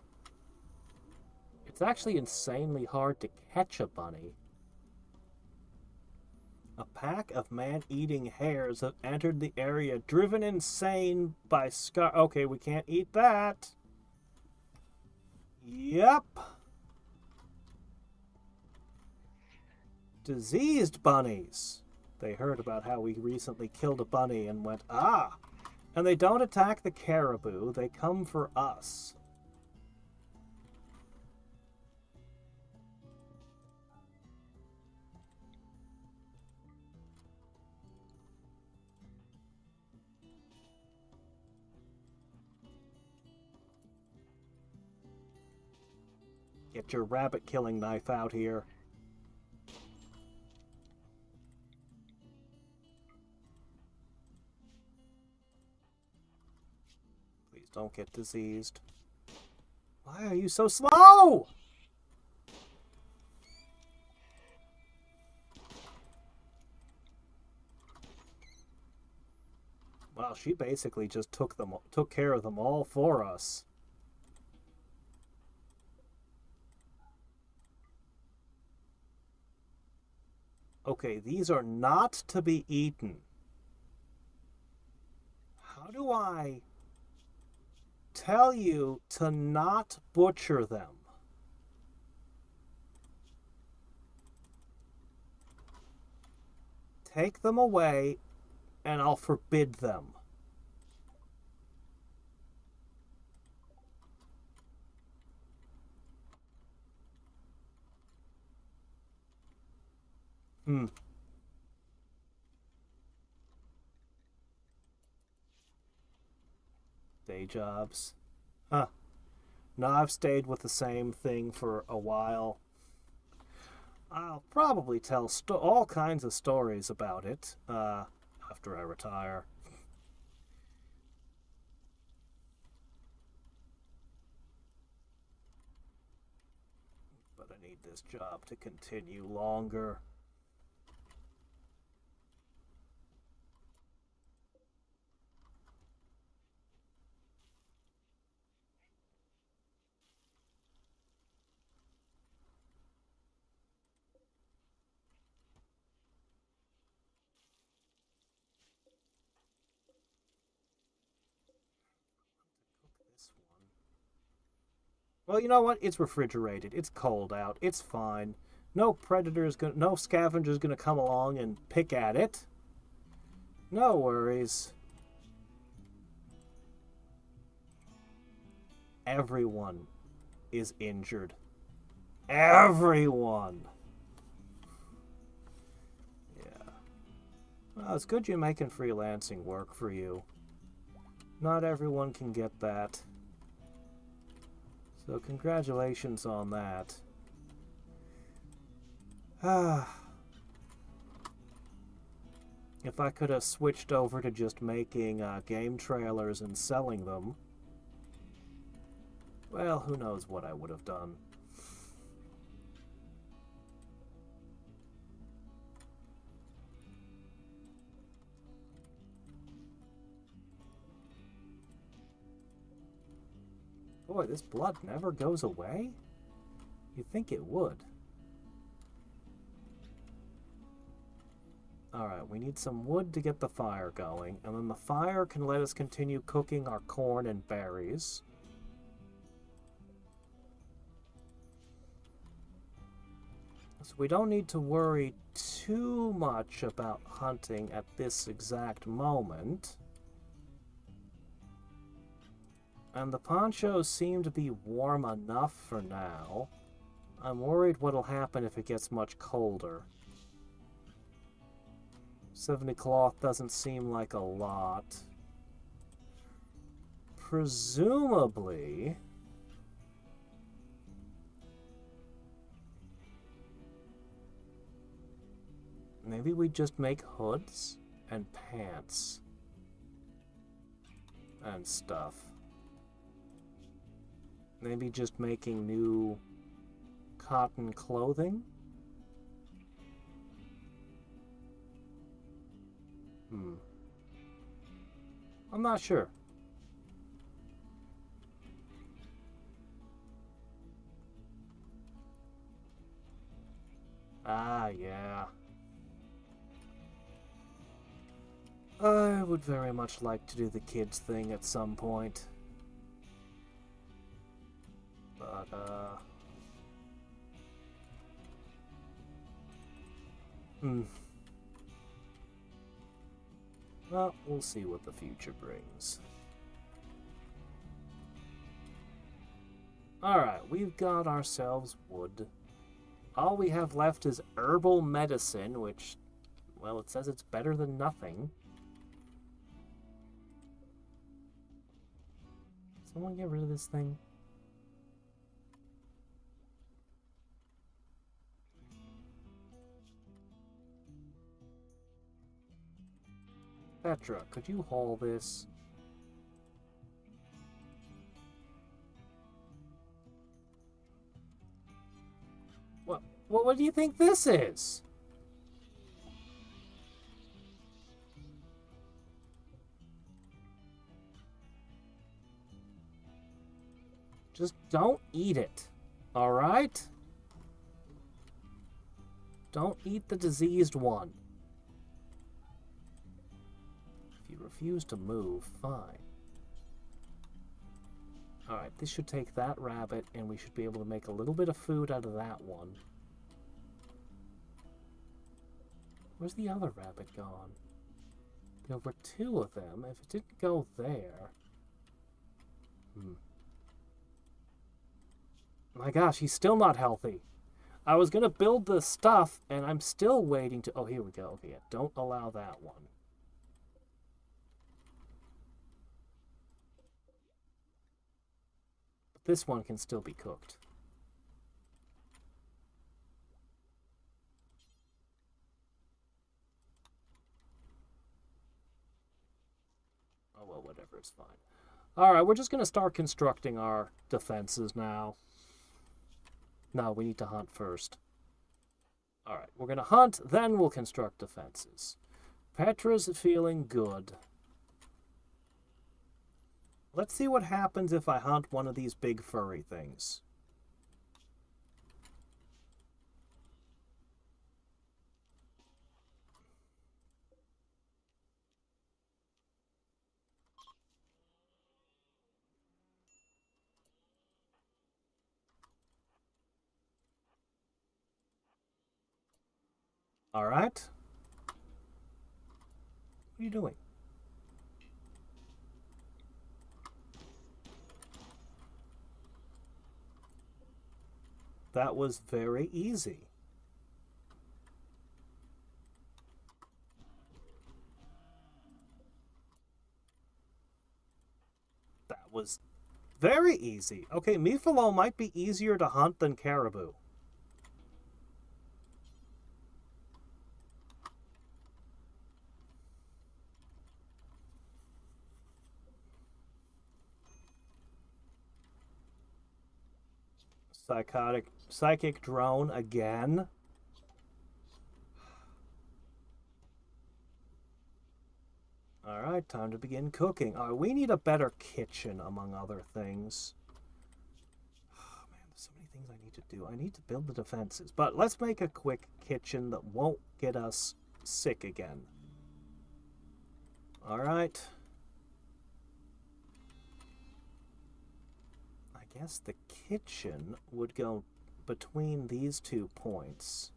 It's actually insanely hard to catch a bunny. A pack of man-eating hares have entered the area, driven insane by Scar. Okay, we can't eat that. Yep. Diseased bunnies. They heard about how we recently killed a bunny and went, ah! And they don't attack the caribou, they come for us. Get your rabbit killing knife out here. Please don't get diseased. Why are you so slow? Wow, she basically just took care of them all for us. Okay, these are not to be eaten. How do I tell you to not butcher them? Take them away and I'll forbid them. Hmm. Day jobs. Huh. No, I've stayed with the same thing for a while. I'll probably tell all kinds of stories about it after I retire. But I need this job to continue longer. This one. Well, you know what? It's refrigerated. It's cold out. It's fine. No scavenger's gonna come along and pick at it. No worries. Everyone is injured. Everyone. Yeah. Well, it's good you're making freelancing work for you. Not everyone can get that. So congratulations on that. Ah. If I could have switched over to just making game trailers and selling them, well, who knows what I would have done. Boy, this blood never goes away? You'd think it would. Alright, we need some wood to get the fire going, and then the fire can let us continue cooking our corn and berries. So we don't need to worry too much about hunting at this exact moment. And the ponchos seem to be warm enough for now. I'm worried what'll happen if it gets much colder. 70 cloth doesn't seem like a lot. Presumably, maybe we just make hoods and pants and stuff. Maybe just making new cotton clothing? I'm not sure. Ah, yeah. I would very much like to do the kids thing at some point. But, well, we'll see what the future brings. Alright, we've got ourselves wood. All we have left is herbal medicine, which, well, it says it's better than nothing. Someone get rid of this thing? Petra, could you haul this? What do you think this is? Just don't eat it, alright? Don't eat the diseased one. If you refuse to move, fine. Alright, this should take that rabbit, and we should be able to make a little bit of food out of that one. Where's the other rabbit gone? There were two of them. If it didn't go there... My gosh, he's still not healthy. I was going to build the stuff, and I'm still waiting to... Oh, here we go. Okay, yeah, don't allow that one. But this one can still be cooked. Oh, well, whatever, it's fine. Alright, we're just going to start constructing our defenses now. No, we need to hunt first. Alright, we're going to hunt, then we'll construct defenses. Petra's feeling good. Let's see what happens if I hunt one of these big furry things. Alright. What are you doing? That was very easy. That was very easy. Okay, Mifalo might be easier to hunt than caribou. Psychic drone again. Alright, time to begin cooking. We need a better kitchen, among other things. Oh, man, there's so many things I need to do. I need to build the defenses. But let's make a quick kitchen that won't get us sick again. Alright. I guess the kitchen would go between these 2 points.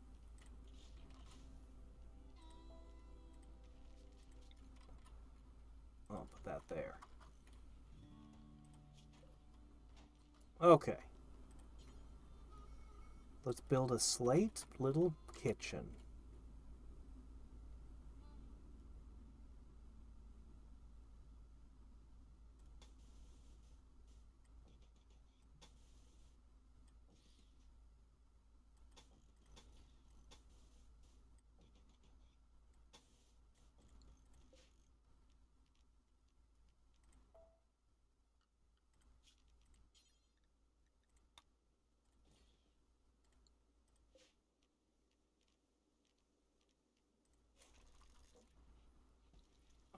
I'll put that there. Okay. Let's build a slate little kitchen.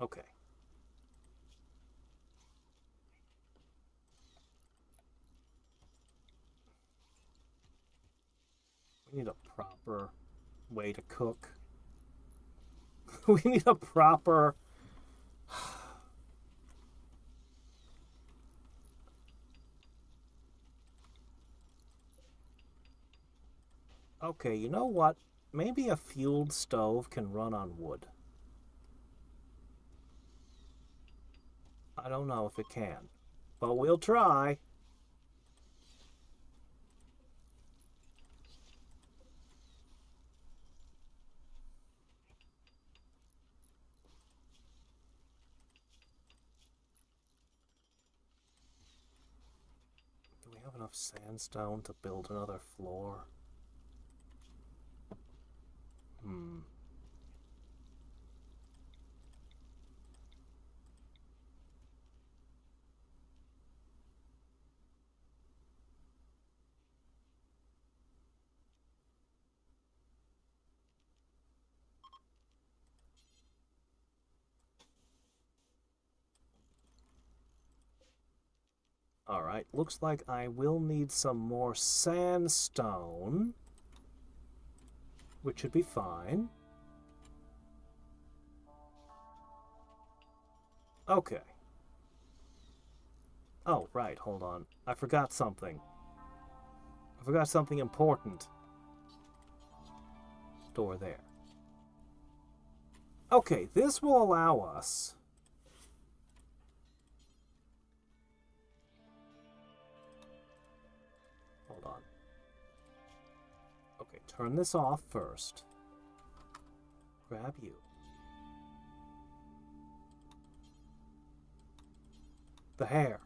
Okay. We need a proper way to cook. We need a proper... Okay, you know what? Maybe a fueled stove can run on wood. I don't know if it can, but we'll try. Do we have enough sandstone to build another floor? Alright, looks like I will need some more sandstone. which should be fine. Okay. Oh, right, hold on. I forgot something. I forgot something important. Door there. Okay, this will allow us... Hold on. Okay, turn this off first. Grab you. The hair.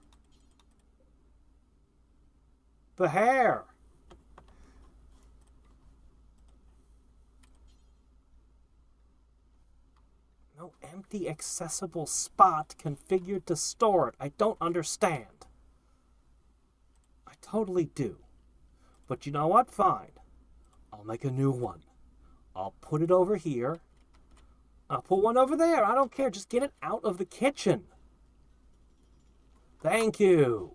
The hair! No empty accessible spot configured to store it. I don't understand. I totally do. But you know what? Fine. I'll make a new one. I'll put it over here. I'll put one over there. I don't care. Just get it out of the kitchen. Thank you.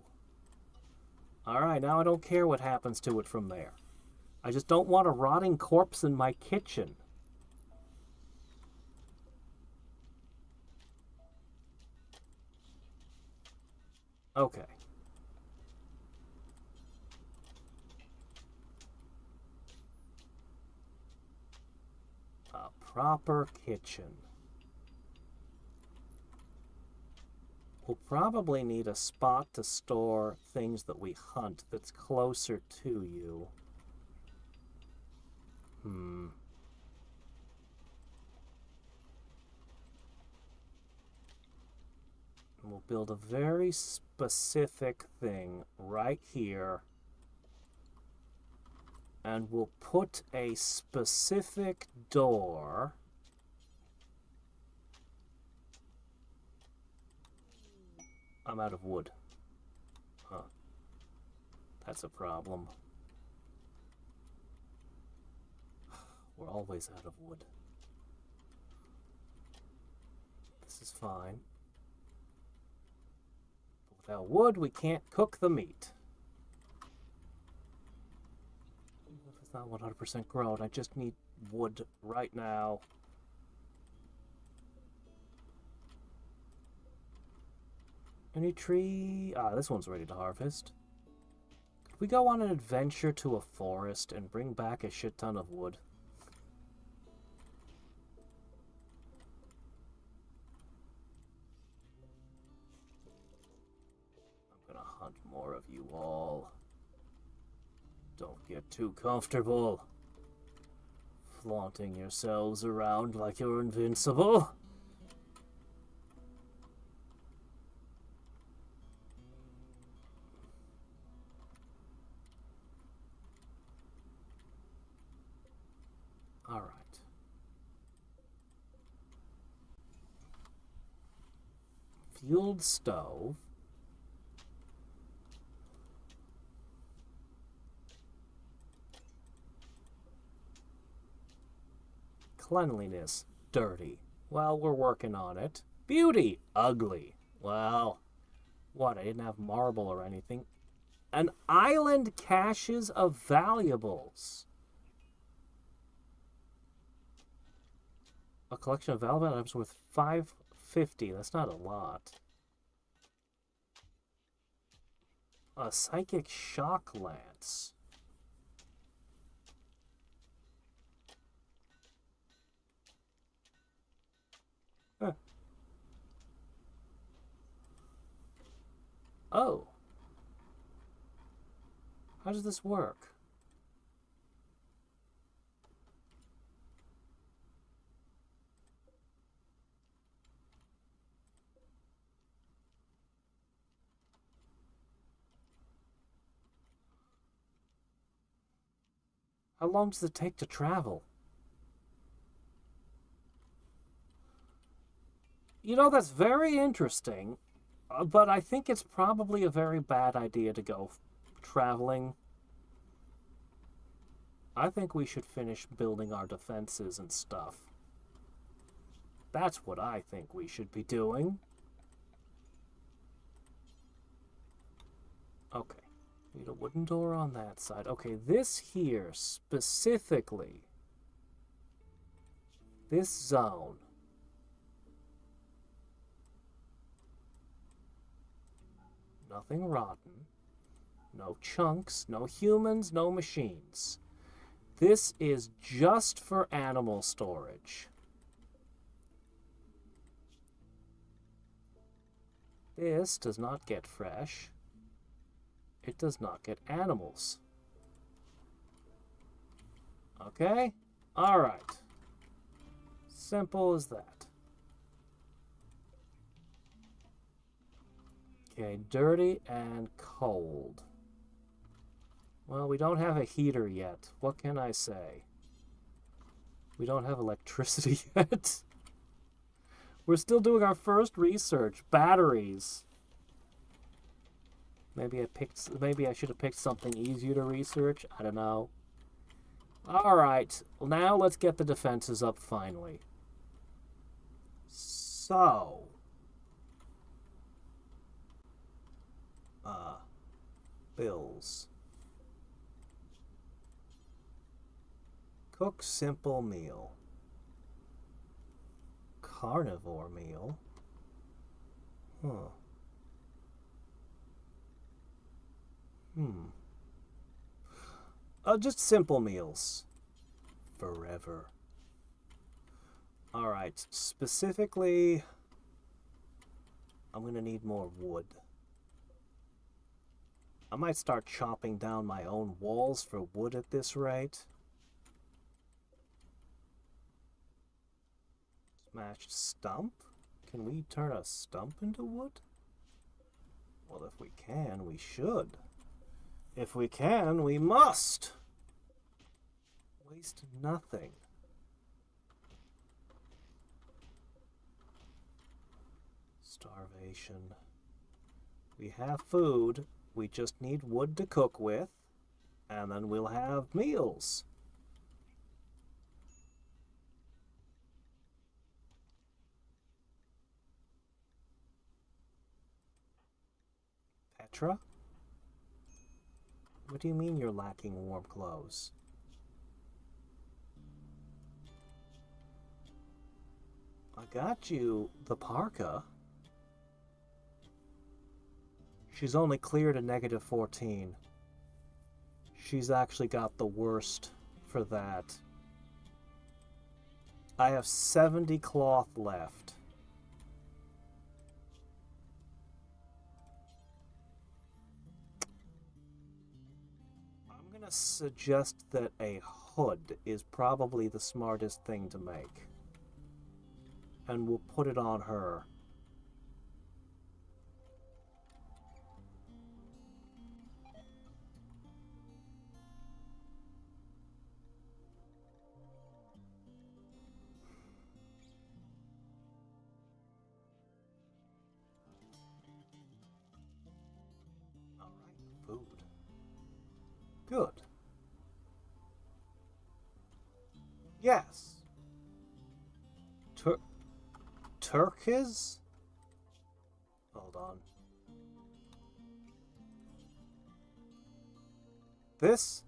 Alright, now I don't care what happens to it from there. I just don't want a rotting corpse in my kitchen. Okay. A proper kitchen. We'll probably need a spot to store things that we hunt that's closer to you. We'll build a very specific thing right here. And we'll put a specific door. I'm out of wood. Huh. That's a problem. We're always out of wood. This is fine. But without wood, we can't cook the meat. If it's not 100% grown, I just need wood right now. Any tree? Ah, this one's ready to harvest. Could we go on an adventure to a forest and bring back a shit ton of wood? I'm gonna hunt more of you all. Don't get too comfortable. Flaunting yourselves around like you're invincible. All right. Fueled stove. Cleanliness, dirty. Well, we're working on it. Beauty, ugly. Well, what? I didn't have marble or anything. An island caches of valuables. A collection of valuable items worth $550. That's not a lot. A psychic shock lance. Huh. Oh. How does this work? How long does it take to travel? You know, that's very interesting, but I think it's probably a very bad idea to go traveling. I think we should finish building our defenses and stuff. That's what I think we should be doing. Okay. Need a wooden door on that side. Okay, this here specifically This zone. Nothing rotten. No chunks, no humans, no machines. This is just for animal storage. This does not get fresh. It does not get animals. Okay? Alright. Simple as that. Okay, dirty and cold. Well, we don't have a heater yet. What can I say? We don't have electricity yet. We're still doing our first research. Batteries. Maybe I should have picked something easier to research. I don't know. Alright, well, now let's get the defenses up finally. So. Bills. Cook simple meal. Carnivore meal. Huh. Just simple meals. Forever. Alright, specifically, I'm gonna need more wood. I might start chopping down my own walls for wood at this rate. Smashed stump? Can we turn a stump into wood? Well, if we can, we should. If we can, we must. Waste nothing. Starvation. We have food. We just need wood to cook with, and then we'll have meals. Petra? What do you mean you're lacking warm clothes? I got you the parka. She's only cleared a -14. She's actually got the worst for that. I have 70 cloth left. I'm gonna suggest that a hood is probably the smartest thing to make. And we'll put it on her. Food. Good. Yes. Turkish? Hold on. This?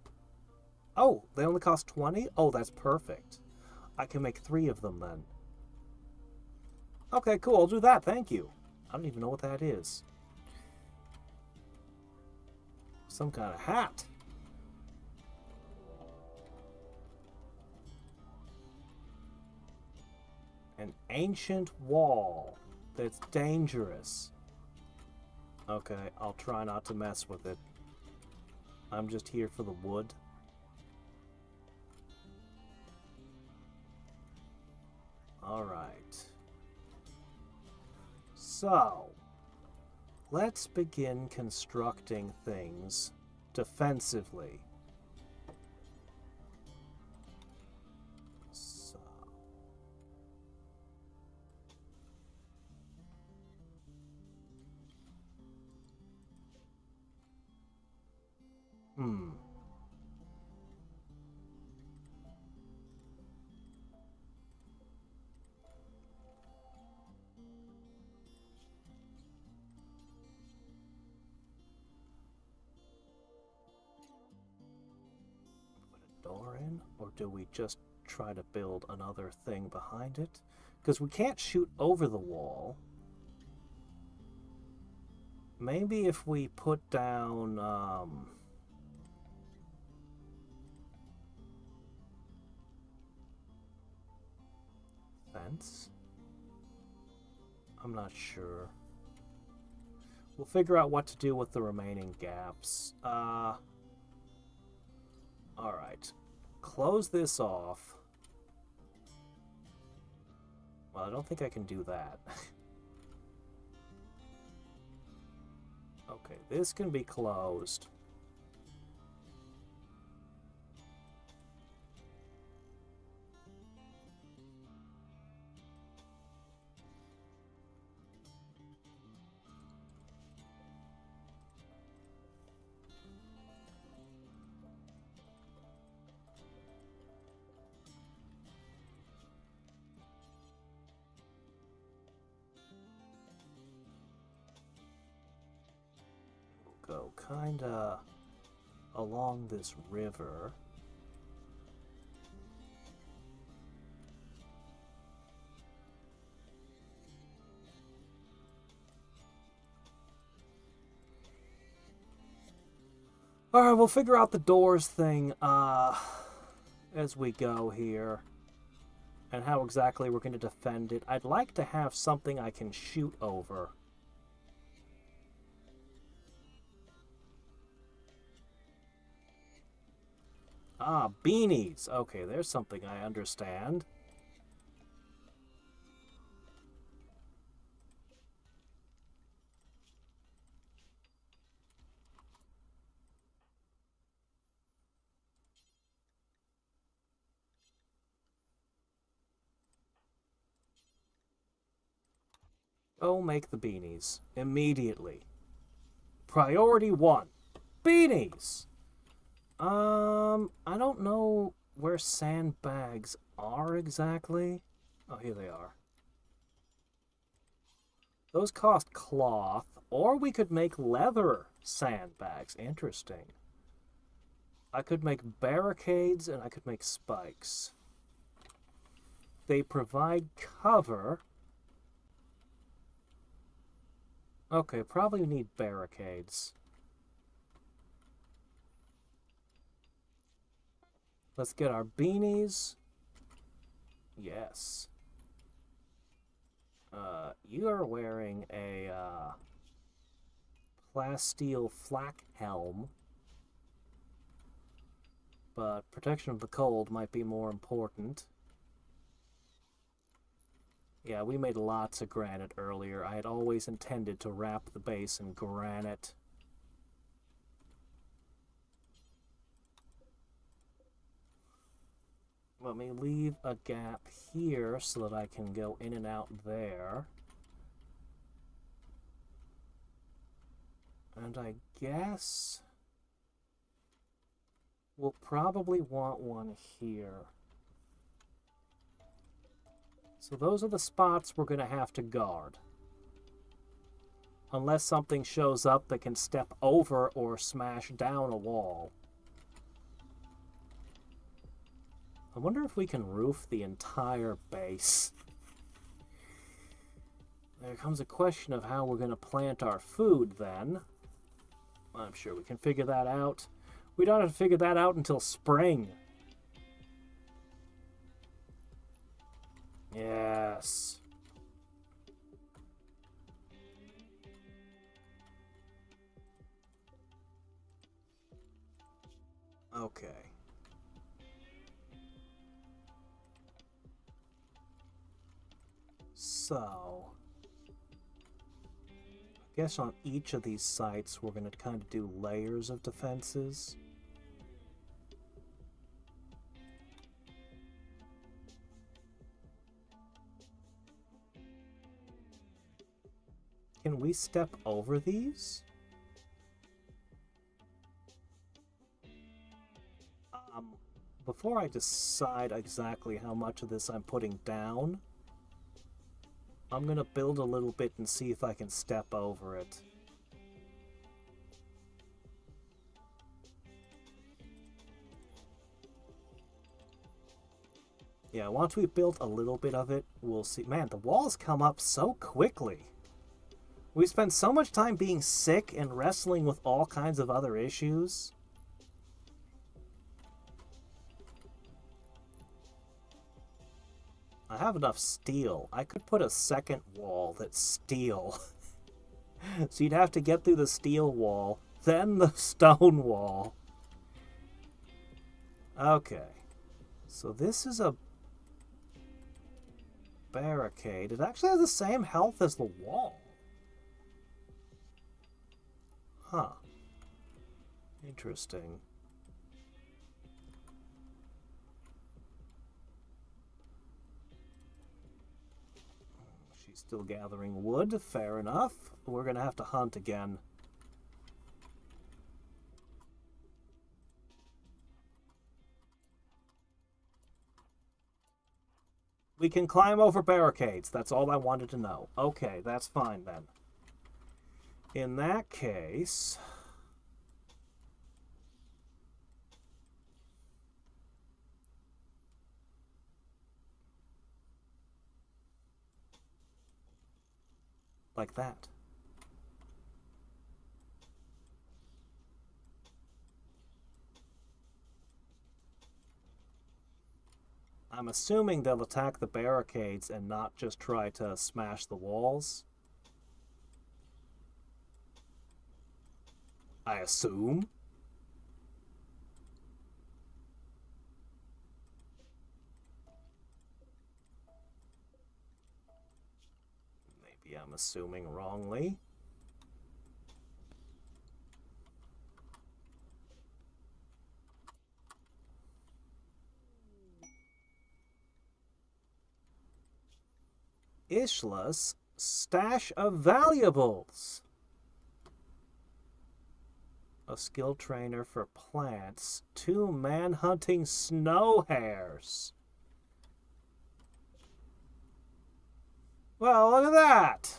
Oh, they only cost 20? Oh, that's perfect. I can make 3 of them then. Okay, cool. I'll do that. Thank you. I don't even know what that is. Some kind of hat. An ancient wall that's dangerous. Okay, I'll try not to mess with it. I'm just here for the wood. Alright. So, let's begin constructing things defensively. So. Door in, or do we just try to build another thing behind it. Because we can't shoot over the wall. Maybe if we put down... fence? I'm not sure. We'll figure out what to do with the remaining gaps. Alright. Close this off. Well, I don't think I can do that. Okay, this can be closed. Go kinda along this river. Alright, we'll figure out the doors thing as we go here. And how exactly we're going to defend it. I'd like to have something I can shoot over. Ah, beanies. Okay, there's something I understand. Go make the beanies. Immediately. Priority 1. Beanies! I don't know where sandbags are exactly. Oh, here they are. Those cost cloth, or we could make leather sandbags. Interesting. I could make barricades, and I could make spikes. They provide cover. Okay, probably need barricades. Let's get our beanies. Yes. You are wearing a plasteel flak helm. But protection of the cold might be more important. Yeah, we made lots of granite earlier. I had always intended to wrap the base in granite. Let me leave a gap here so that I can go in and out there. And I guess we'll probably want one here. So those are the spots we're going to have to guard. Unless something shows up that can step over or smash down a wall. I wonder if we can roof the entire base. There comes a question of how we're going to plant our food then. I'm sure we can figure that out. We don't have to figure that out until spring. Yes. Okay. So, I guess on each of these sites we're going to kind of do layers of defenses. Can we step over these? Before I decide exactly how much of this I'm putting down, I'm going to build a little bit and see if I can step over it. Yeah, once we've built a little bit of it, we'll see. Man, the walls come up so quickly. We spend so much time being sick and wrestling with all kinds of other issues. I have enough steel. I could put a second wall that's steel. So you'd have to get through the steel wall, then the stone wall. Okay. So this is a barricade. It actually has the same health as the wall. Huh. Interesting. She's still gathering wood. Fair enough. We're going to have to hunt again. We can climb over barricades. That's all I wanted to know. Okay, that's fine then. In that case... like that. I'm assuming they'll attack the barricades and not just try to smash the walls. I assume. Maybe I'm assuming wrongly. Ishla's stash of valuables. A skill trainer for plants. 2 man-hunting snow hares. Well, look at that.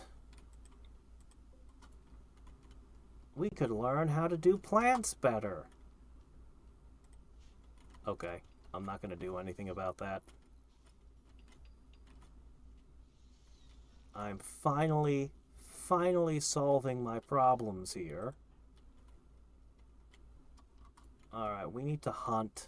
We could learn how to do plants better. Okay, I'm not going to do anything about that. I'm finally solving my problems here. Alright, we need to hunt.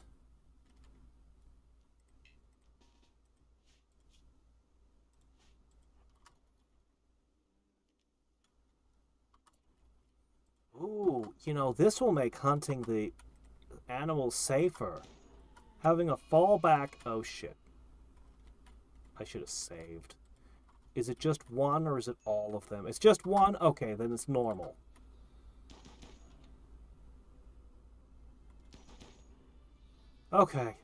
Ooh, you know, this will make hunting the animals safer. Having a fallback... Oh, shit. I should have saved. Is it just one or is it all of them? It's just one? Okay, then it's normal. Okay.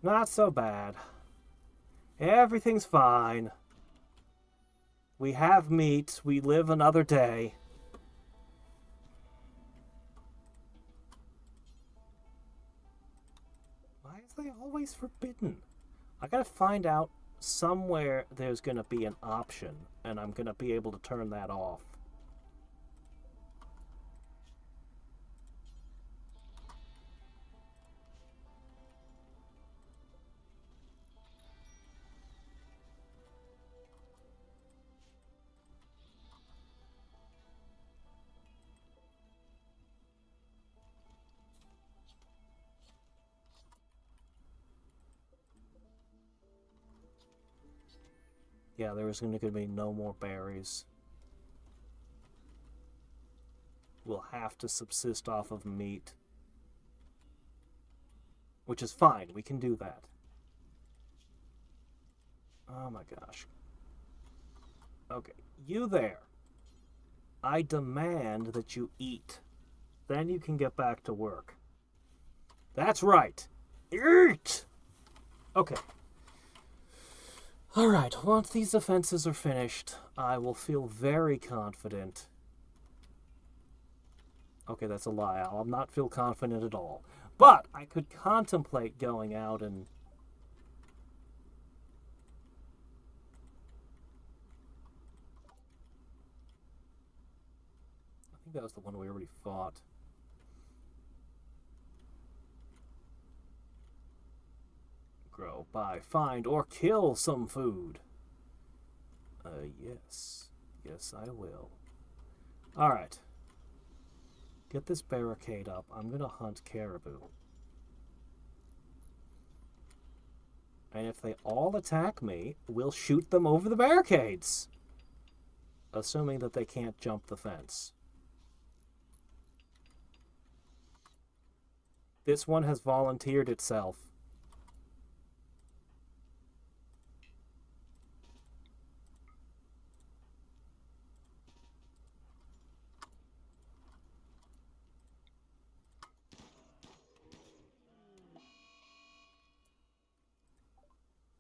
Not so bad. Everything's fine. We have meat. We live another day. Why is they always forbidden? I gotta find out somewhere there's gonna be an option, and I'm gonna be able to turn that off. Yeah, there is going to be no more berries. We'll have to subsist off of meat. Which is fine, we can do that. Oh my gosh. Okay, you there. I demand that you eat. Then you can get back to work. That's right. Eat! Okay. Alright, once these defenses are finished, I will feel very confident. Okay, that's a lie. I'll not feel confident at all. But I could contemplate going out and... I think that was the one we already fought. grow. Buy, find, or kill some food. Yes. Yes, I will. Alright. Get this barricade up. I'm gonna hunt caribou. And if they all attack me, we'll shoot them over the barricades. Assuming that they can't jump the fence. This one has volunteered itself.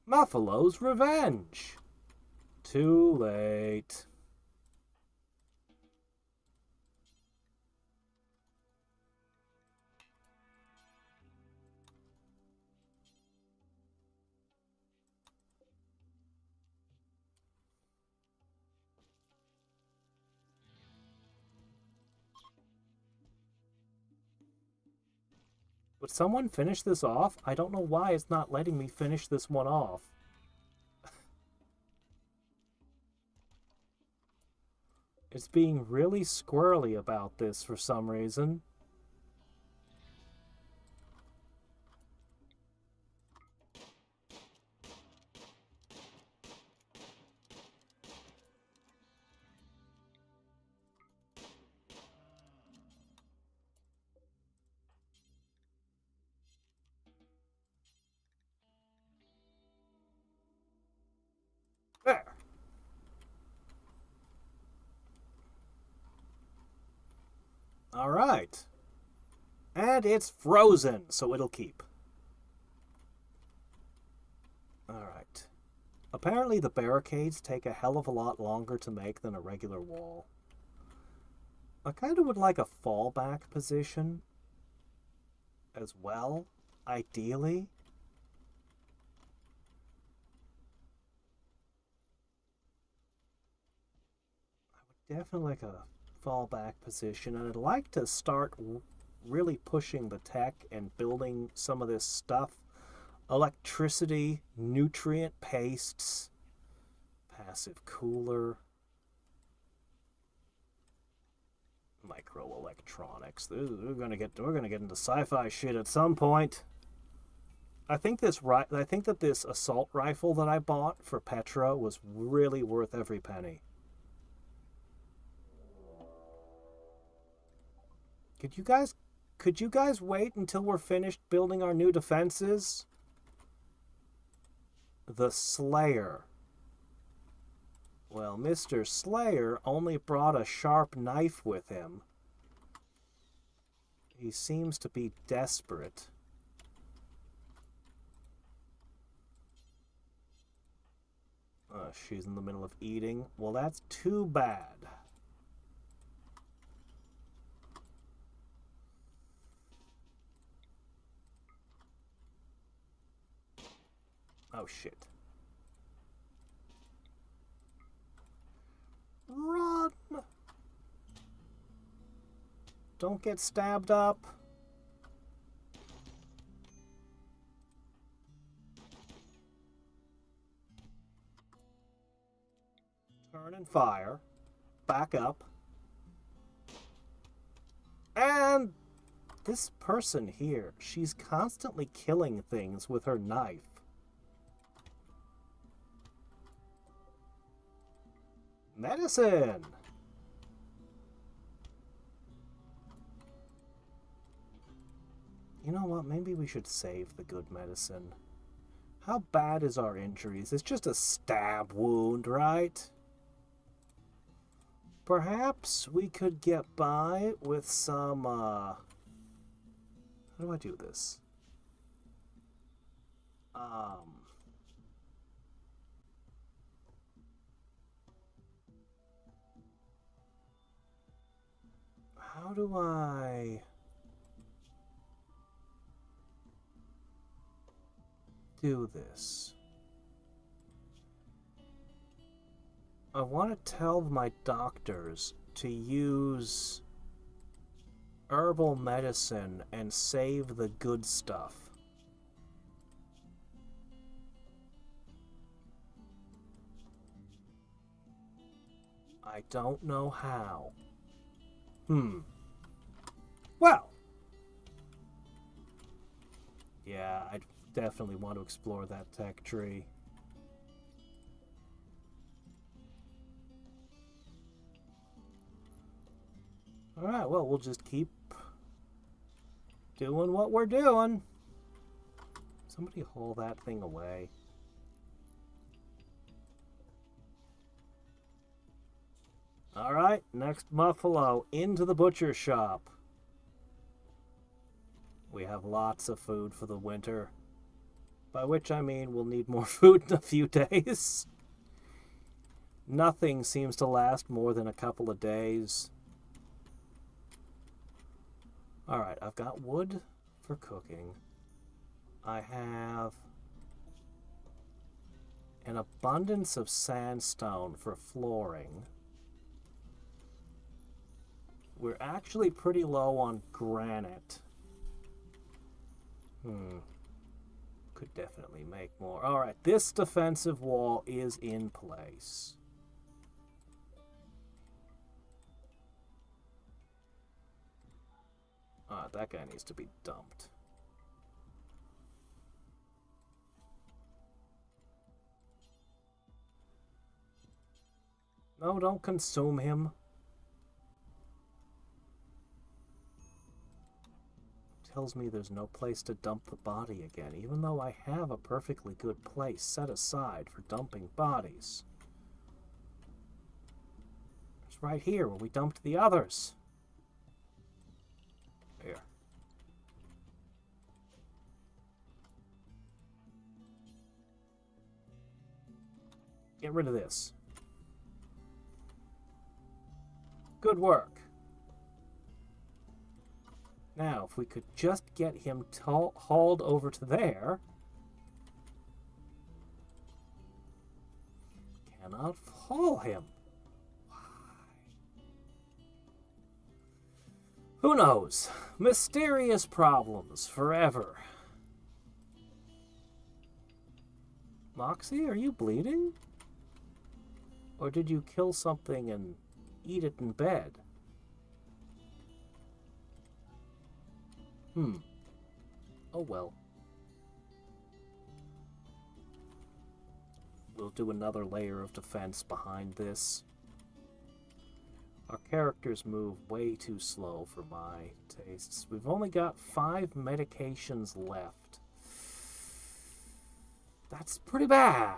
Muffalo's revenge. Too late. Would someone finish this off? I don't know why it's not letting me finish this one off. It's being really squirrely about this for some reason. There. All right. And it's frozen, so it'll keep. All right. Apparently the barricades take a hell of a lot longer to make than a regular wall. I kind of would like a fallback position as well, ideally. I would definitely like a fallback position, and I'd like to start really pushing the tech and building some of this stuff. Electricity, nutrient pastes, passive cooler, microelectronics. We're gonna get into sci-fi shit at some point. I think that this assault rifle that I bought for Petra was really worth every penny. Could you guys wait until we're finished building our new defenses? The Slayer. Well, Mr. Slayer only brought a sharp knife with him. He seems to be desperate. She's in the middle of eating. Well, that's too bad. Oh, shit. Run! Don't get stabbed up. Turn and fire. Back up. And this person here, she's constantly killing things with her knife. Medicine! You know what? Maybe we should save the good medicine. How bad is our injuries? It's just a stab wound, right? Perhaps we could get by with some, How do I do this? How do I do this? I want to tell my doctors to use herbal medicine and save the good stuff. I don't know how. Well. Yeah, I definitely want to explore that tech tree. Alright, well, we'll just keep doing what we're doing. Somebody haul that thing away. Alright, next buffalo, into the butcher shop. We have lots of food for the winter. By which I mean we'll need more food in a few days. Nothing seems to last more than a couple of days. Alright, I've got wood for cooking. I have an abundance of sandstone for flooring. We're actually pretty low on granite. Could definitely make more. Alright, this defensive wall is in place. That guy needs to be dumped. No, don't consume him. Tells me there's no place to dump the body again, even though I have a perfectly good place set aside for dumping bodies. It's right here where we dumped the others. Here. Get rid of this. Good work. Now, if we could just get him hauled over to there. Cannot haul him. Why? Who knows? Mysterious problems forever. Moxie, are you bleeding? Or did you kill something and eat it in bed? Oh well. We'll do another layer of defense behind this. Our characters move way too slow for my tastes. We've only got 5 medications left. That's pretty bad.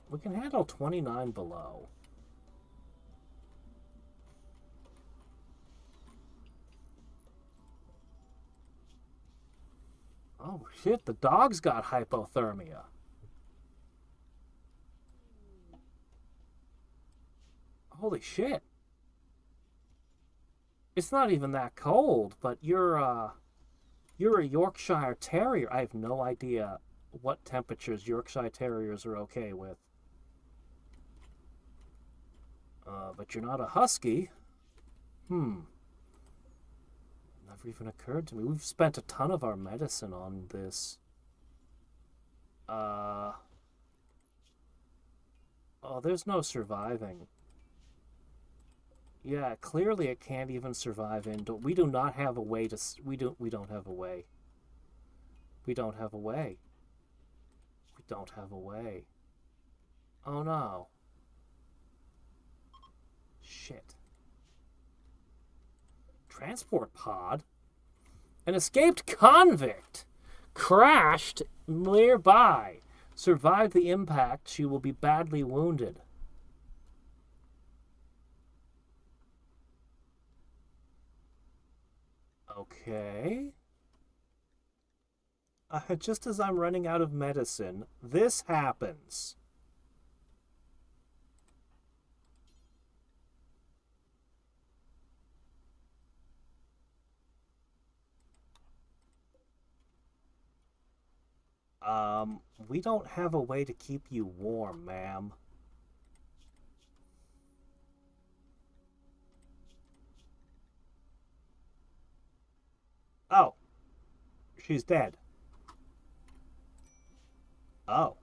We can handle 29 below. Oh shit, the dog's got hypothermia. Holy shit. It's not even that cold, but you're a Yorkshire Terrier. I have no idea what temperatures Yorkshire Terriers are okay with. But you're not a husky. Never even occurred to me. We've spent a ton of our medicine on this. Oh, there's no surviving. Yeah, clearly it can't even survive indoor. We do not have a way to... We don't have a way. We don't have a way. We don't have a way. Oh no. Shit. Transport pod? An escaped convict crashed nearby. Survived the impact. She will be badly wounded. Okay. Just as I'm running out of medicine, this happens. We don't have a way to keep you warm, ma'am. Oh. She's dead. Oh.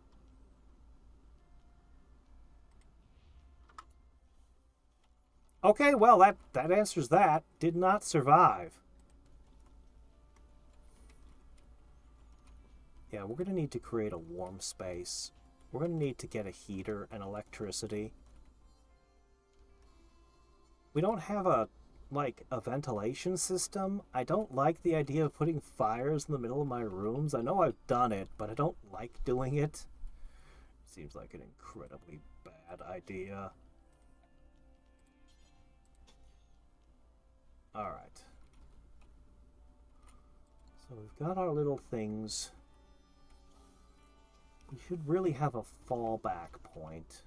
Okay, well, that answers that. Did not survive. Yeah, we're going to need to create a warm space. We're going to need to get a heater and electricity. We don't have a ventilation system. I don't like the idea of putting fires in the middle of my rooms. I know I've done it, but I don't like doing it. Seems like an incredibly bad idea. Alright. So we've got our little things. We should really have a fallback point.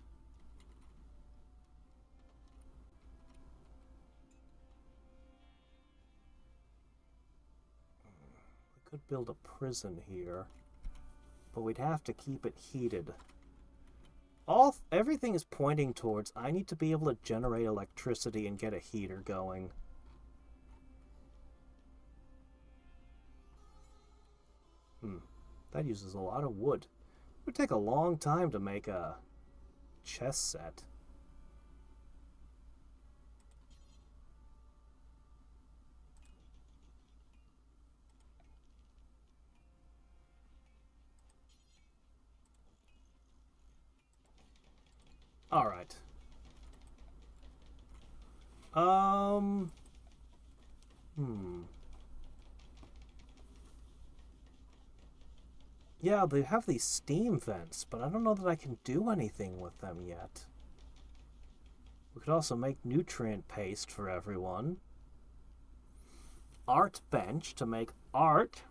We could build a prison here, but we'd have to keep it heated. Everything is pointing towards I need to be able to generate electricity and get a heater going. That uses a lot of wood. It would take a long time to make a chess set. All right. Hmm. Yeah, they have these steam vents, but I don't know that I can do anything with them yet. We could also make nutrient paste for everyone. Art bench to make art.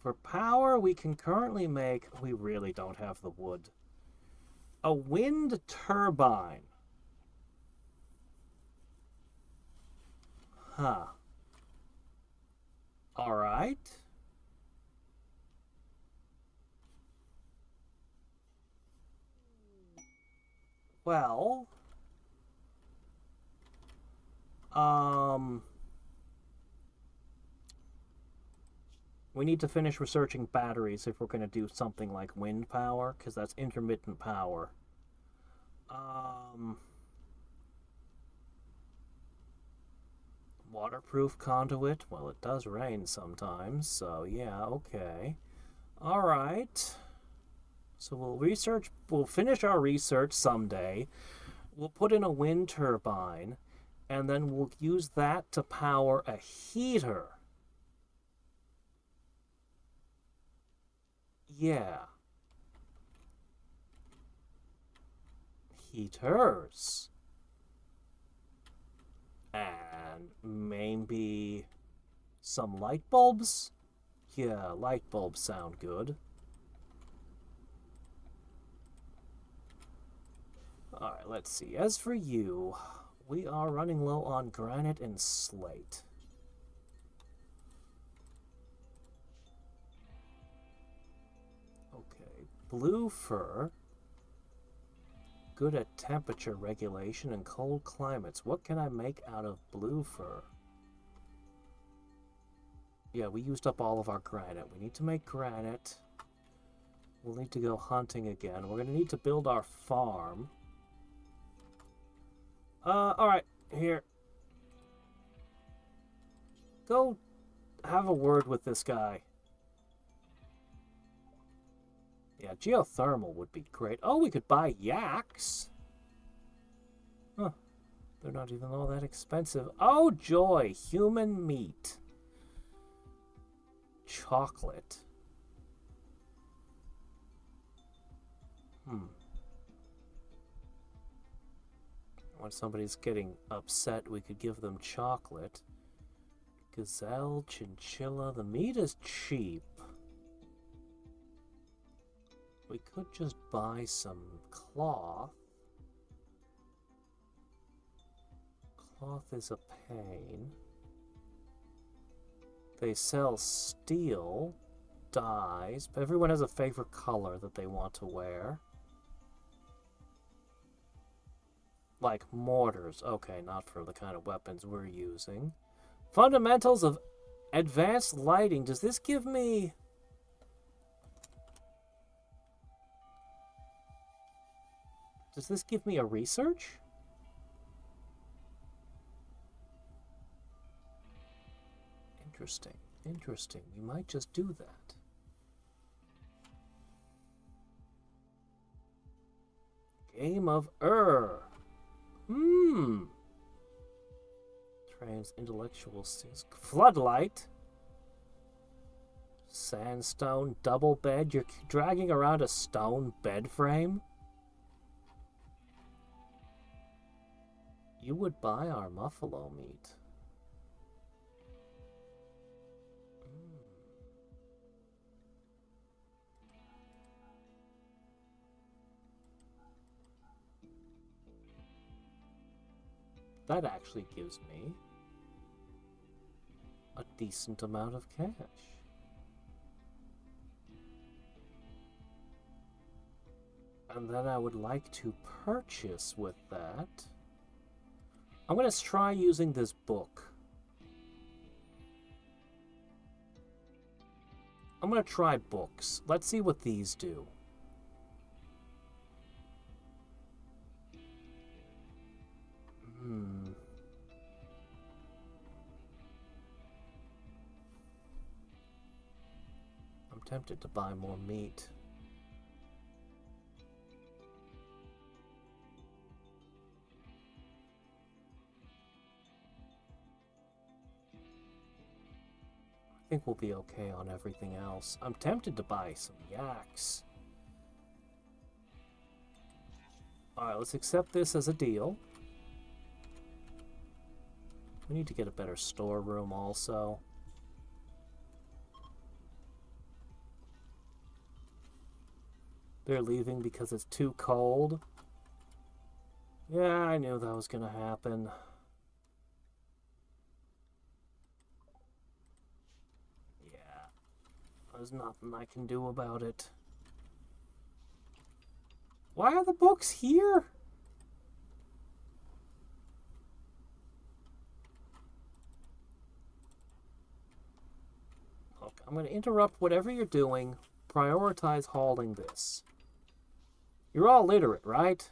For power, we can currently make... We really don't have the wood. A wind turbine. Huh. All right. Well... We need to finish researching batteries if we're going to do something like wind power, because that's intermittent power. Waterproof conduit? Well, it does rain sometimes, so yeah, okay. Alright. So we'll finish our research someday. We'll put in a wind turbine, and then we'll use that to power a heater. Yeah. Heaters. And maybe some light bulbs? Yeah, light bulbs sound good. Alright, let's see. As for you, we are running low on granite and slate. Okay, blue fur. Good at temperature regulation and cold climates. What can I make out of blue fur? Yeah, we used up all of our granite. We need to make granite. We'll need to go hunting again. We're going to need to build our farm. Alright, here. Go have a word with this guy. Yeah, geothermal would be great. Oh, we could buy yaks. Huh. They're not even all that expensive. Oh, joy. Human meat. Chocolate. When somebody's getting upset, we could give them chocolate. Gazelle, chinchilla. The meat is cheap. We could just buy some cloth. Cloth is a pain. They sell steel, dyes. Everyone has a favorite color that they want to wear. Like mortars. Okay, not for the kind of weapons we're using. Fundamentals of Advanced lighting. Does this give me... Does this give me a research? Interesting. Interesting. We might just do that. Game of Trans intellectual floodlight. Sandstone double bed. You're dragging around a stone bed frame? You would buy our buffalo meat. That actually gives me a decent amount of cash. And then I would like to purchase with that. I'm going to try using this book. I'm going to try books. Let's see what these do. I'm tempted to buy more meat. I think we'll be okay on everything else. I'm tempted to buy some yaks. Alright, let's accept this as a deal. We need to get a better storeroom also. They're leaving because it's too cold. Yeah, I knew that was gonna happen. Yeah, there's nothing I can do about it. Why are the books here? Look, I'm going to interrupt whatever you're doing. Prioritize hauling this. You're all literate, right?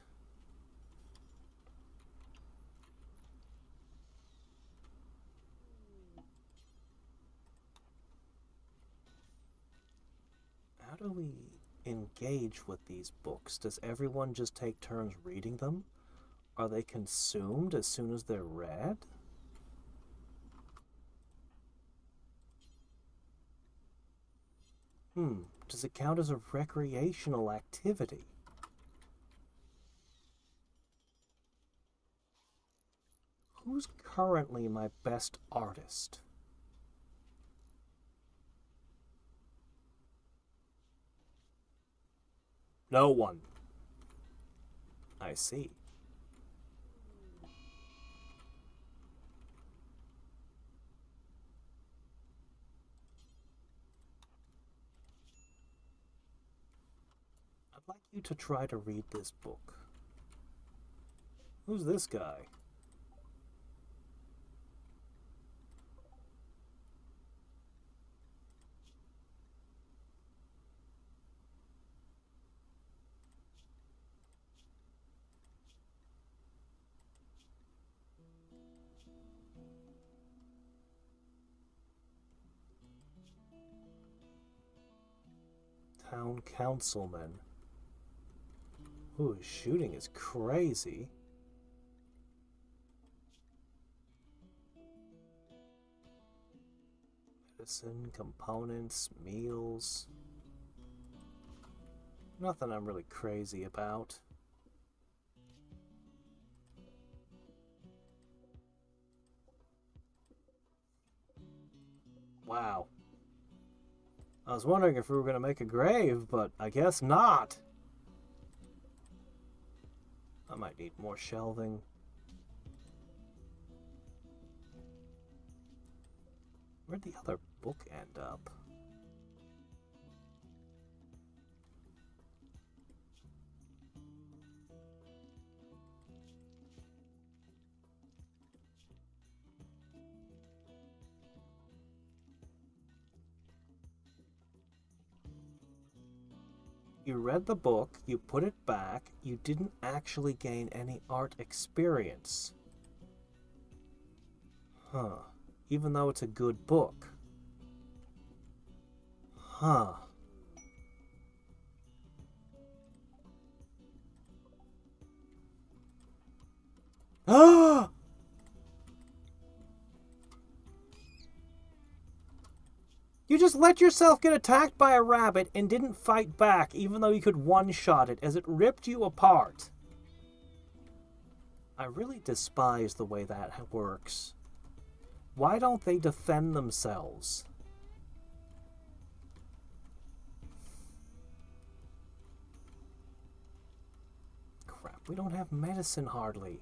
How do we engage with these books? Does everyone just take turns reading them? Are they consumed as soon as they're read? Does it count as a recreational activity? Who's currently my best artist? No one. I see. I'd like you to try to read this book. Who's this guy? Town councilman. Ooh, his shooting is crazy. Medicine, components, meals. Nothing I'm really crazy about. Wow. I was wondering if we were going to make a grave, but I guess not. I might need more shelving. Where'd the other book end up? You read the book, you put it back, you didn't actually gain any art experience. Huh. Even though it's a good book. Huh. Ah! You just let yourself get attacked by a rabbit and didn't fight back, even though you could one-shot it as it ripped you apart. I really despise the way that works. Why don't they defend themselves? Crap, we don't have medicine hardly.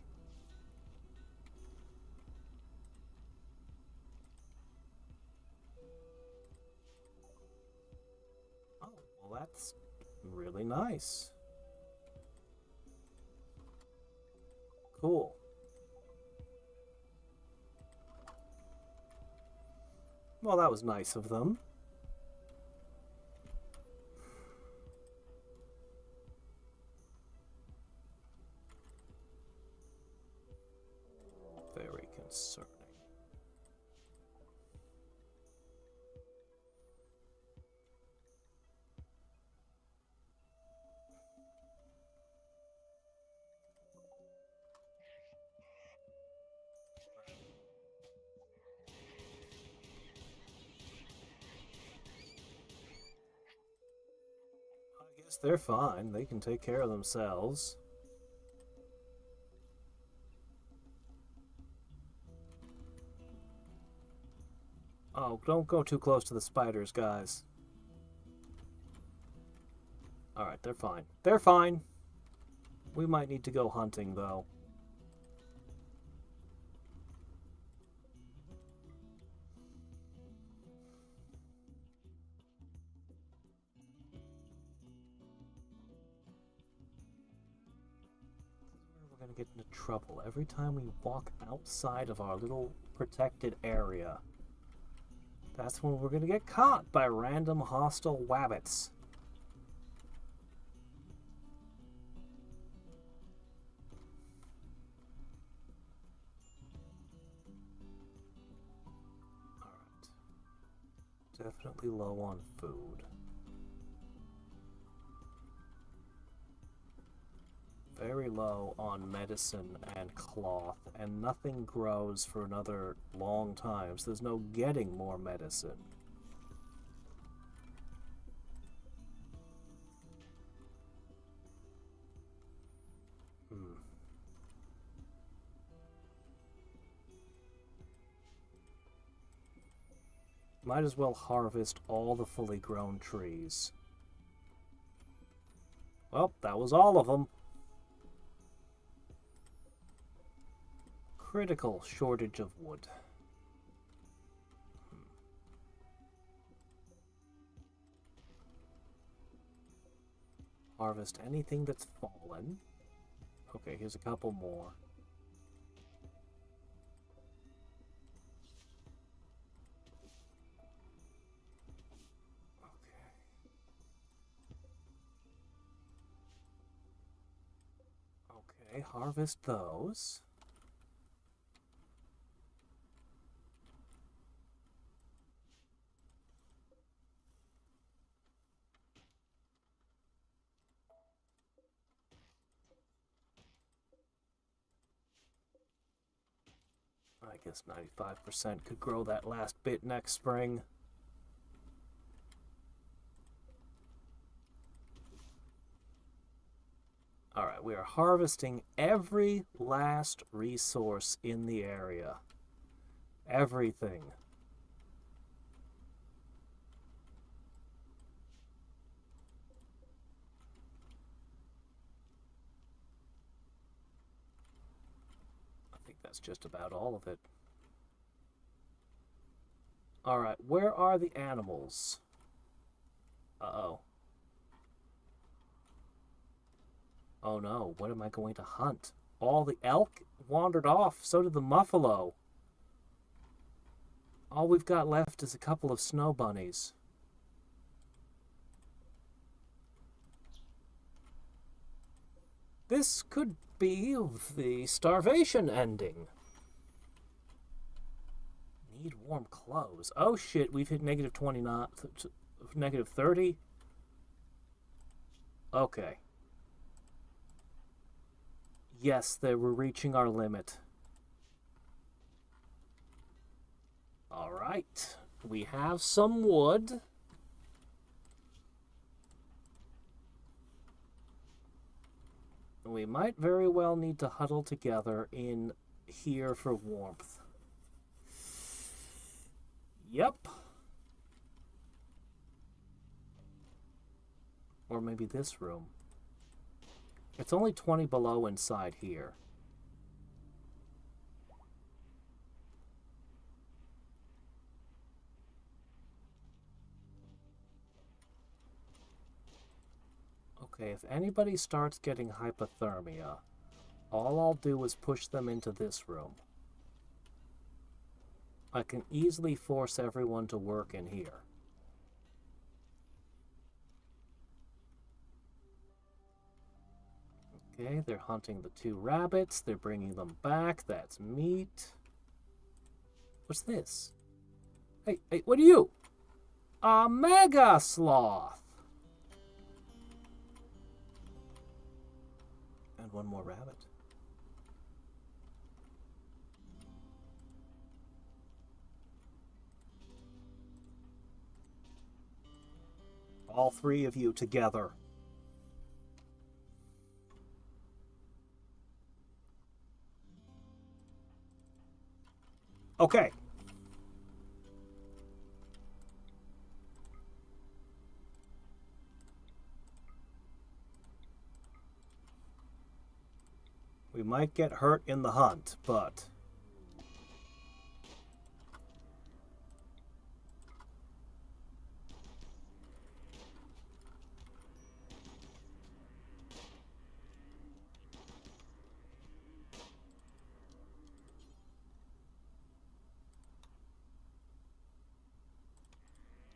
Oh, well that's really nice. Cool. Well, that was nice of them. Very concerning. I guess they're fine. They can take care of themselves. Oh, don't go too close to the spiders, guys. Alright, they're fine. They're fine. We might need to go hunting, though. We're gonna get into trouble every time we walk outside of our little protected area. That's when we're gonna get caught by random hostile wabbits. Definitely low on food. Very low on medicine and cloth, and nothing grows for another long time, so there's no getting more medicine. Might as well harvest all the fully grown trees. Well, that was all of them. Critical shortage of wood. Harvest anything that's fallen. Okay, here's a couple more. Okay, harvest those. I guess 95% could grow that last bit next spring. Alright, we are harvesting every last resource in the area. Everything. I think that's just about all of it. Alright, where are the animals? Uh-oh. Oh no, what am I going to hunt? All the elk wandered off, so did the muffalo. All we've got left is a couple of snow bunnies. This could be the starvation ending. Need warm clothes. Oh shit, we've hit negative 29, negative 30. Okay. Yes, we're reaching our limit. Alright. We have some wood. We might very well need to huddle together in here for warmth. Yep. Or maybe this room. It's only 20 below inside here. Okay, if anybody starts getting hypothermia, all I'll do is push them into this room. I can easily force everyone to work in here. Okay, they're hunting the 2 rabbits. They're bringing them back. That's meat. What's this? Hey, what are you? A mega sloth. And 1 more rabbit. All 3 of you together. Okay. We might get hurt in the hunt, but...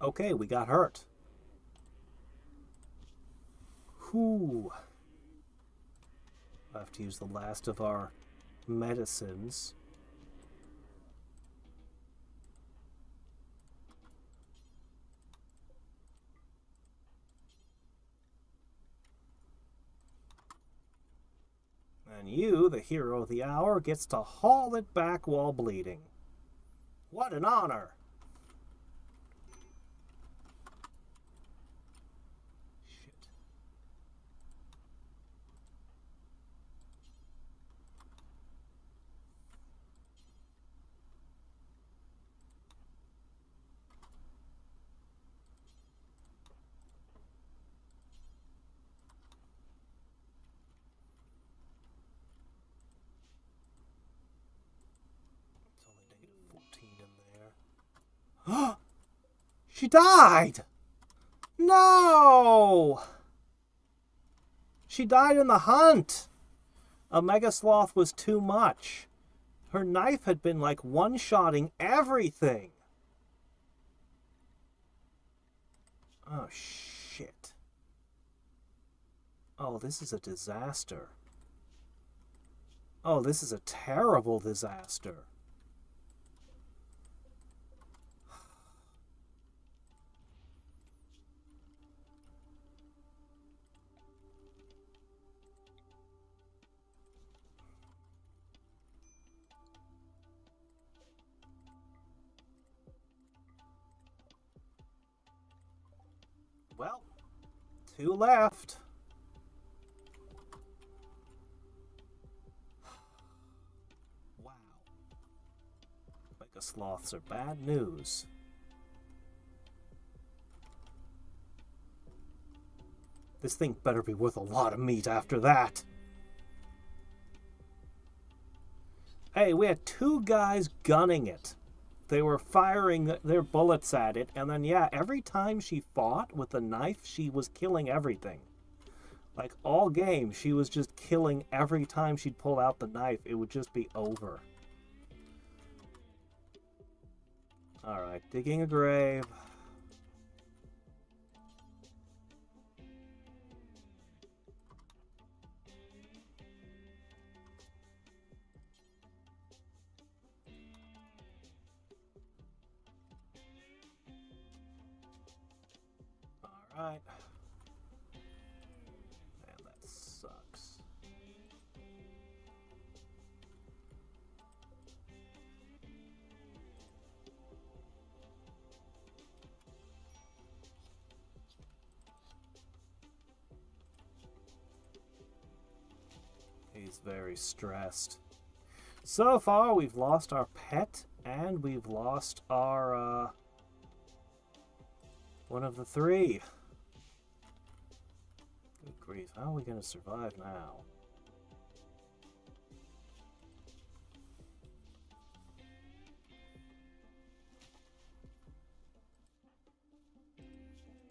Okay, we got hurt. Whew. I have to use the last of our medicines. And you, the hero of the hour, gets to haul it back while bleeding. What an honor! Shit. It's only negative 14 in there. She died! No! She died in the hunt! A mega sloth was too much. Her knife had been like one-shotting everything. Oh, shit. Oh, this is a disaster. Oh, this is a terrible disaster. Well, 2 left. Wow. Mega sloths are bad news. This thing better be worth a lot of meat after that. Hey, we had 2 guys gunning it. They were firing their bullets at it, and then, yeah, every time she fought with the knife, she was killing everything. Like, all game, she was just killing every time she'd pull out the knife. It would just be over. Alright, digging a grave. Alright. Man, that sucks. He's very stressed. So far, we've lost our pet, and we've lost our, one of the three. Good grief, how are we going to survive now?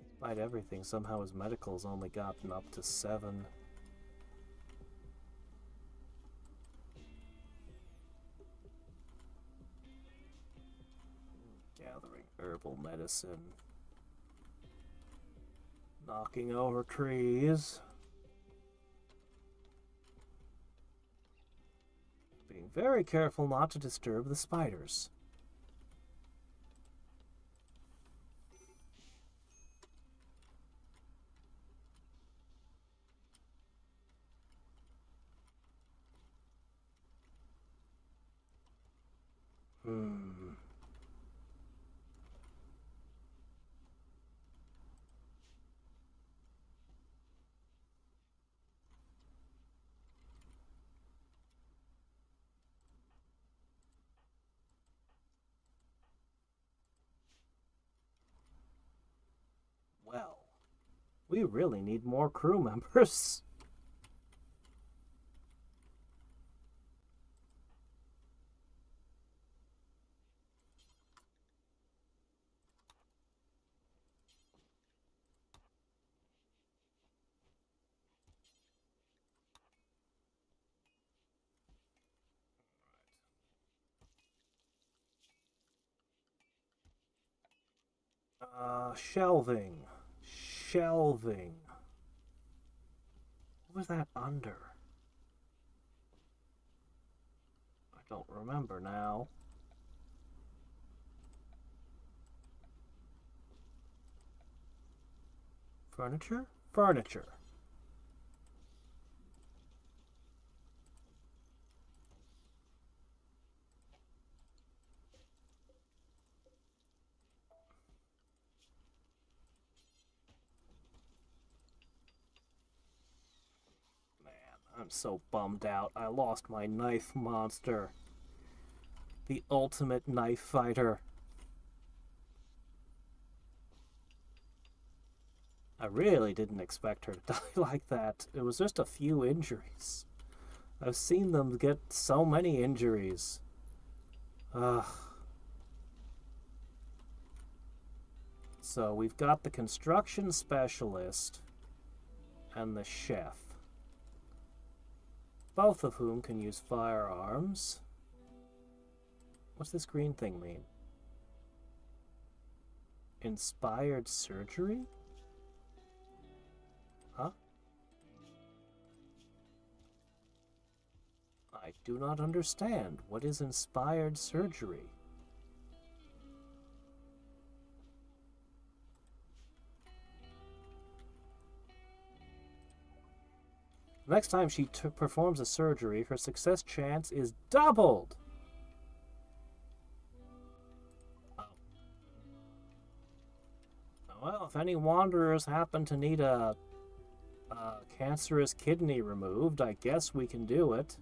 Despite everything, somehow his medical's only gotten up to 7. Gathering herbal medicine. Knocking over trees. Being very careful not to disturb the spiders. Well, we really need more crew members. Shelving. Shelving. What was that under? I don't remember now. Furniture? Furniture. I'm so bummed out. I lost my knife monster. The ultimate knife fighter. I really didn't expect her to die like that. It was just a few injuries. I've seen them get so many injuries. Ugh. So we've got the construction specialist and the chef. Both of whom can use firearms. What's this green thing mean? Inspired surgery? Huh? I do not understand. What is inspired surgery? Next time she performs a surgery, her success chance is doubled. Oh. Well, if any wanderers happen to need a cancerous kidney removed, I guess we can do it.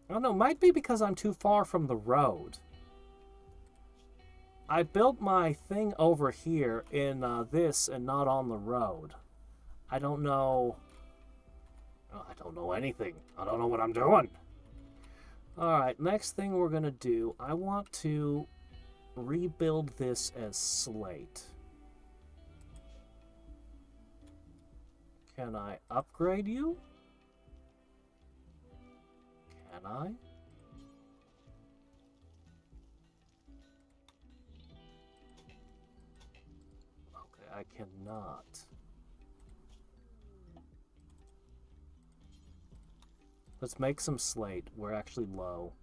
I don't know, might be because I'm too far from the road. I built my thing over here in this and not on the road. I don't know. Oh, I don't know anything. I don't know what I'm doing. Alright, next thing we're going to do, I want to rebuild this as slate. Can I upgrade you? Can I? I cannot. Let's make some slate. We're actually low.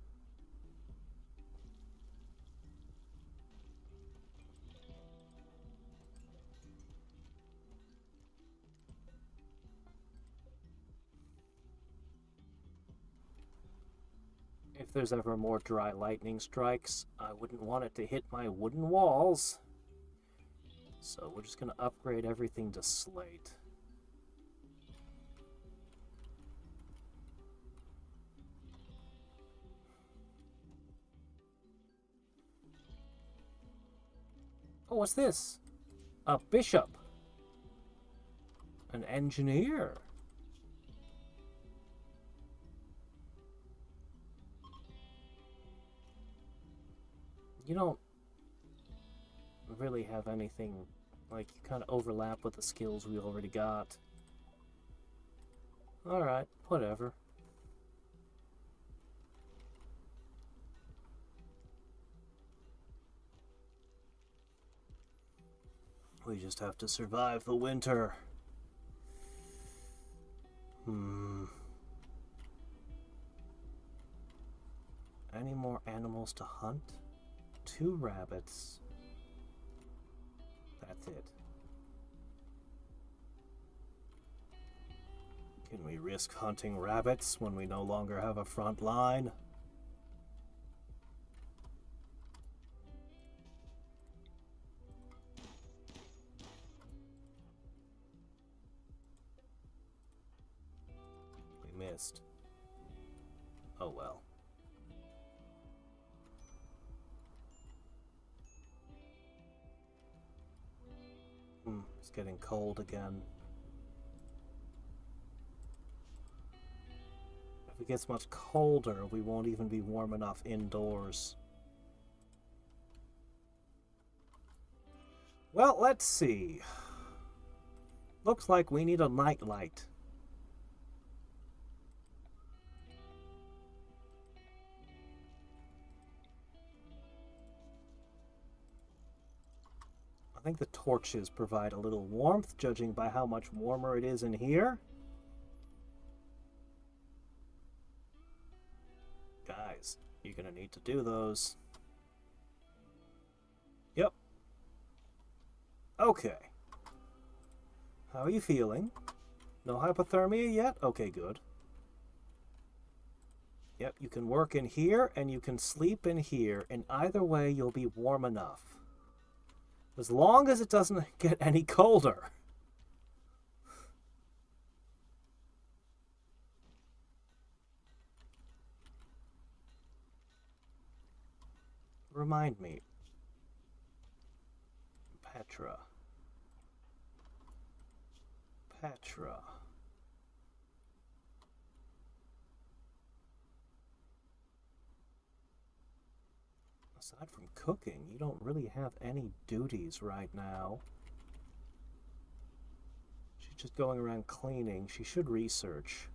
if there's ever more dry lightning strikes, I wouldn't want it to hit my wooden walls. So we're just going to upgrade everything to slate. Oh, what's this? A bishop. An engineer. You don't really have anything, like, you kind of overlap with the skills we already got. Alright, whatever. We just have to survive the winter. Any more animals to hunt? 2 rabbits. That's it. Can we risk hunting rabbits when we no longer have a front line? We missed. Oh well. It's getting cold again. If it gets much colder, we won't even be warm enough indoors. Well, let's see. Looks like we need a night light. I think the torches provide a little warmth, judging by how much warmer it is in here. Guys, you're gonna need to do those. Yep. Okay. How are you feeling? No hypothermia yet? Okay, good. Yep, you can work in here and you can sleep in here, and either way you'll be warm enough. As long as it doesn't get any colder. Remind me. Petra. Aside from cooking, you don't really have any duties right now. She's just going around cleaning. She should research.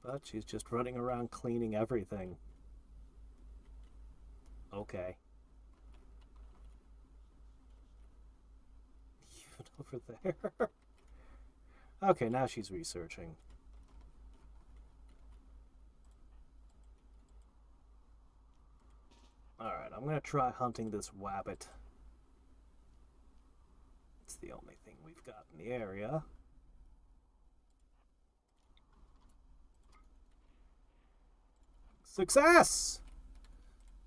But she's just running around cleaning everything. Okay. Even over there. Okay, now she's researching. Alright, I'm gonna try hunting this wabbit. It's the only thing we've got in the area. Success!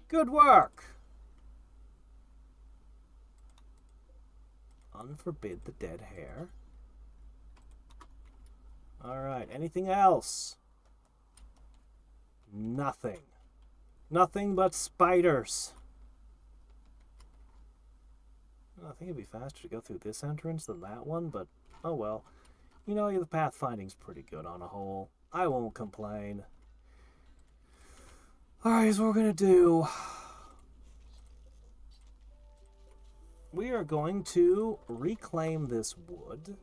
Good work! Unforbid the dead hare. Alright, anything else? Nothing. Nothing but spiders. I think it'd be faster to go through this entrance than that one, but oh well. You know, the pathfinding's pretty good on a whole. I won't complain. Alright, here's what we're gonna do. We are going to reclaim this wood.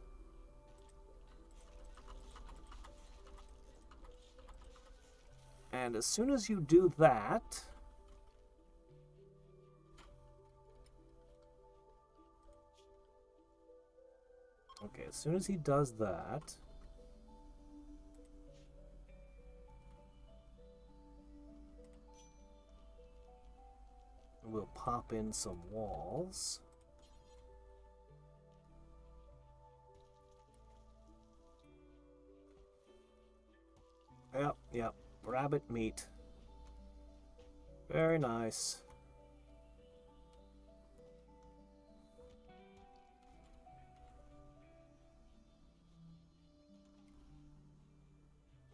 And as soon as you do that, okay, as soon as he does that, we'll pop in some walls. Yep, yep. Rabbit meat. Very nice.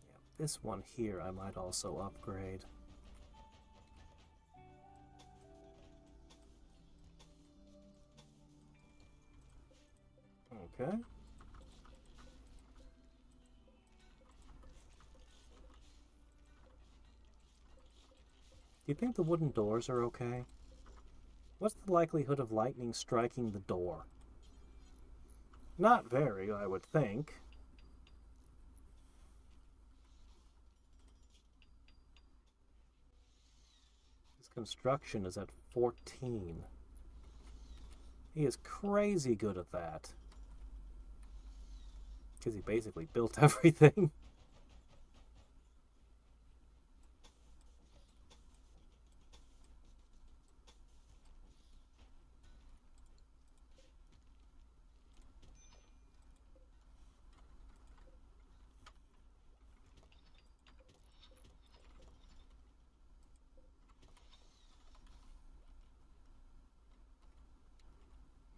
Yep, this one here I might also upgrade. Okay. Do you think the wooden doors are okay? What's the likelihood of lightning striking the door? Not very, I would think. His construction is at 14. He is crazy good at that. Because he basically built everything.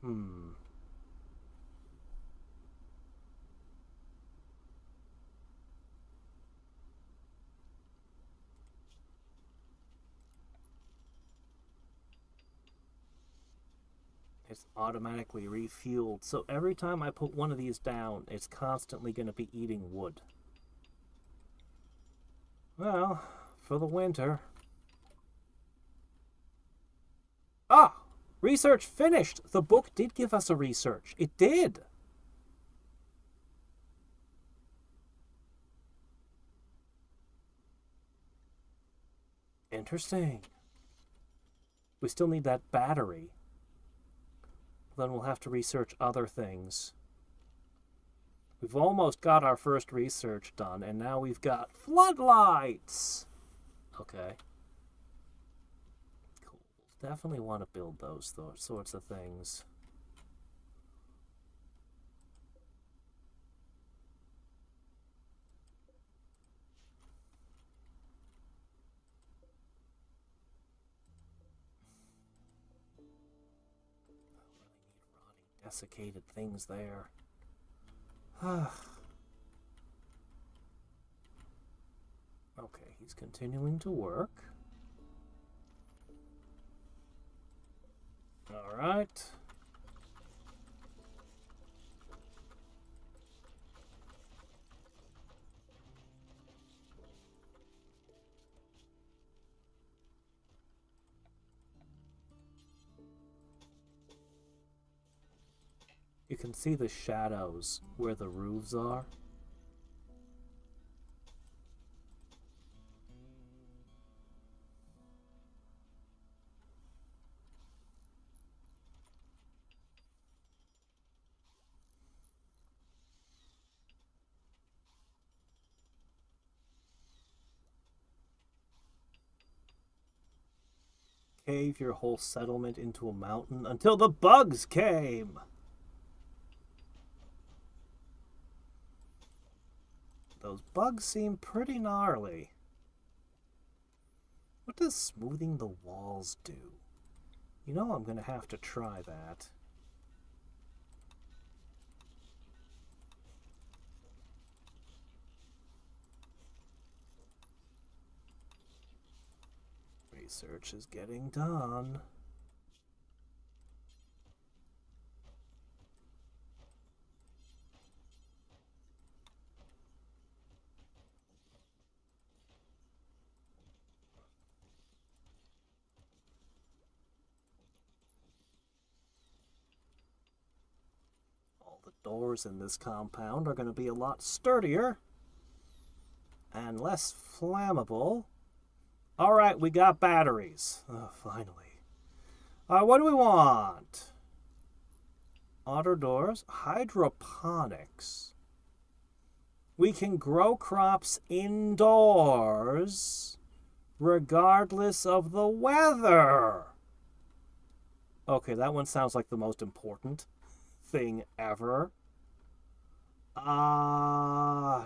Hmm. It's automatically refueled, so every time I put one of these down, it's constantly going to be eating wood. Well, for the winter. Ah! Research finished! The book did give us a research. It did! Interesting. We still need that battery. Then we'll have to research other things. We've almost got our first research done, and now we've got floodlights! Okay. Cool. Definitely want to build those sorts of things. Desiccated things there. Okay, he's continuing to work. All right. You can see the shadows where the roofs are. Cave your whole settlement into a mountain until the bugs came! Those bugs seem pretty gnarly. What does smoothing the walls do? You know I'm gonna have to try that. Research is getting done. All the doors in this compound are going to be a lot sturdier and less flammable. All right, we got batteries. Oh, finally. What do we want? Auto doors, hydroponics. We can grow crops indoors regardless of the weather. Okay, that one sounds like the most important thing ever.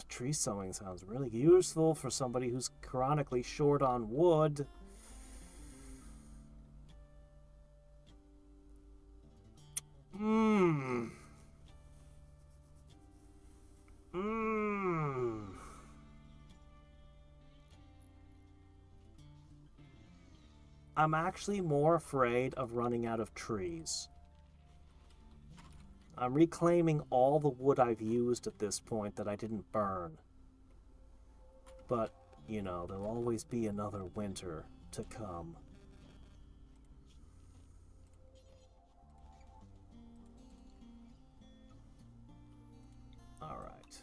Tree sewing sounds really useful for somebody who's chronically short on wood. Mmm. Mmm. I'm actually more afraid of running out of trees. I'm reclaiming all the wood I've used at this point that I didn't burn. But, you know, there'll always be another winter to come. All right.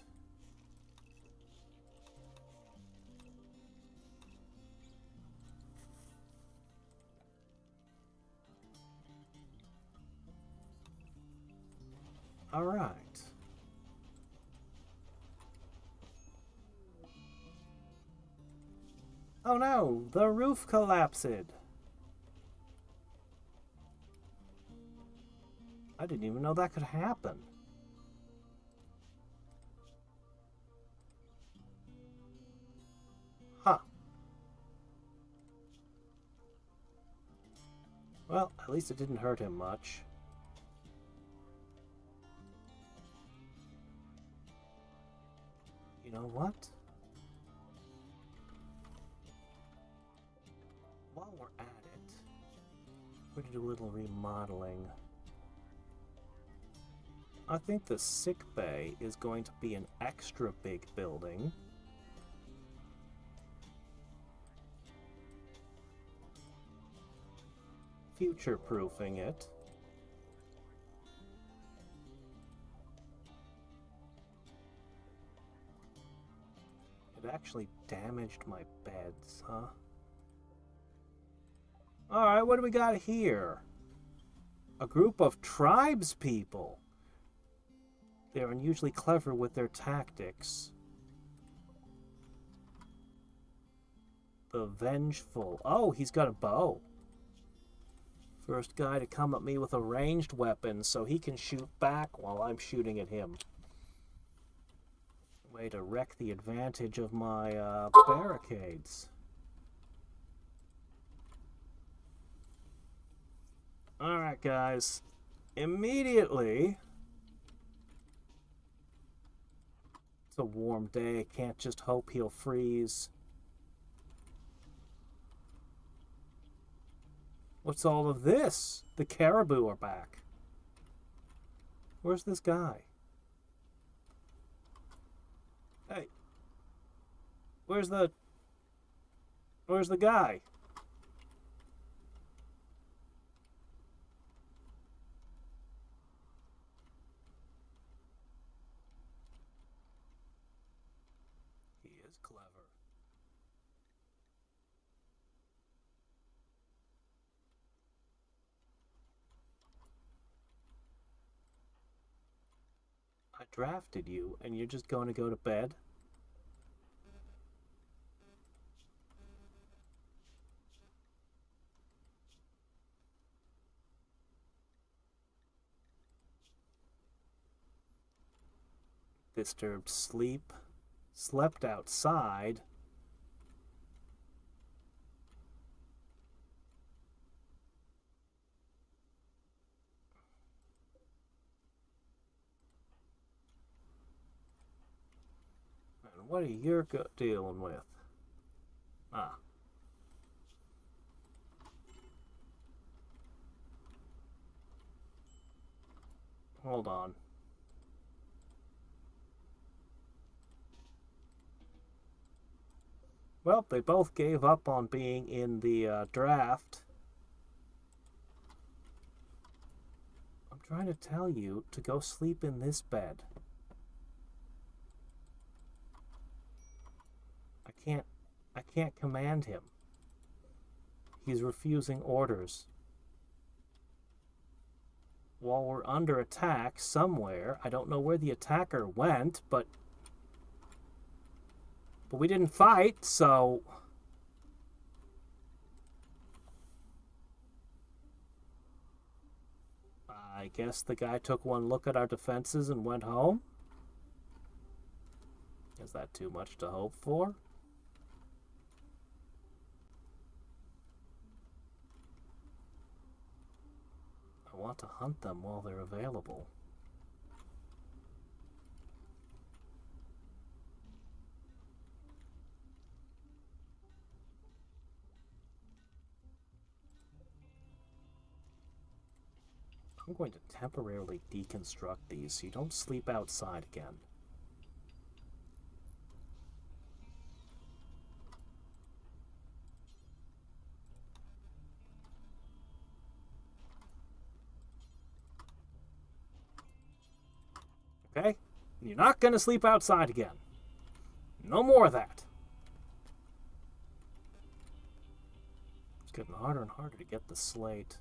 All right. Oh no, the roof collapsed. I didn't even know that could happen. Huh. Well, at least it didn't hurt him much. You know what? While we're at it, we're going to do a little remodeling. I think the sick bay is going to be an extra big building. Future-proofing it. It actually damaged my beds, huh? Alright, what do we got here? A group of tribespeople. They're unusually clever with their tactics. The Vengeful. Oh, he's got a bow. First guy to come at me with a ranged weapon so he can shoot back while I'm shooting at him. Way to wreck the advantage of my barricades. Alright, guys. Immediately... It's a warm day. Can't just hope he'll freeze. What's all of this? The caribou are back. Where's this guy? Hey. Where's the guy? He is clever. I drafted you, and you're just going to go to bed? Disturbed sleep. Slept outside. And what are you dealing with? Ah. Hold on. Well, they both gave up on being in the draft. I'm trying to tell you to go sleep in this bed. I can't command him. He's refusing orders. While we're under attack somewhere, I don't know where the attacker went, but we didn't fight, so... I guess the guy took one look at our defenses and went home? Is that too much to hope for? I want to hunt them while they're available. I'm going to temporarily deconstruct these so you don't sleep outside again. Okay? You're not going to sleep outside again. No more of that. It's getting harder and harder to get the slate.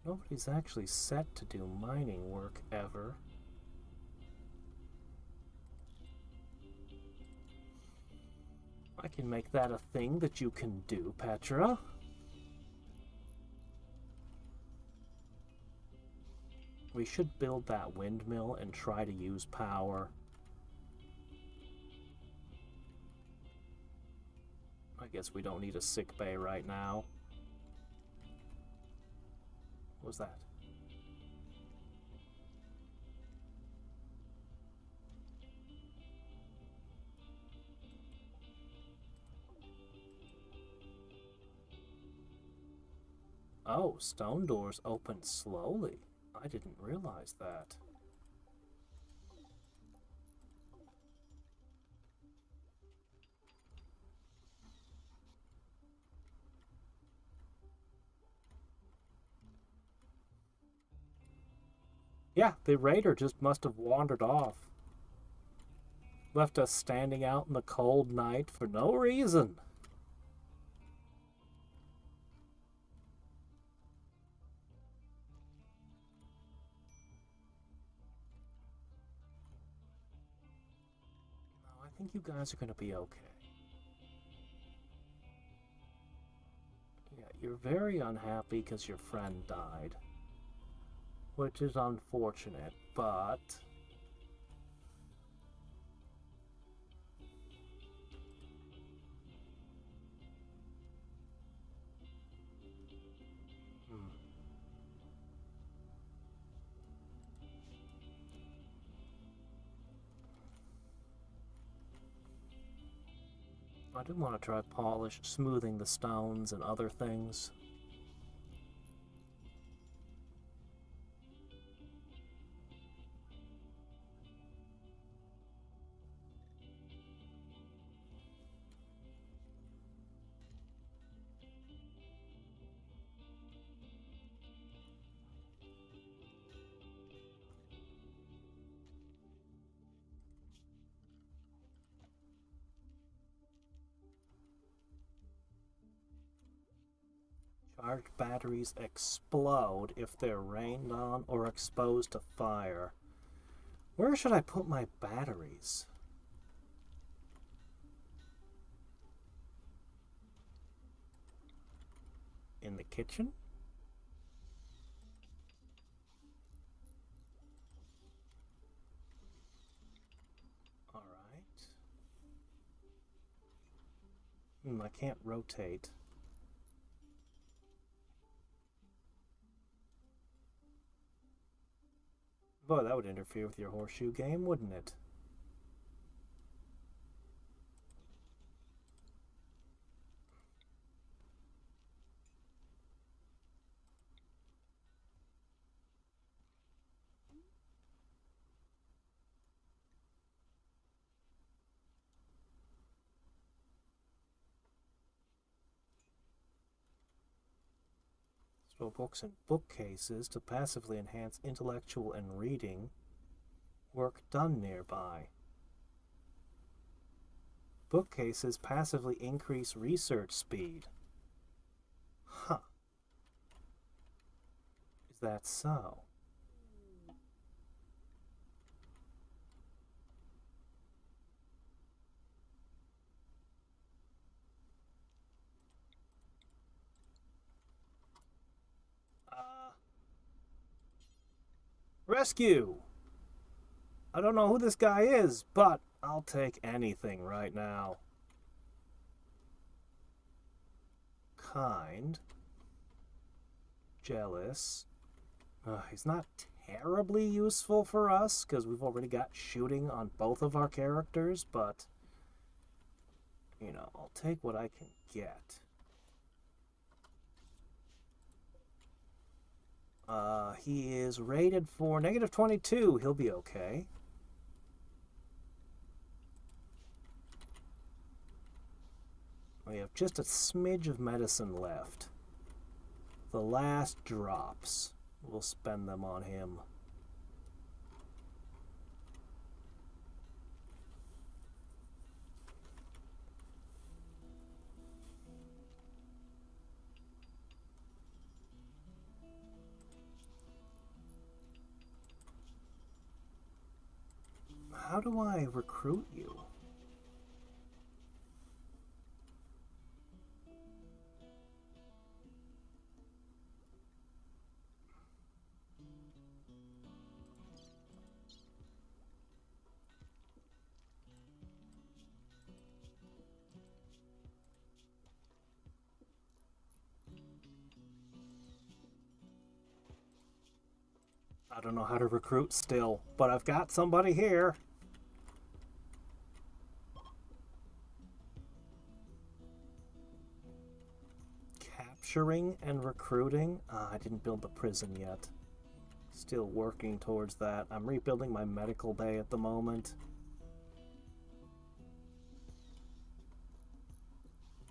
Nobody's actually set to do mining work ever. I can make that a thing that you can do, Petra. We should build that windmill and try to use power. I guess we don't need a sick bay right now. What was that? Oh, stone doors open slowly. I didn't realize that. Yeah, the raider just must have wandered off. Left us standing out in the cold night for no reason. No, I think you guys are going to be okay. Yeah, you're very unhappy because your friend died. Which is unfortunate, but... I do want to try smoothing the stones and other things. Charged batteries explode if they're rained on or exposed to fire. Where should I put my batteries? In the kitchen? Alright. I can't rotate. Boy, that would interfere with your horseshoe game, wouldn't it? Store books in bookcases to passively enhance intellectual and reading. Work done nearby. Bookcases passively increase research speed. Huh. Is that so? Rescue! I don't know who this guy is, but I'll take anything right now. Kind. Jealous. He's not terribly useful for us, because we've already got shooting on both of our characters, but, you know, I'll take what I can get. He is rated for -22. He'll be okay. We have just a smidge of medicine left. The last drops. We'll spend them on him. How do I recruit you? I don't know how to recruit still, but I've got somebody here. Capturing and recruiting. I didn't build the prison yet. Still working towards that. I'm rebuilding my medical bay at the moment.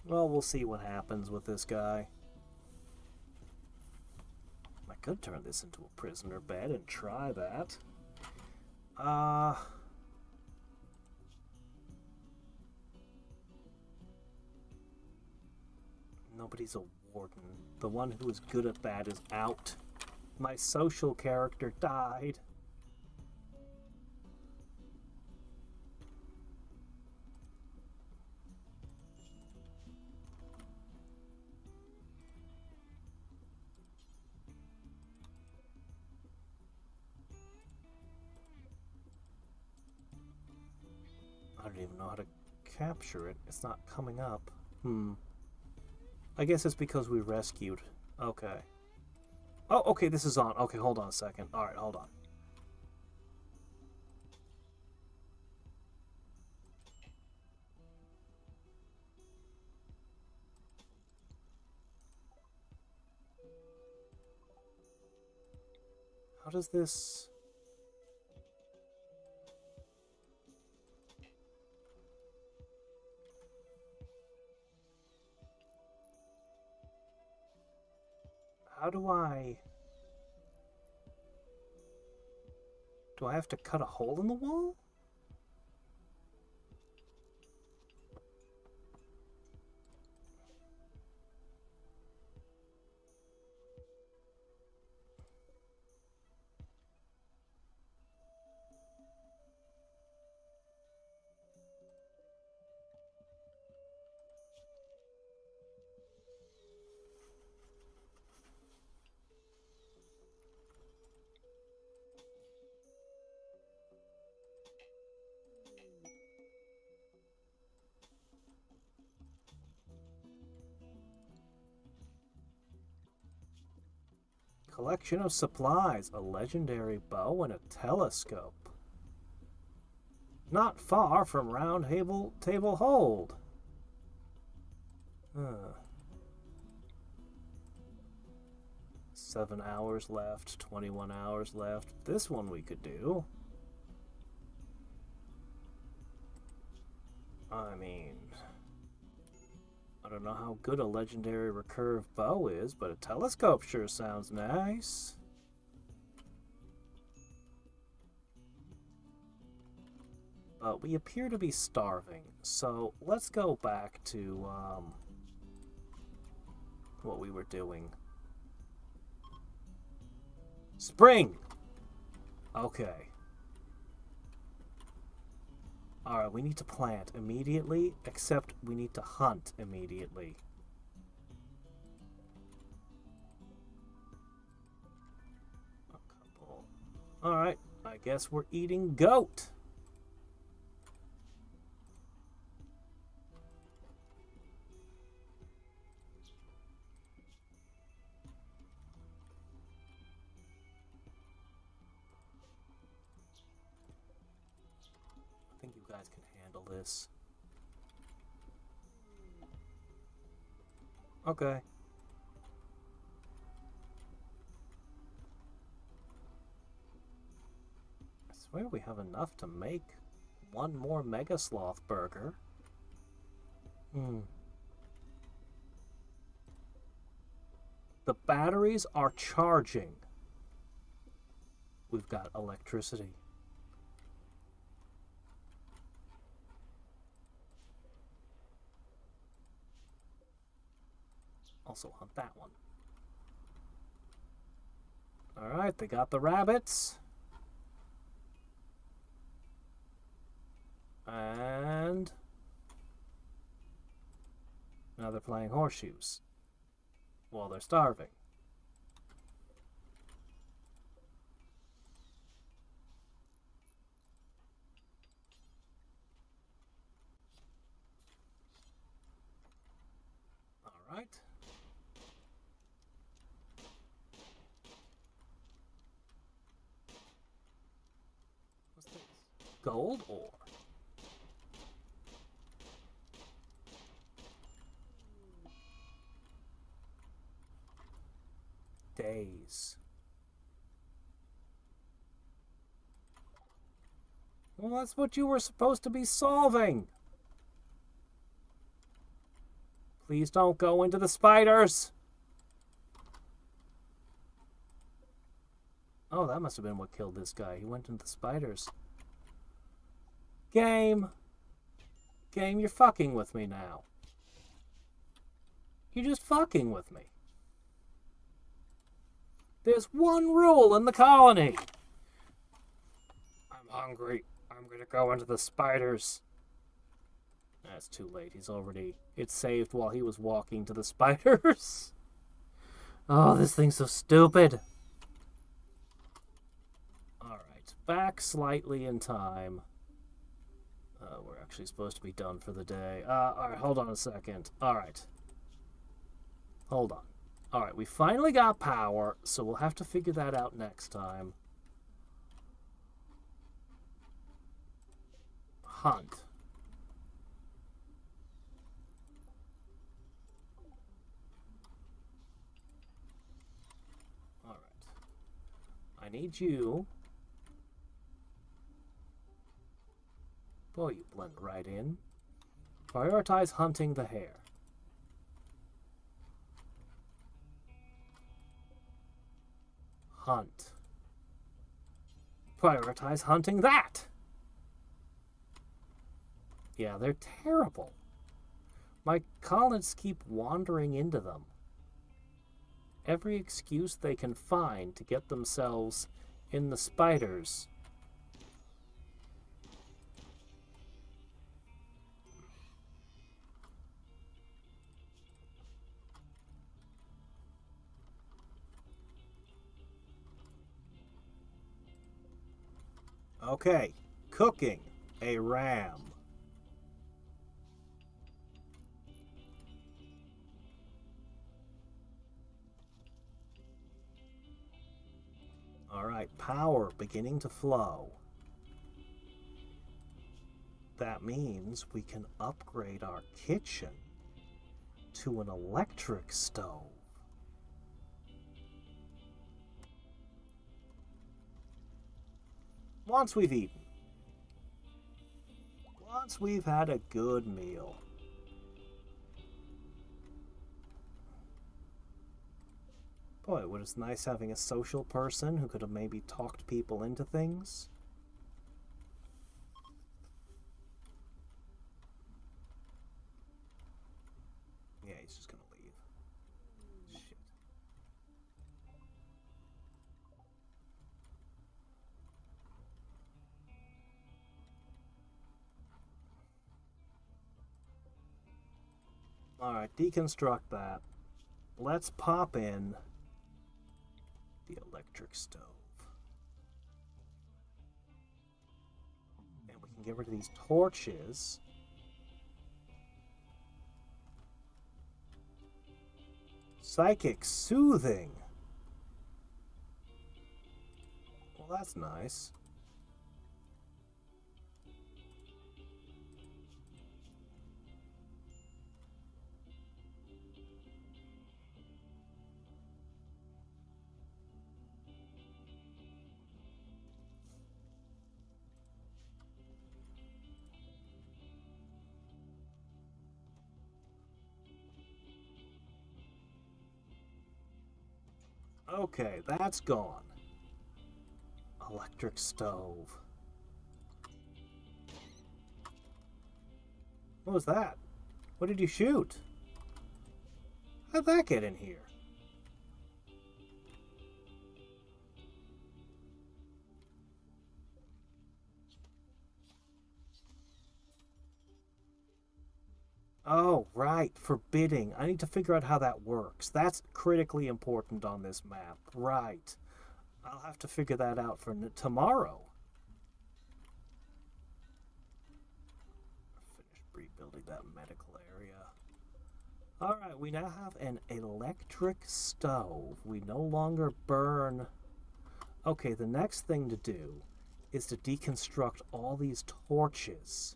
Well, we'll see what happens with this guy. I could turn this into a prisoner bed and try that. Nobody's a warden. The one who is good at that is out. My social character died. I don't even know how to capture it. It's not coming up. I guess it's because we rescued. Okay. Oh, okay, this is on. Okay, hold on a second. Alright, hold on. How does this... How do I... Do I have to cut a hole in the wall? Collection of supplies, a legendary bow, and a telescope. Not far from Round Table Hold. 7 hours left, 21 hours left. This one we could do. I mean... I don't know how good a legendary recurve bow is, but a telescope sure sounds nice. But we appear to be starving, so let's go back to what we were doing. Spring! Okay. Alright, we need to plant immediately, except we need to hunt immediately. A couple. Alright, I guess we're eating goat. I think you guys can handle this. Okay. I swear we have enough to make one more Mega Sloth burger. The batteries are charging. We've got electricity. Also hunt that one. Alright, they got the rabbits. And now they're playing horseshoes while they're starving. All right. What's this? Gold ore. Days. Well, that's what you were supposed to be solving. Please don't go into the spiders. Oh, that must have been what killed this guy. He went into the spiders. Game. Game, you're fucking with me now. You're just fucking with me. There's one rule in the colony. I'm hungry. I'm gonna go into the spiders. That's too late. It's saved while he was walking to the spiders. Oh, this thing's so stupid. Alright, back slightly in time. We're actually supposed to be done for the day. Alright, hold on a second. Alright. Hold on. Alright, we finally got power, so we'll have to figure that out next time. Hunt. Alright. I need you. Boy, you blend right in. Prioritize hunting the hare. Hunt. Prioritize hunting that. Yeah, they're terrible. My colonists keep wandering into them. Every excuse they can find to get themselves in the spiders. Okay, cooking a ram. All right, power beginning to flow. That means we can upgrade our kitchen to an electric stove. Once we've eaten. Once we've had a good meal. Boy, it was nice having a social person who could have maybe talked people into things. Yeah, he's just gonna leave. Shit. Alright, deconstruct that. Let's pop in the electric stove. can get rid of these torches. Psychic soothing. Well, that's nice. Okay, that's gone. Electric stove. What was that? What did you shoot? How'd that get in here? Oh, right, forbidding. I need to figure out how that works. That's critically important on this map. Right. I'll have to figure that out for tomorrow. Finished rebuilding that medical area. Alright, we now have an electric stove. We no longer burn... Okay, the next thing to do is to deconstruct all these torches.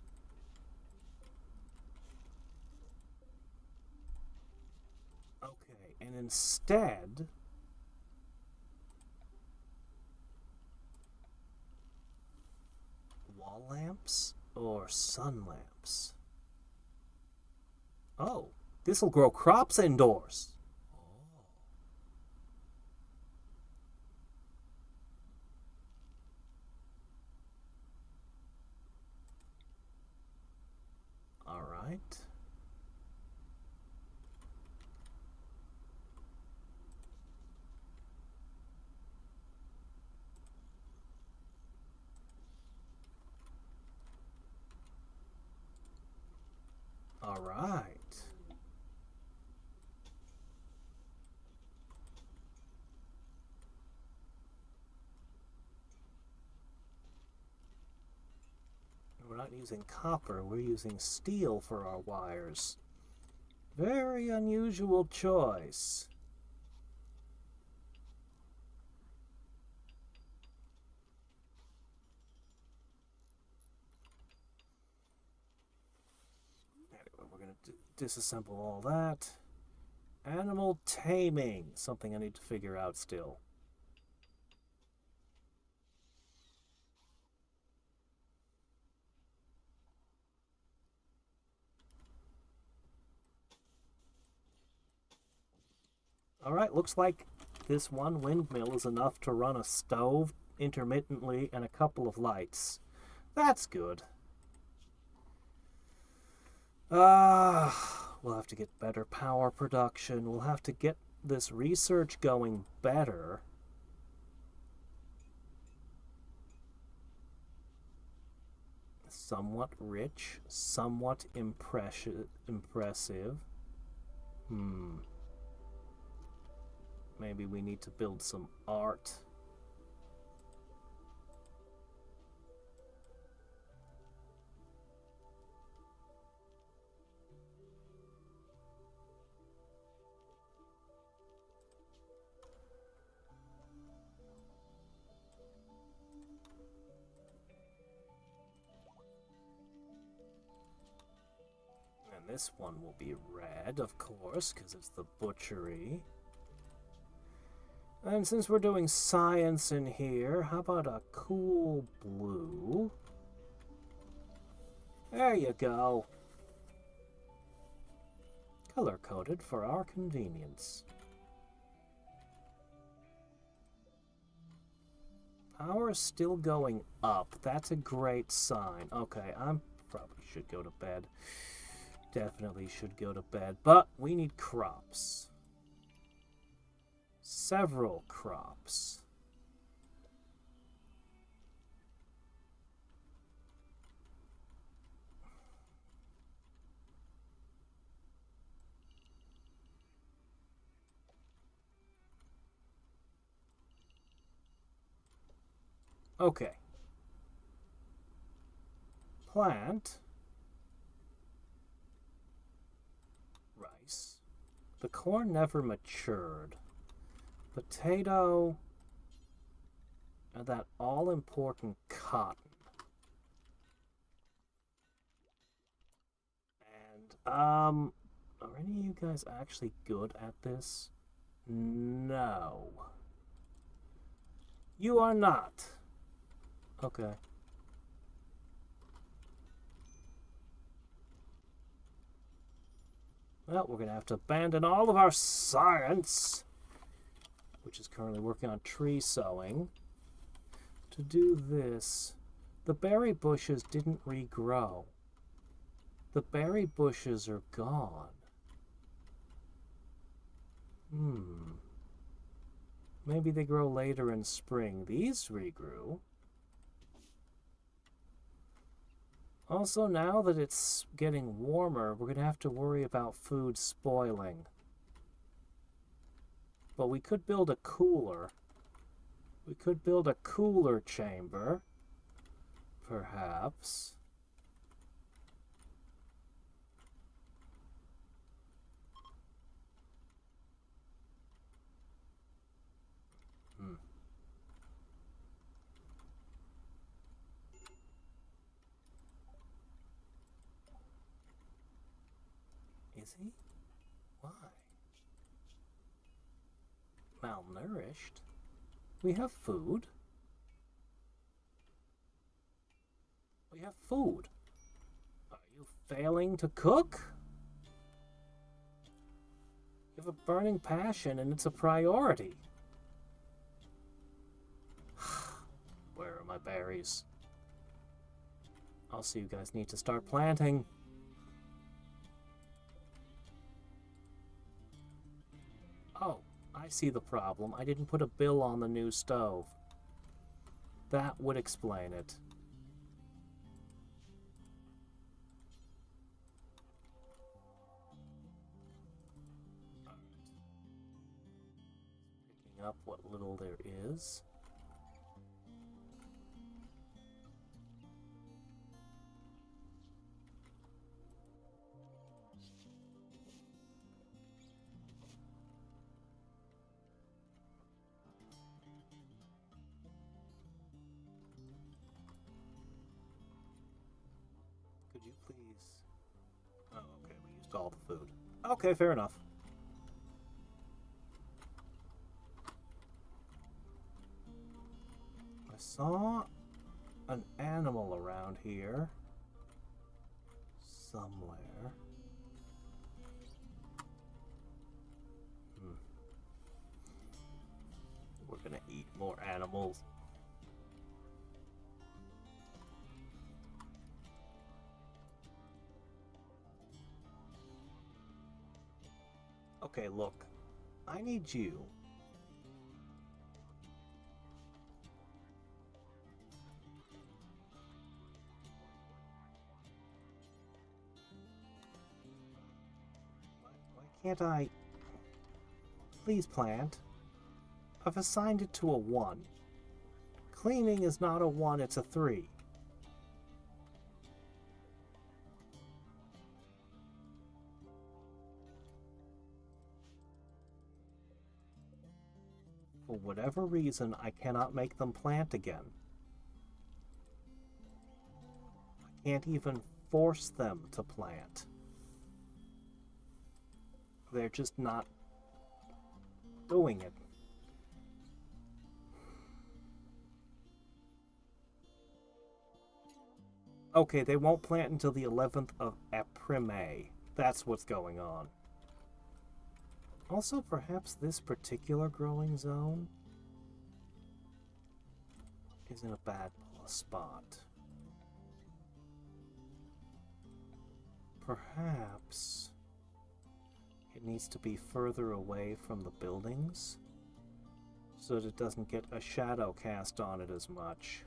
Okay, and instead... wall lamps or sun lamps? Oh, this'll grow crops indoors. All right. All right. We're not using copper, we're using steel for our wires. Very unusual choice. Anyway, we're going to disassemble all that. Animal taming, something I need to figure out still. Alright, looks like this one windmill is enough to run a stove intermittently and a couple of lights. That's good. We'll have to get better power production. We'll have to get this research going better. Somewhat rich, somewhat impressive. Maybe we need to build some art. And this one will be red, of course, because it's the butchery. And since we're doing science in here, how about a cool blue? There you go. Color-coded for our convenience. Power is still going up. That's a great sign. Okay, I probably should go to bed. Definitely should go to bed. But we need crops. Several crops. Okay. plant rice. The corn never matured. Potato and that all-important cotton. And, are any of you guys actually good at this? No. You are not. Okay. Well, we're going to have to abandon all of our science, which is currently working on tree sowing, to do this. The berry bushes didn't regrow. The berry bushes are gone. Maybe they grow later in spring. These regrew. Also, now that it's getting warmer, we're going to have to worry about food spoiling. But we could build a cooler. We could build a cooler chamber, perhaps. Is he? Why? Malnourished? We have food. We have food. Are you failing to cook? You have a burning passion and it's a priority. Where are my berries? Also, you guys need to start planting. Oh, I see the problem. I didn't put a bill on the new stove. That would explain it. Picking up what little there is. Could you please... Oh, okay, we used all the food. Okay, fair enough. I saw an animal around here somewhere. We're gonna eat more animals. Okay, look. I need you. Why can't I... Please plant. I've assigned it to a 1. Cleaning is not a 1, it's a 3. For whatever reason, I cannot make them plant again. I can't even force them to plant. They're just not doing it. Okay, they won't plant until the 11th of April. That's what's going on. Also, perhaps this particular growing zone is in a bad spot. Perhaps it needs to be further away from the buildings so that it doesn't get a shadow cast on it as much.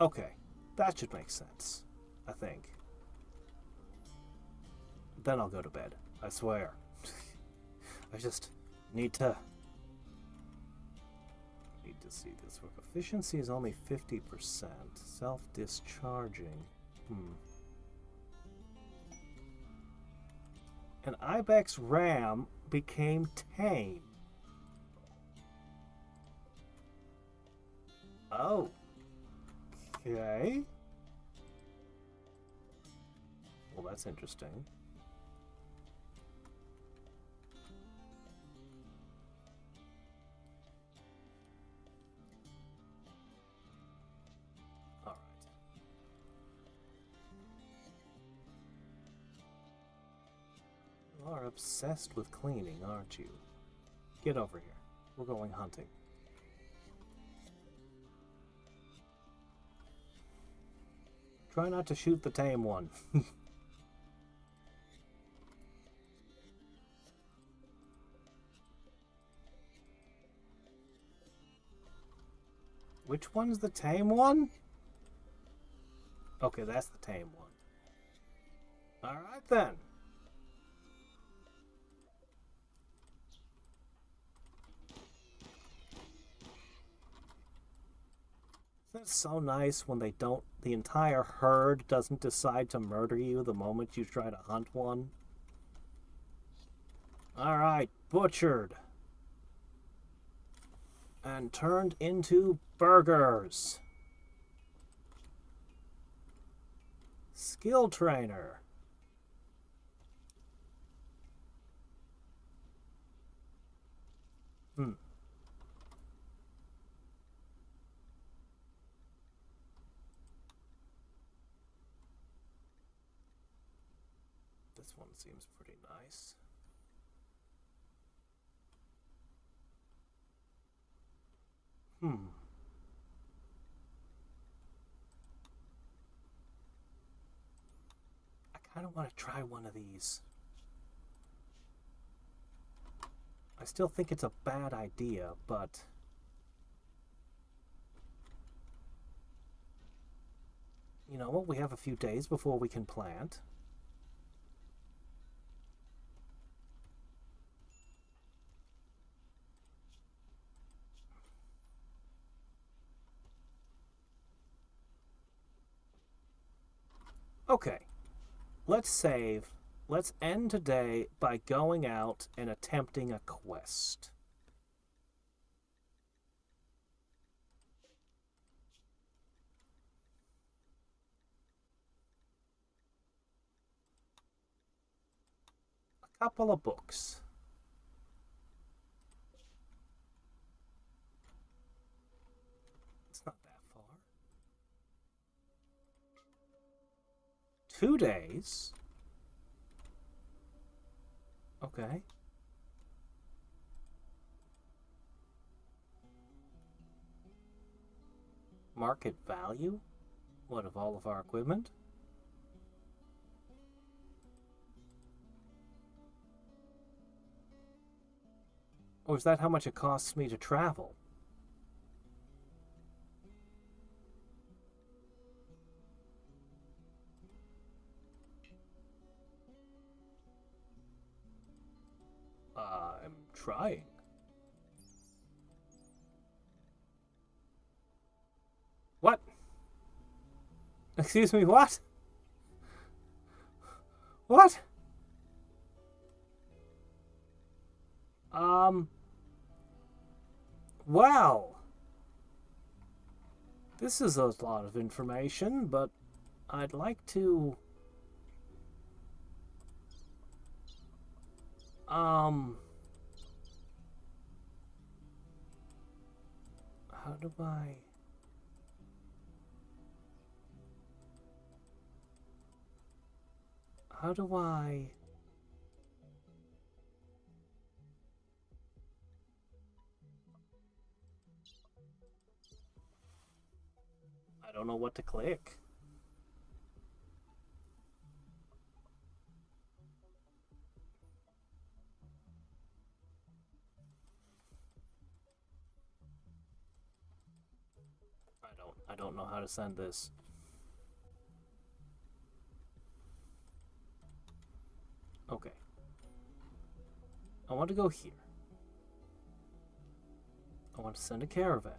Okay, that should make sense, I think. Then I'll go to bed, I swear. I just need to Need to see this work. Efficiency is only 50%. Self-discharging. An ibex ram became tame. Oh. Okay. Well, that's interesting. All right. You are obsessed with cleaning, aren't you? Get over here. We're going hunting. Try not to shoot the tame one. Which one's the tame one? Okay, that's the tame one. Alright then. Isn't it so nice when they don't, the entire herd doesn't decide to murder you the moment you try to hunt one? Alright, butchered. And turned into burgers. Skill trainer. This one seems pretty nice. I kind of want to try one of these. I still think it's a bad idea, but you know what? We have a few days before we can plant. Okay, let's save. Let's end today by going out and attempting a quest. A couple of books. It's not that far. 2 days. Okay. Market value? What, of all of our equipment? Or is that how much it costs me to travel? I'm trying. What? Excuse me, what? What? Well. This is a lot of information, but I'd like to... How do I... How do I... I don't know what to click. I don't know how to send this. Okay. I want to go here. I want to send a caravan.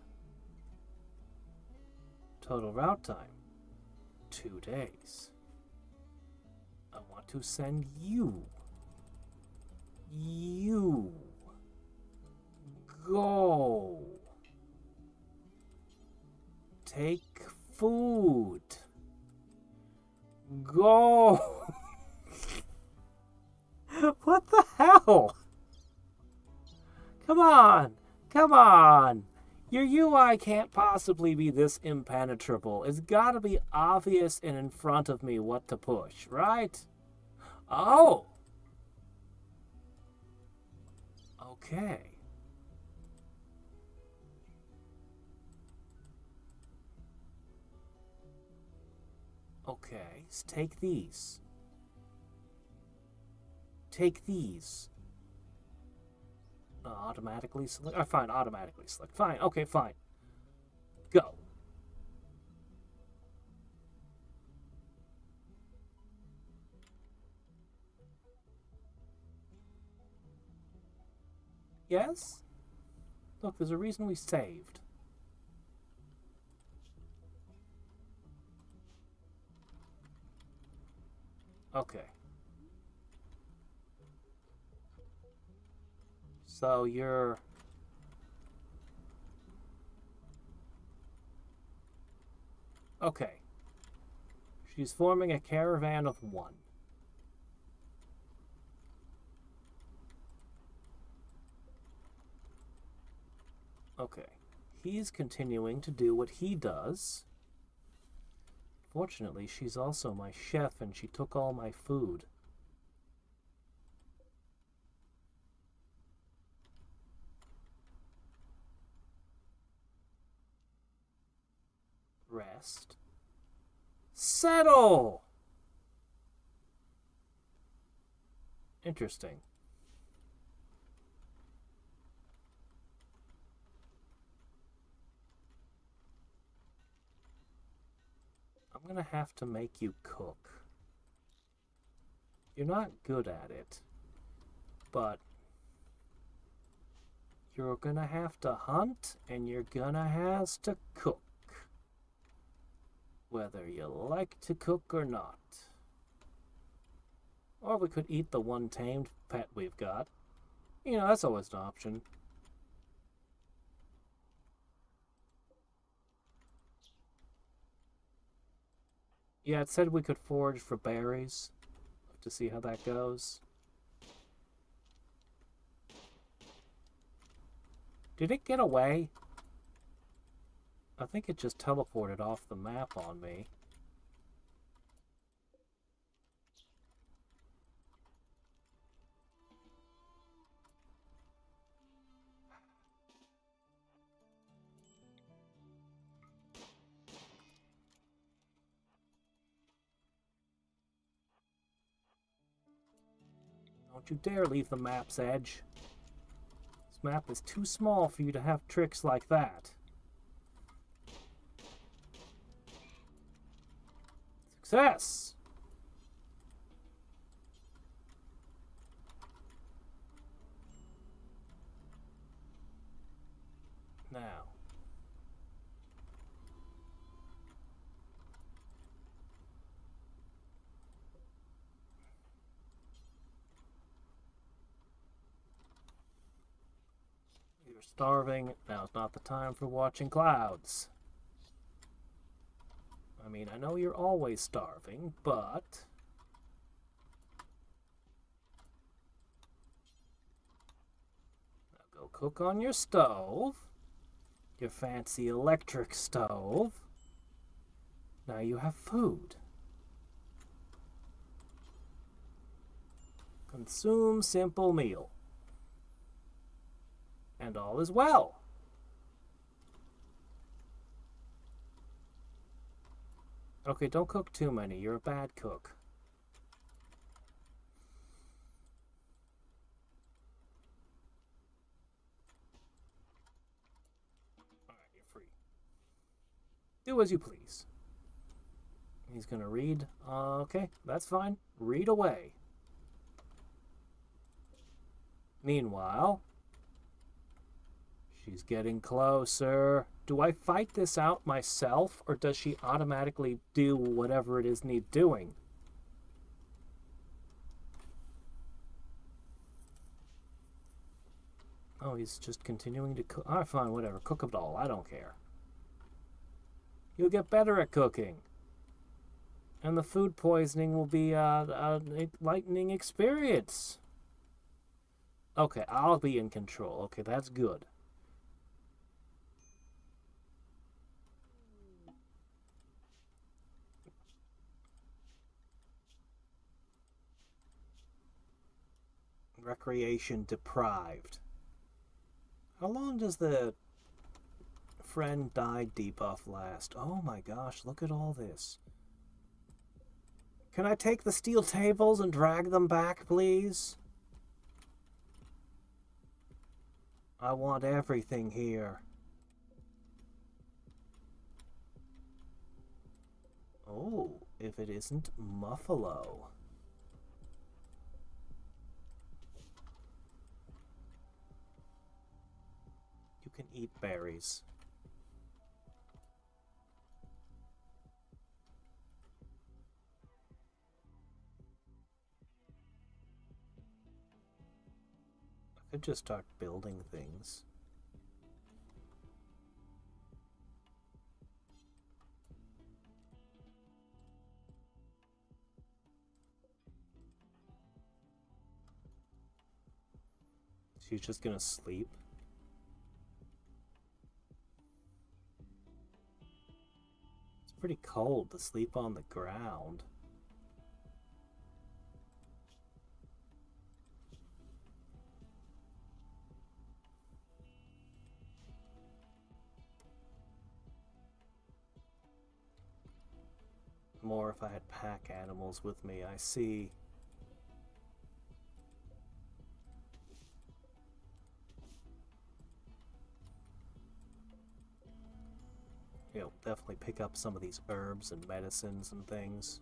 Total route time, 2 days. I want to send you. You. Go. Take food. Go. What the hell? Come on. Come on. Your UI can't possibly be this impenetrable. It's gotta be obvious and in front of me what to push, right? Oh. Okay. Okay, so take these. Take these. Automatically select. Fine, automatically select. Fine, okay, fine. Go. Yes? Look, there's a reason we saved. Okay. So you're... Okay. She's forming a caravan of 1. Okay. He's continuing to do what he does. Fortunately, she's also my chef and she took all my food. Rest. Settle! Interesting. I'm gonna have to make you cook. You're not good at it, but you're gonna have to hunt and you're gonna have to cook. Whether you like to cook or not. Or we could eat the one tamed pet we've got. You know, that's always an option. Yeah, it said we could forage for berries. To see how that goes. Did it get away? I think it just teleported off the map on me. Don't you dare leave the map's edge. This map is too small for you to have tricks like that. Success! Now. You're starving. Now's not the time for watching clouds. I mean, I know you're always starving, but... Now go cook on your stove. Your fancy electric stove. Now you have food. Consume simple meal. And all is well. Okay, don't cook too many. You're a bad cook. Alright, you're free. Do as you please. He's gonna read. Okay, that's fine. Read away. Meanwhile, She's getting closer. Do I fight this out myself, or does she automatically do whatever it is needs doing? Oh, he's just continuing to cook. All right, fine, whatever. Cook it all. I don't care. You'll get better at cooking. And the food poisoning will be a enlightening experience. Okay, I'll be in control. Okay, that's good. Recreation deprived. How long does the friend died debuff last? Oh my gosh, look at all this. Can I take the steel tables and drag them back, please? I want everything here. Oh, if it isn't Muffalo. You can eat berries. I could just start building things. She's just gonna sleep. It's pretty cold to sleep on the ground. More if I had pack animals with me. I see. You'll definitely pick up some of these herbs and medicines and things.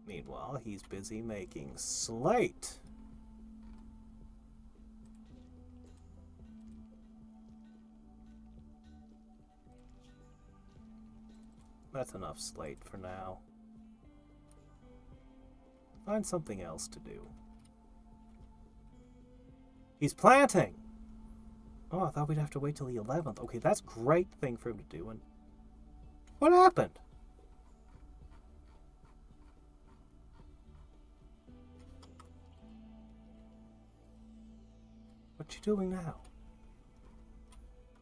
Meanwhile, he's busy making slate. That's enough slate for now. Find something else to do. He's planting! Oh, I thought we'd have to wait till the 11th. Okay, that's a great thing for him to do. And what happened? What you doing now?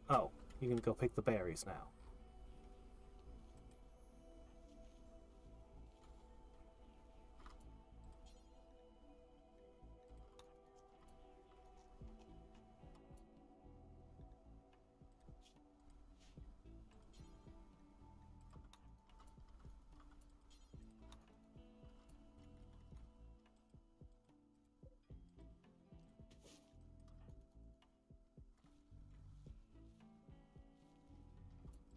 Oh, you can go pick the berries now.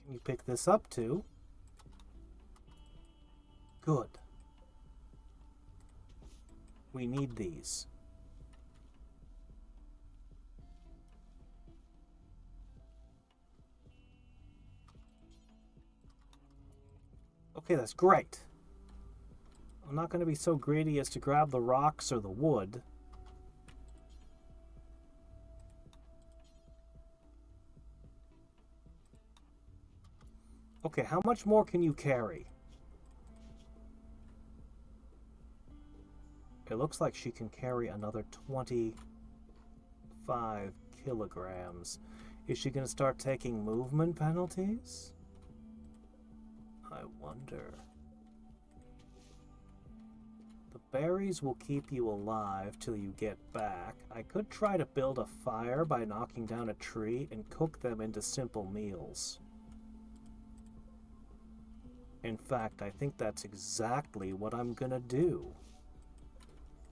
Can you pick this up too? Good. We need these. Okay, that's great. I'm not going to be so greedy as to grab the rocks or the wood. Okay, how much more can you carry? It looks like she can carry another 25 kilograms. Is she going to start taking movement penalties? I wonder. The berries will keep you alive till you get back. I could try to build a fire by knocking down a tree and cook them into simple meals. In fact, I think that's exactly what I'm gonna do.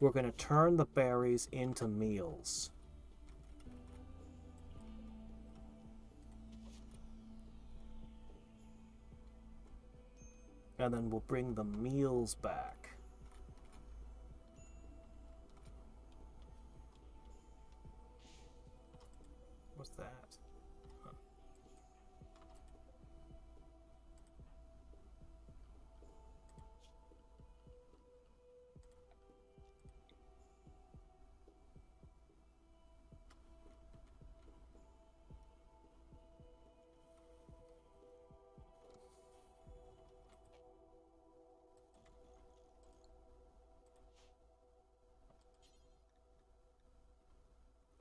We're gonna turn the berries into meals. And then we'll bring the meals back. What's that? Huh.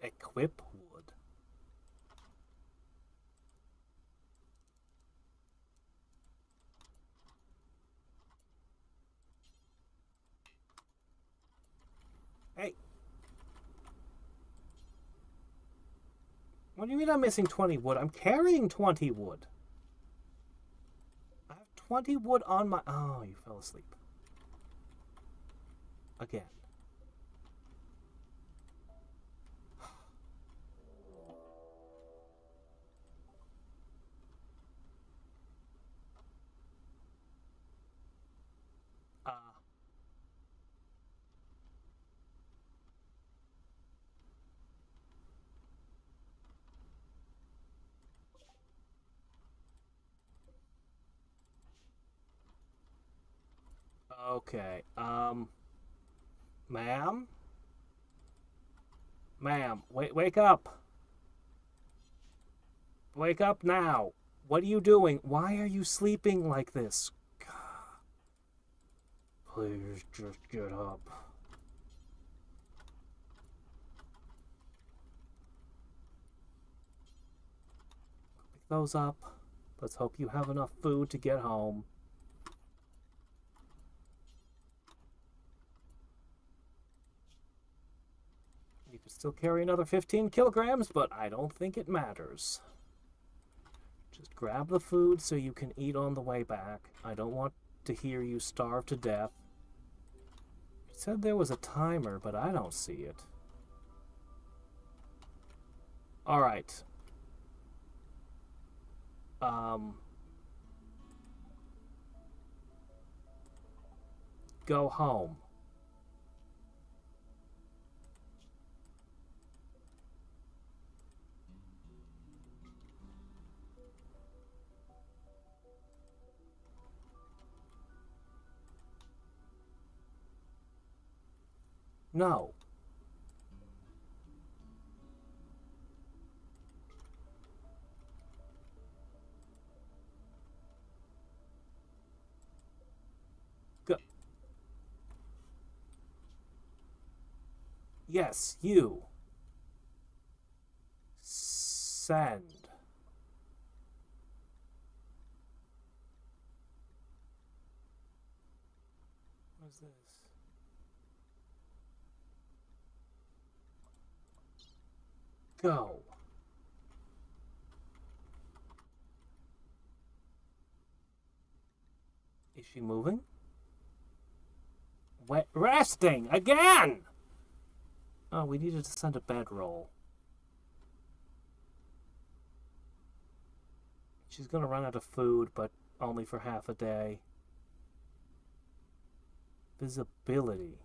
Equip wood. Hey. What do you mean I'm missing 20 wood? I'm carrying 20 wood. I have 20 wood on my... Oh, you fell asleep. Again. Uh, okay. Ma'am? Ma'am, wake up. Wake up now. What are you doing? Why are you sleeping like this? Please just get up. Pick those up. Let's hope you have enough food to get home. You can still carry another 15 kilograms, but I don't think it matters. Just grab the food so you can eat on the way back. I don't want to hear you starve to death. It said there was a timer, but I don't see it. Alright. Go home. No. Go. Yes, you. Send. What is this? Go. Is she moving? Resting again! Oh, we needed to send a bedroll. She's gonna run out of food, but only for half a day. Visibility.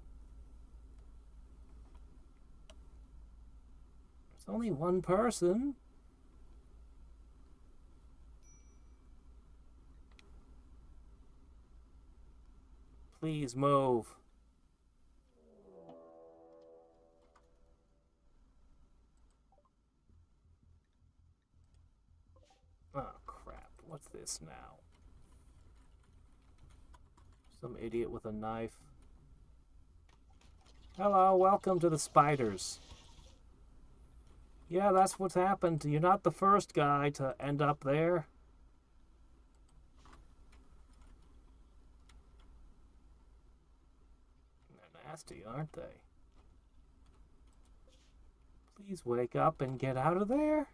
There's only one person. Please move. Oh, crap. What's this now? Some idiot with a knife. Hello, welcome to the spiders. Yeah, that's what's happened. You're not the first guy to end up there. They're nasty, aren't they? Please wake up and get out of there.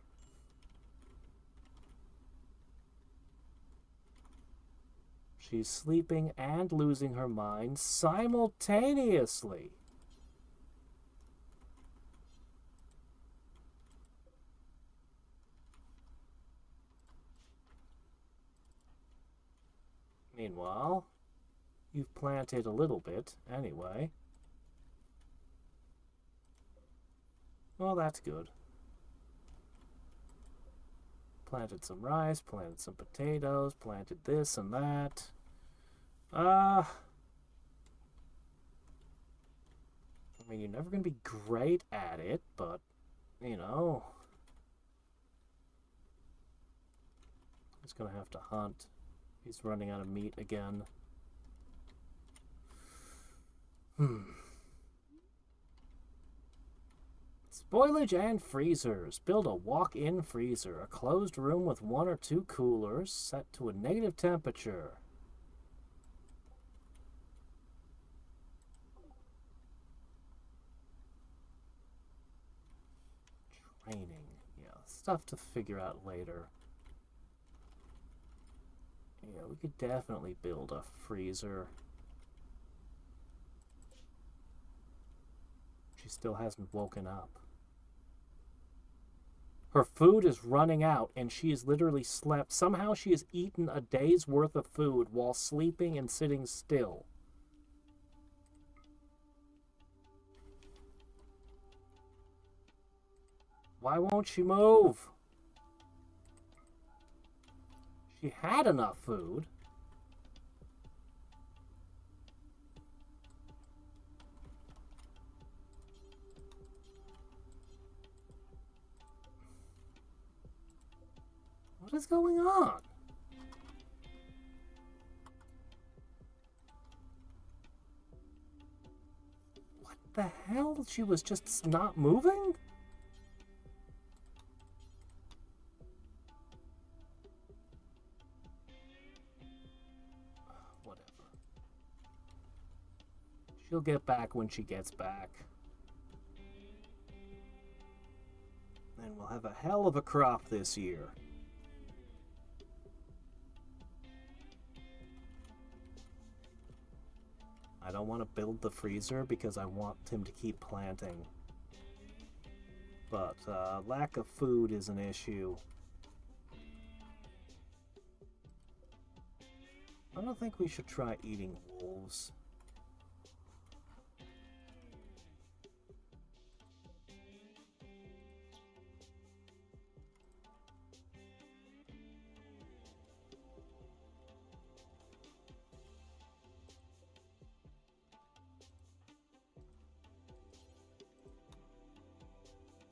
She's sleeping and losing her mind simultaneously. Meanwhile, you've planted a little bit, anyway. Well, that's good. Planted some rice, planted some potatoes, planted this and that. I mean, you're never going to be great at it, but, you know. He's going to have to hunt. He's running out of meat again. Spoilage and freezers. Build a walk-in freezer. A closed room with 1 or 2 coolers set to a negative temperature. Training. Yeah, stuff to figure out later. Yeah, we could definitely build a freezer. She still hasn't woken up. Her food is running out, and she has literally slept. Somehow she has eaten a day's worth of food while sleeping and sitting still. Why won't she move? She had enough food. What is going on? What the hell? She was just not moving? Whatever. She'll get back when she gets back. And we'll have a hell of a crop this year. I don't want to build the freezer because I want him to keep planting. But lack of food is an issue. I don't think we should try eating wolves.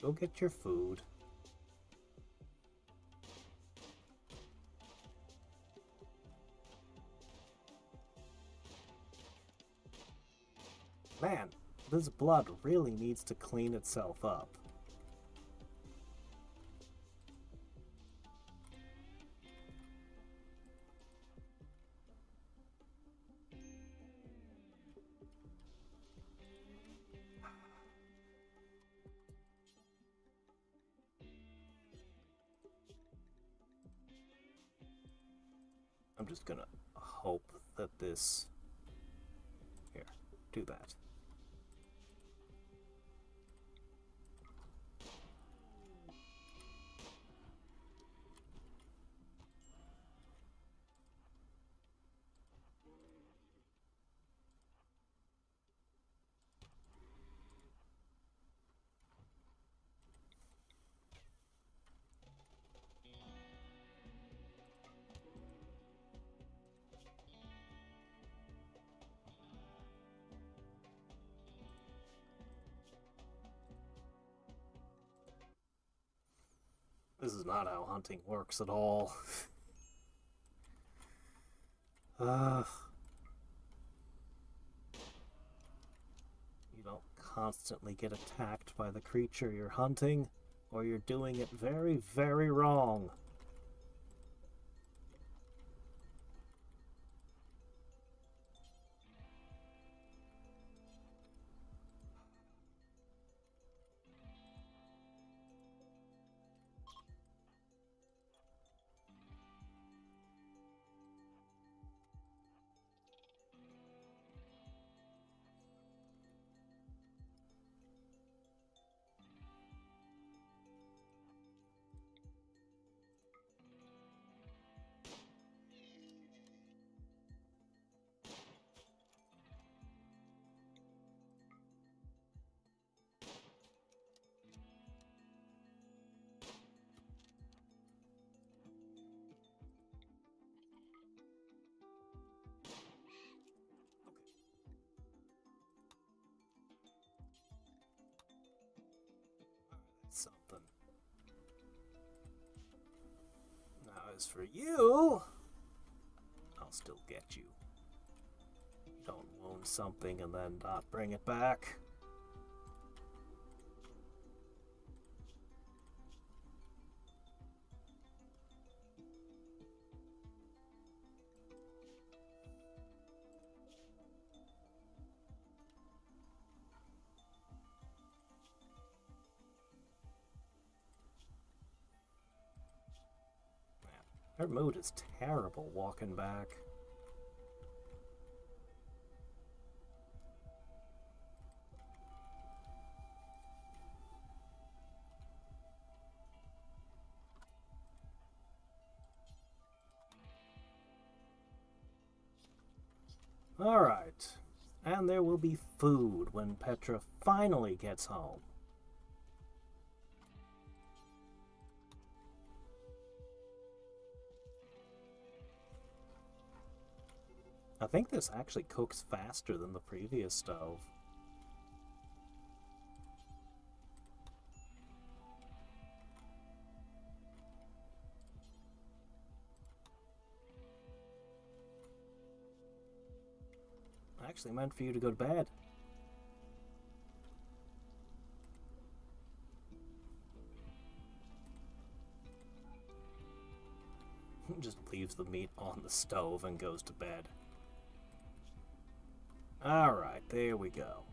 Go get your food. Man, this blood really needs to clean itself up. I'm just gonna hope that this... Here, do that. This is not how hunting works at all. You don't constantly get attacked by the creature you're hunting, or you're doing it very, very wrong. As for you, I'll still get you. Don't wound something and then not bring it back. Her mood is terrible walking back. Alright, and there will be food when Petra finally gets home. I think this actually cooks faster than the previous stove. I actually meant for you to go to bed. Just leaves the meat on the stove and goes to bed. Alright, there we go.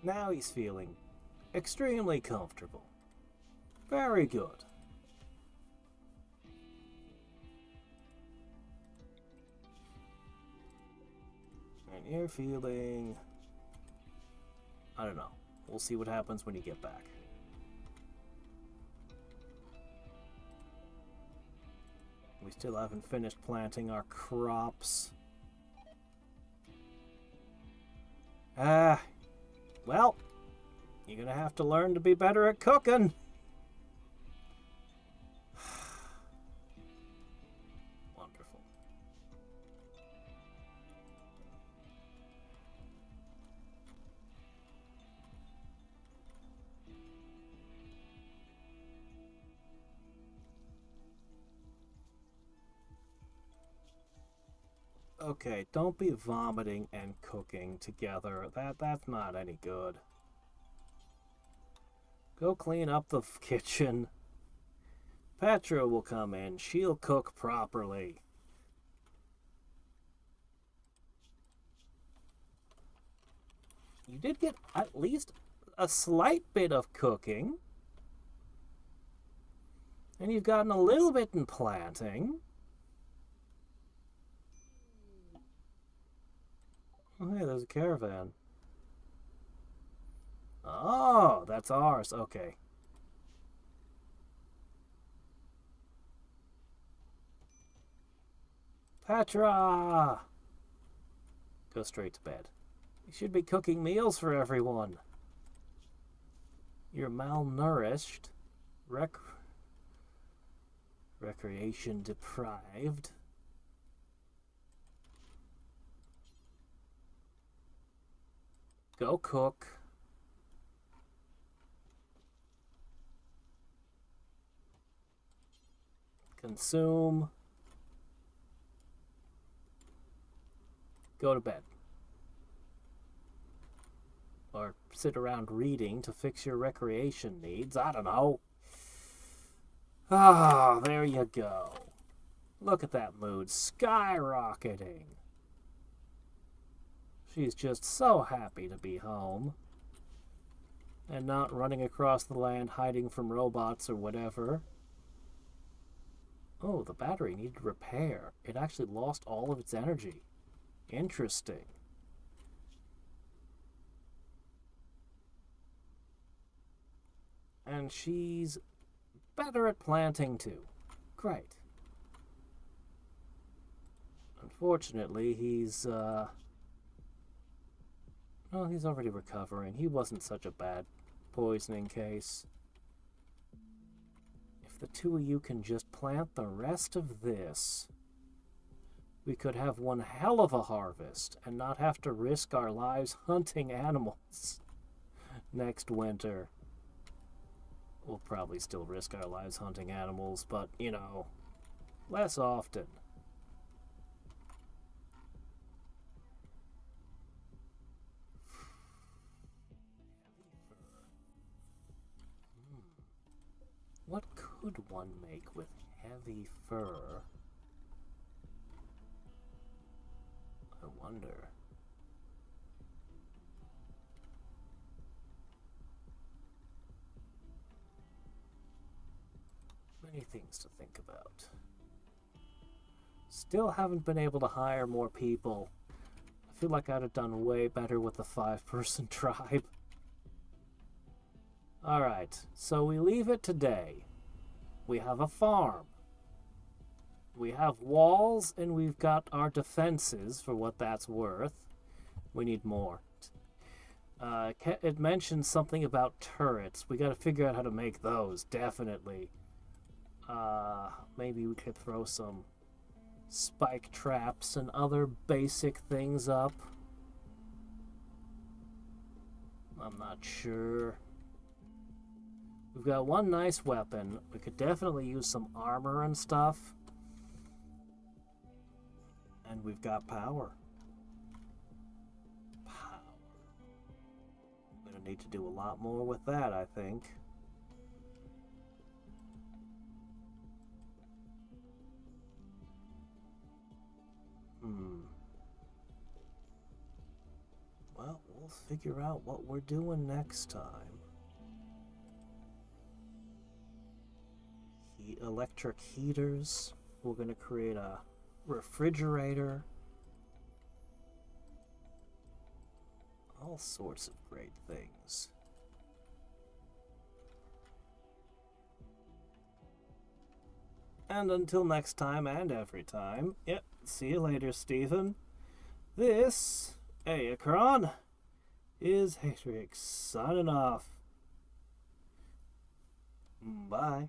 Now he's feeling extremely comfortable. Very good. And you're feeling... I don't know. We'll see what happens when you get back. We still haven't finished planting our crops. Well, you're gonna have to learn to be better at cooking. Wonderful. Okay, don't be vomiting and cooking together. That's not any good. Go clean up the kitchen. Petra will come in. She'll cook properly. You did get at least a slight bit of cooking. And you've gotten a little bit in planting. Oh, hey, there's a caravan. Oh, that's ours. Okay. Petra! Go straight to bed. You should be cooking meals for everyone. You're malnourished. Recreation deprived. Go cook. Consume. Go to bed. Or sit around reading to fix your recreation needs. I don't know. Ah, there you go. Look at that mood skyrocketing. She's just so happy to be home. And not running across the land hiding from robots or whatever. Oh, the battery needed repair. It actually lost all of its energy. Interesting. And she's better at planting too. Great. Unfortunately, he's well, he's already recovering. He wasn't such a bad poisoning case. If the two of you can just plant the rest of this, we could have one hell of a harvest and not have to risk our lives hunting animals next winter. We'll probably still risk our lives hunting animals, but, you know, less often. What could one make with heavy fur? I wonder. Many things to think about. Still haven't been able to hire more people. I feel like I'd have done way better with the 5-person tribe. Alright, so we leave it today. We have a farm. We have walls, and we've got our defenses for what that's worth. We need more. It mentioned something about turrets. We gotta figure out how to make those, definitely. Maybe we could throw some spike traps and other basic things up. I'm not sure. We've got one nice weapon. We could definitely use some armor and stuff. And we've got power. Power. We're gonna need to do a lot more with that, I think. Well, we'll figure out what we're doing next time. Electric heaters. We're going to create a refrigerator. All sorts of great things. And until next time and every time, yep, see you later, Stephen. This, Akron, is Hatrix signing off. Bye.